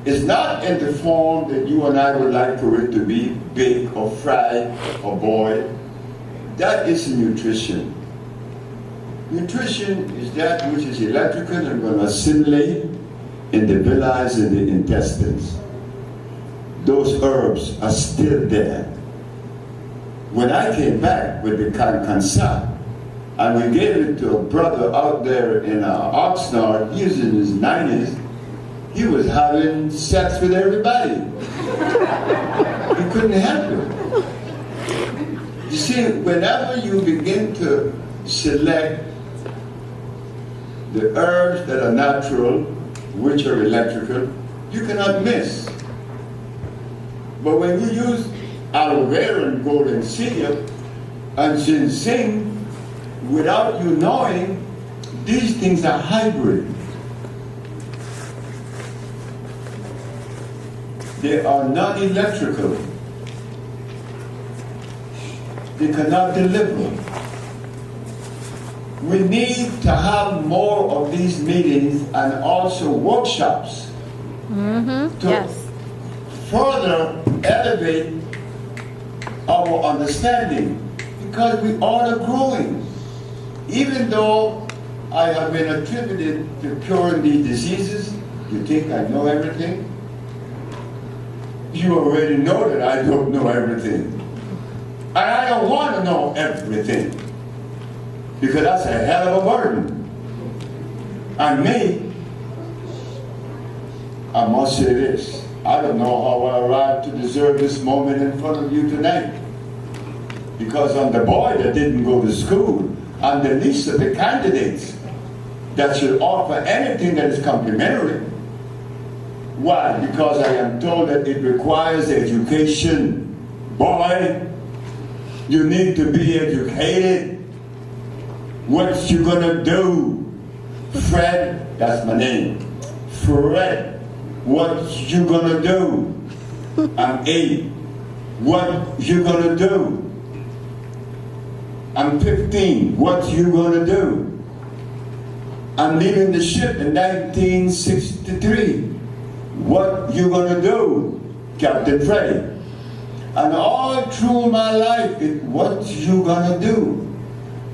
It's not in the form that you and I would like for it to be, baked or fried or boiled. That is nutrition. Nutrition is that which is electrical and going to assimilate in the villi and the intestines. Those herbs are still there. When I came back with the cancer, and we gave it to a brother out there in Oxnard, he was in his 90s, he was having sex with everybody. He couldn't help it. You see, whenever you begin to select the herbs that are natural, which are electrical, you cannot miss. But when you use aloe vera and golden seal and ginseng, without you knowing, these things are hybrid. They are non-electrical. They cannot deliver. We need to have more of these meetings and also workshops to further elevate our understanding, because we all are growing. Even though I have been attributed to curing these diseases, you think I know everything? You already know that I don't know everything. And I don't want to know everything, because that's a hell of a burden. And me, I must say this, I don't know how I arrived to deserve this moment in front of you tonight. Because I'm the boy that didn't go to school. I'm the least of the candidates that should offer anything that is complimentary. Why? Because I am told that it requires education. Boy, you need to be educated. What you gonna do? Fred, that's my name. Fred, what you gonna do? I'm 8. What you gonna do? I'm 15. What you gonna do? I'm leaving the ship in 1963. What you gonna do, Captain Freddy? And all through my life, what you gonna do?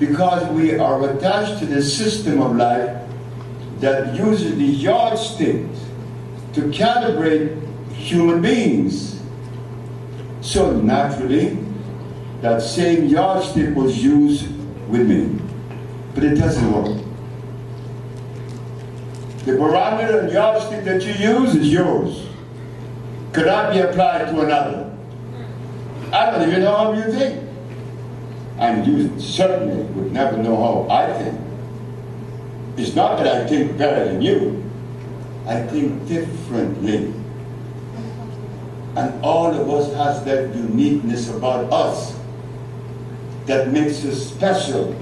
Because we are attached to the system of life that uses the yardsticks to calibrate human beings. So naturally, that same yardstick was used with me, but it doesn't work. The barometer and yardstick that you use is yours. Could not be applied to another. I don't even know how you think. And you certainly would never know how I think. It's not that I think better than you. I think differently. And all of us has that uniqueness about us that makes us special.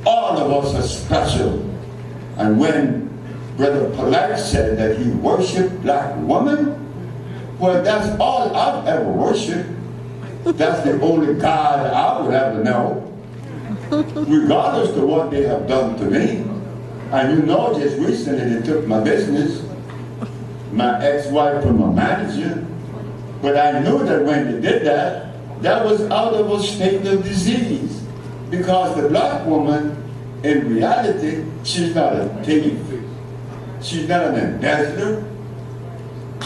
All of us are special. And when Brother Polight said that he worshiped black women, well, that's all I've ever worshiped. That's the only God I would ever know, regardless of what they have done to me. And you know, just recently they took my business, my ex-wife from my manager. But I knew that when they did that, that was out of a state of disease. Because the black woman, in reality, she's not a thief. She's not an embezzler.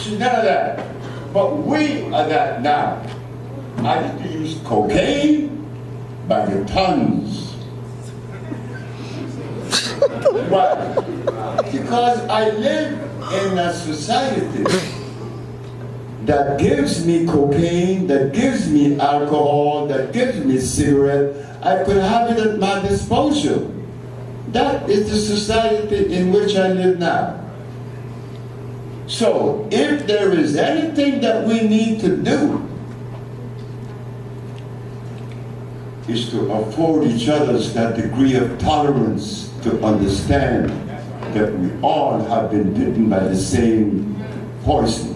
She's none of that. But we are that now. I used to use cocaine by the tons. Why? Because I live in a society that gives me cocaine, that gives me alcohol, that gives me cigarette. I could have it at my disposal. That is the society in which I live now. So, if there is anything that we need to do, is to afford each other that degree of tolerance to understand that we all have been bitten by the same poison.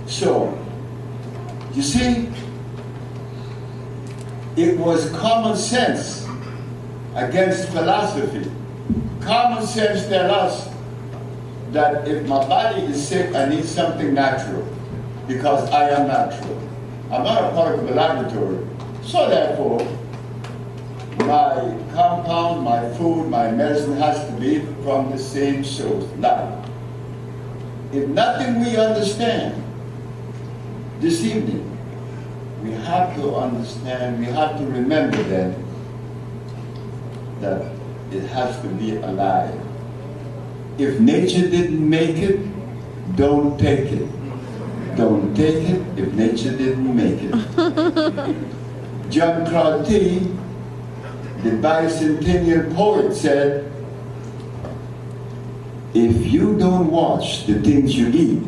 So, you see, it was common sense against philosophy. Common sense tells us that if my body is sick, I need something natural, because I am natural. I'm not a product of the laboratory. So therefore, my compound, my food, my medicine has to be from the same source, life. If nothing we understand this evening, we have to understand, we have to remember then that it has to be alive. If nature didn't make it, don't take it. Don't take it if nature didn't make it. John Crotty, the bicentennial poet, said, if you don't watch the things you eat,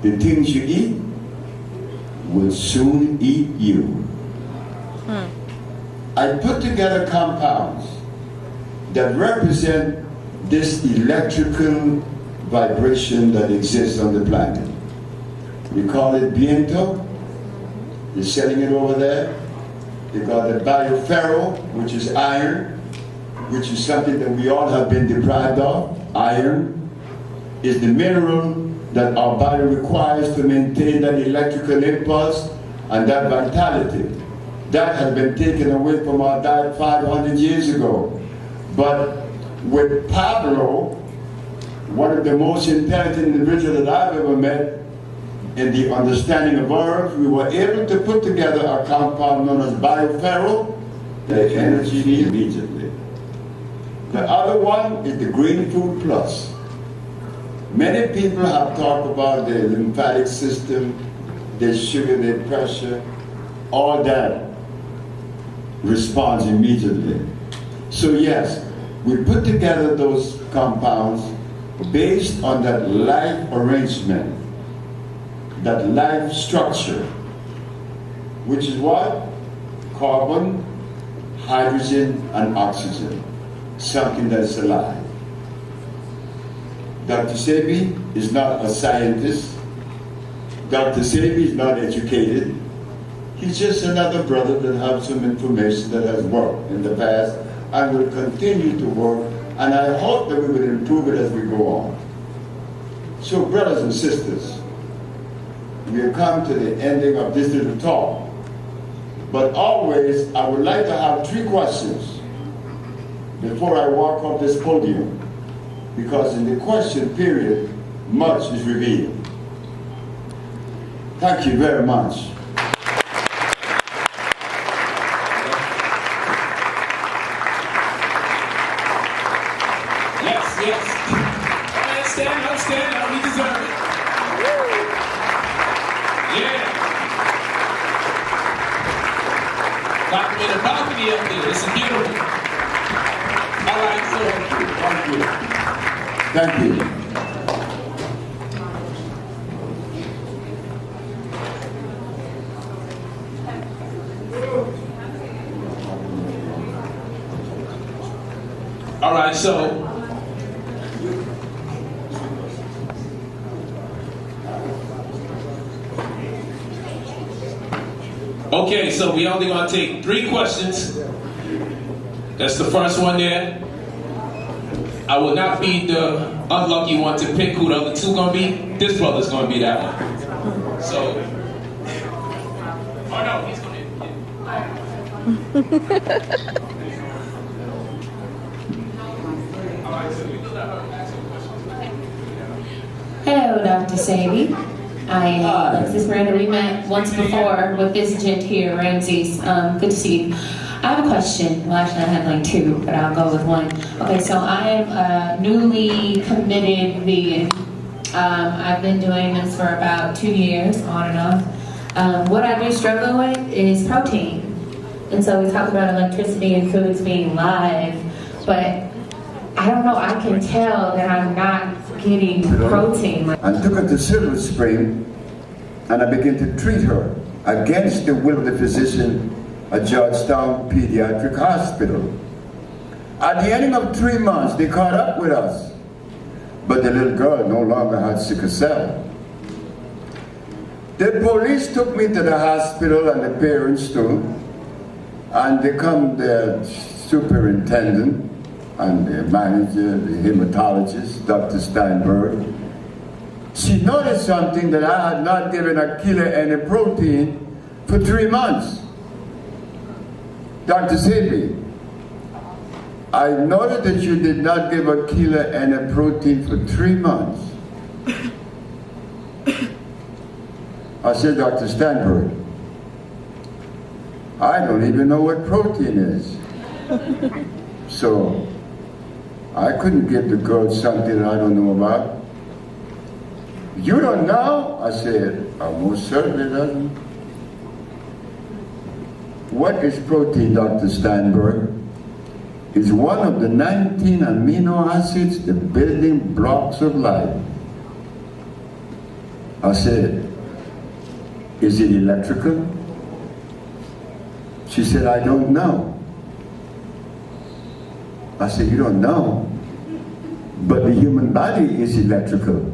the things you eat will soon eat you. I put together compounds that represent this electrical vibration that exists on the planet. We call it viento. They're selling it over there. They got the bioferro, which is iron, which is something that we all have been deprived of. Iron is the mineral that our body requires to maintain that electrical impulse and that vitality. That has been taken away from our diet 500 years ago. But with Pablo, one of the most intelligent individuals that I've ever met in the understanding of herbs, we were able to put together a compound known as bioferro that energy needs immediately. The other one is the Green Food Plus. Many people have talked about the lymphatic system, their sugar, their pressure, all that responds immediately. So yes, we put together those compounds based on that life arrangement, that life structure, which is what? Carbon, hydrogen, and oxygen. something that's alive. Dr. Sebi is not a scientist. Dr. Sebi is not educated. He's just another brother that has some information that has worked in the past and will continue to work, and I hope that we will improve it as we go on. So, brothers and sisters, we have come to the ending of this little talk. But always, I would like to have 3 questions before I walk up this podium, because in the question period, much is revealed. Thank you very much. Yes. Stand up. We deserve it. Yeah. Got me in the balcony up there. This is beautiful. All right, so Thank you. all right, so okay, so we only gonna take 3 questions. That's the first one there. I will not be the unlucky one to pick who the other 2 gonna be. This brother's gonna be that one. So, oh no, he's gonna. All right, so we still have her ask some questions. Hello, Dr. Sebi. Alexis Miranda. We met once before with this gent here, Ramses. Good to see you. I have a question. Well, actually, I have like 2, but I'll go with 1. Okay, so I am a newly committed vegan. I've been doing this for about 2 years, on and off. What I do struggle with is protein. And so we talk about electricity and foods being live, but I don't know, I can tell that I'm not getting protein. I took her to Silver Spring, and I began to treat her against the will of the physician at Georgetown Pediatric Hospital. At the ending of 3 months, they caught up with us, but the little girl no longer had sickle cell. The police took me to the hospital, and the parents too, and they come the superintendent and the manager, the hematologist, Dr. Steinberg. She noticed something, that I had not given a kilo any protein for 3 months. Dr. Sebi, I noticed that you did not give a kilo any protein for 3 months. I said, Dr. Steinberg, I don't even know what protein is. So I couldn't give the girl something that I don't know about. You don't know? I said, I most certainly doesn't. What is protein, Dr. Steinberg? It's one of the 19 amino acids, the building blocks of life. I said, is it electrical? She said, I don't know. I said, you don't know? But the human body is electrical.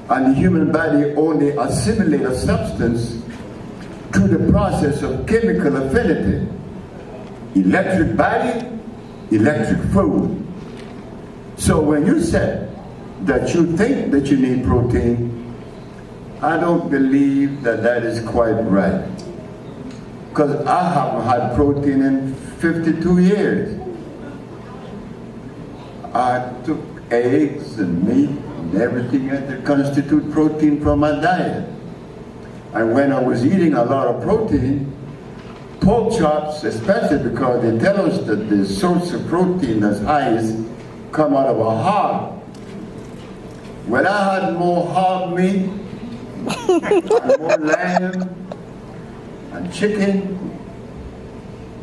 And the human body only assimilates a substance through the process of chemical affinity. Electric body, electric food. So when you said that you think that you need protein, I don't believe that that is quite right. Because I haven't had protein in 52 years. I took eggs and meat and everything that constitute protein from my diet. And when I was eating a lot of protein, pork chops, especially because they tell us that the source of protein that's highest come out of a hog. When I had more hog meat, and more lamb and chicken,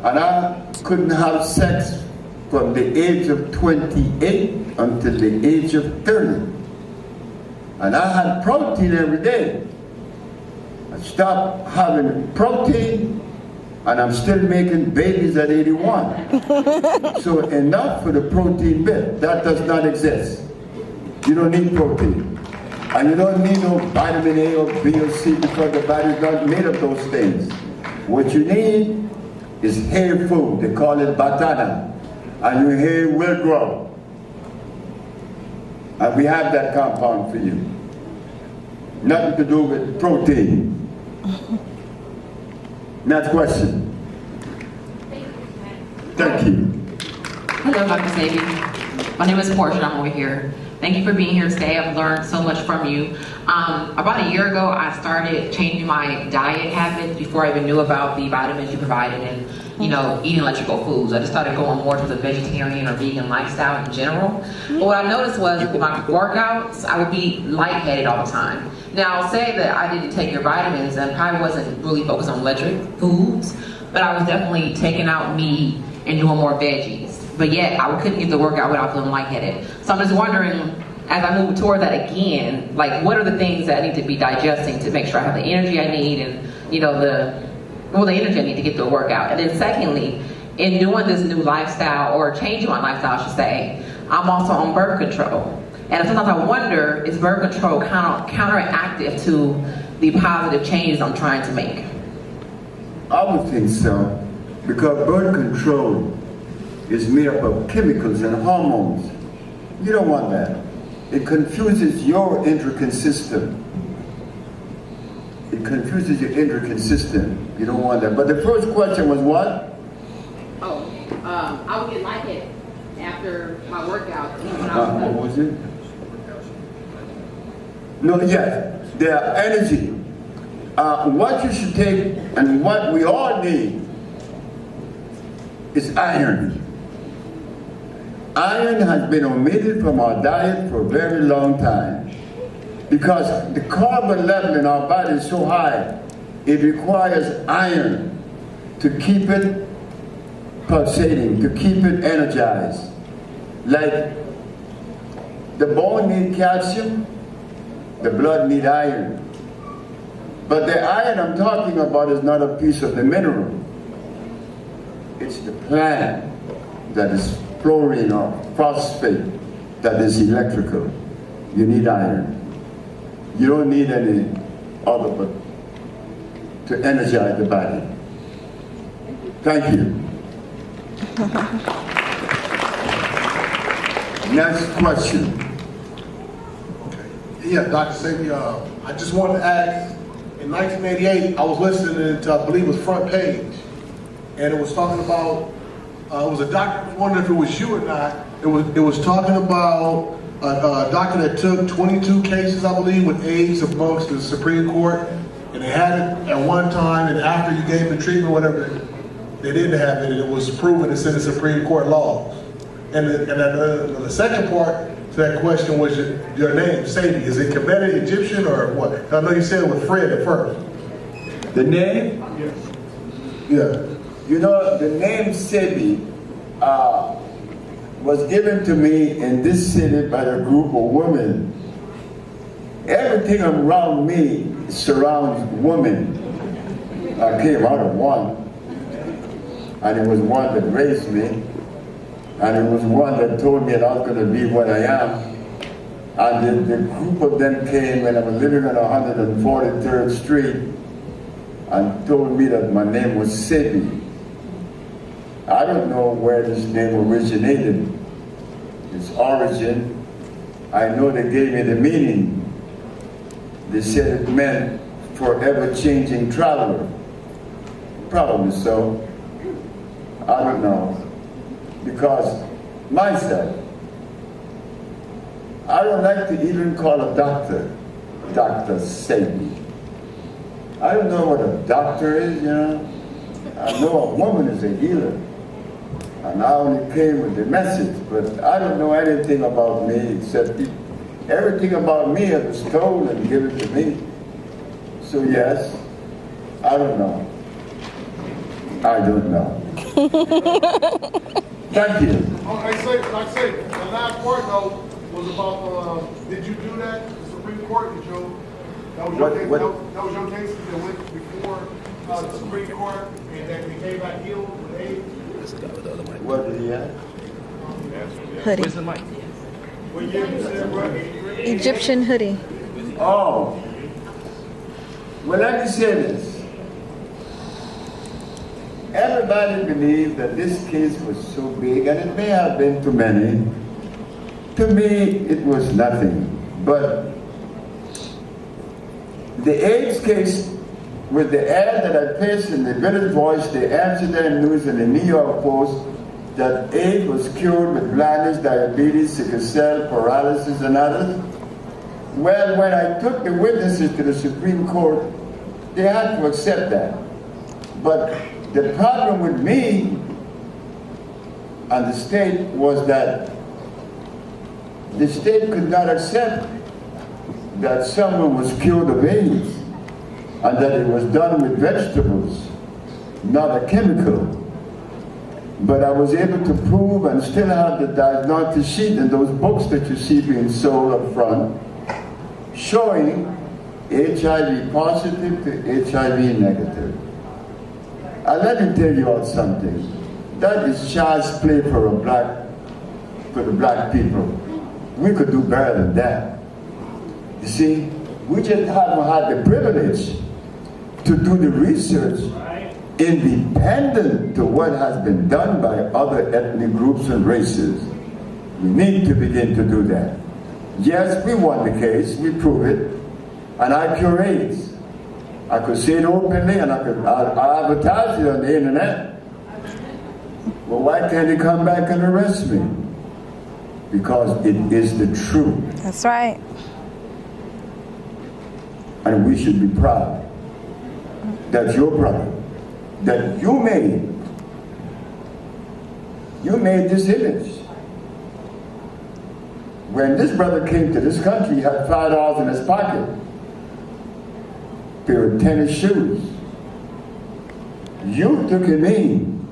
and I couldn't have sex from the age of 28 until the age of 30. And I had protein every day. I stopped having protein, And I'm still making babies at 81. So enough for the protein bit. That does not exist. You don't need protein. And you don't need no vitamin A or B or C because the body's not made of those things. What you need is hair food. They call it batana. And your hair will grow. And we have that compound for you. Nothing to do with protein. Next question. Thank you. Hello, Dr. Sebi. My name is Portia. I'm over here. Thank you for being here today. I've learned so much from you. About a year ago, I started changing my diet habits before I even knew about the vitamins you provided and, eating electrical foods. I just started going more to the vegetarian or vegan lifestyle in general. But what I noticed was with my workouts, I would be lightheaded all the time. Now, I'll say that I didn't take your vitamins and probably wasn't really focused on electric foods, but I was definitely taking out meat and doing more veggies. But yet, I couldn't get the workout without feeling lightheaded. So I'm just wondering, as I move toward that again, like what are the things that I need to be digesting to make sure I have the energy I need and, the energy I need to get to a workout. And then secondly, in doing this new lifestyle, or changing my lifestyle, I should say, I'm also on birth control. And sometimes I wonder, is birth control counteractive to the positive changes I'm trying to make? I would think so, because birth control is made up of chemicals and hormones. You don't want that. It confuses your endocrine system. It confuses your endocrine system. You don't want that. But the first question was what? I would get lightheaded after my workout. What was it? No, yes, their energy. What you should take and what we all need is iron. Iron has been omitted from our diet for a very long time because the carbon level in our body is so high, it requires iron to keep it pulsating, to keep it energized. Like the bone needs calcium, the blood needs iron. But the iron I'm talking about is not a piece of the mineral. It's the plant that is fluorine or phosphate that is electrical. You need iron. You don't need any other but to energize the body. Thank you. Next question. Yeah, Dr. Sebi, I just wanted to ask, in 1988, I was listening to, I believe it was Front Page, and it was talking about, it was a doctor, I was wondering if it was you or not, it was talking about a doctor that took 22 cases, I believe, with AIDS amongst the Supreme Court, and they had it at one time, and after you gave the treatment, whatever, they didn't have it, and it was proven it's in the Supreme Court laws. And the second part to that question was your name, Sebi. Is it Kemetic Egyptian or what? I know you said it was Fred at first. The name? Yes. Yeah. You know, the name Sebi was given to me in this city by a group of women. Everything around me surrounds women. I came out of one, and it was one that raised me, and it was one that told me that I was going to be what I am. And the group of them came when I was living on 143rd Street and told me that my name was Sebi. I don't know where this name originated, its origin. I know they gave me the meaning. They said it meant forever changing traveler. Probably so. I don't know. Because myself, I don't like to even call a doctor Dr. Sebi. I don't know what a doctor is, you know. I know a woman is a healer. And I only came with the message, but I don't know anything about me except everything about me was told and given to me. So yes, I don't know. I don't know. Thank you. I say, the last part though was about, did you do that? The Supreme Court, did you? That was your case, that was your case that went before the Supreme Court and that they came back healed with AIDS? What did he ask? Hoodie. What year you said, bro? Egyptian hoodie. Oh. Well, let me say this. Everybody believed that this case was so big, and it may have been to many. To me, it was nothing. But the AIDS case, with the ad that I placed in the Village Voice, the Amsterdam News, and the New York Post, that AIDS was cured with blindness, diabetes, sickle cell, paralysis, and others. Well, when I took the witnesses to the Supreme Court, they had to accept that. But the problem with me and the state was that the state could not accept that someone was cured of AIDS and that it was done with vegetables, not a chemical. But I was able to prove and still have the diagnostic sheet in those books that you see being sold up front, showing HIV positive to HIV negative. And let me tell you all something. That is child's play for the black people. We could do better than that. You see, we just haven't had the privilege to do the research independent to what has been done by other ethnic groups and races. We need to begin to do that. Yes, we won the case, we prove it, and I cure AIDS. I could say it openly and I advertise it on the internet. Well, why can't they come back and arrest me? Because it is the truth. That's right. And we should be proud that your brother, that you made this image. When this brother came to this country, he had $5 in his pocket, a pair of tennis shoes. You took him in,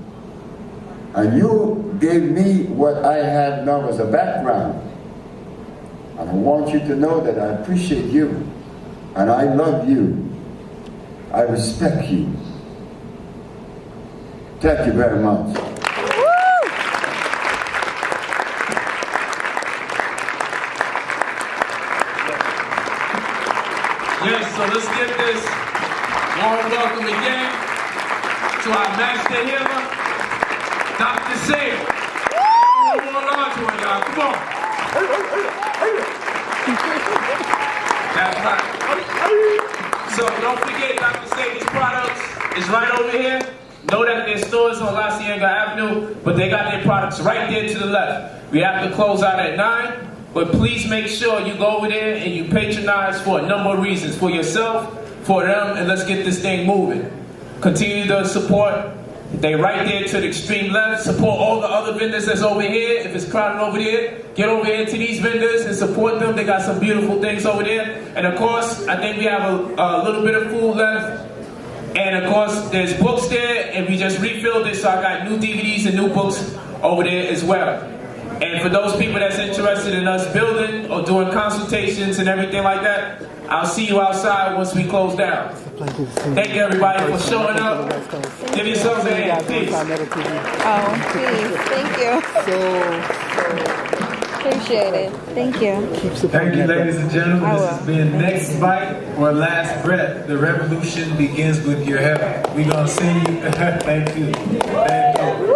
and you gave me what I have now as a background. And I want you to know that I appreciate you, and I love you. I respect you. Thank you very much. Yes, so let's give this warm welcome again to our master healer, Dr. Sebi. Hold on to it, y'all. Come on. That's right. So don't forget, Dr. Sebi's products is right over here. Know that their stores on La Cienega Avenue, but they got their products right there to the left. We have to close out at 9. But please make sure you go over there and you patronize for a number of reasons. For yourself, for them, and let's get this thing moving. Continue to support. They right there to the extreme left. Support all the other vendors that's over here. If it's crowded over there, get over here to these vendors and support them. They got some beautiful things over there. And of course, I think we have a little bit of food left. And of course, there's books there, and we just refilled it, so I got new DVDs and new books over there as well. And for those people that's interested in us building or doing consultations and everything like that, I'll see you outside once we close down. Thank you, everybody, for showing up. Give yourselves a hand. Peace. Oh, please. Thank you. Appreciate it. Thank you. Thank you, ladies and gentlemen. This has been Next Bite or Last Breath. The revolution begins with your health. We're going to send you. Thank you. Thank you.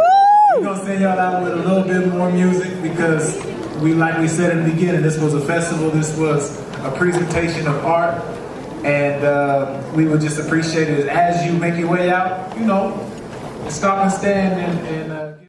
We're going to send y'all out with a little bit more music because like we said in the beginning, this was a festival. This was a presentation of art. And we would just appreciate it as you make your way out, stop and stand and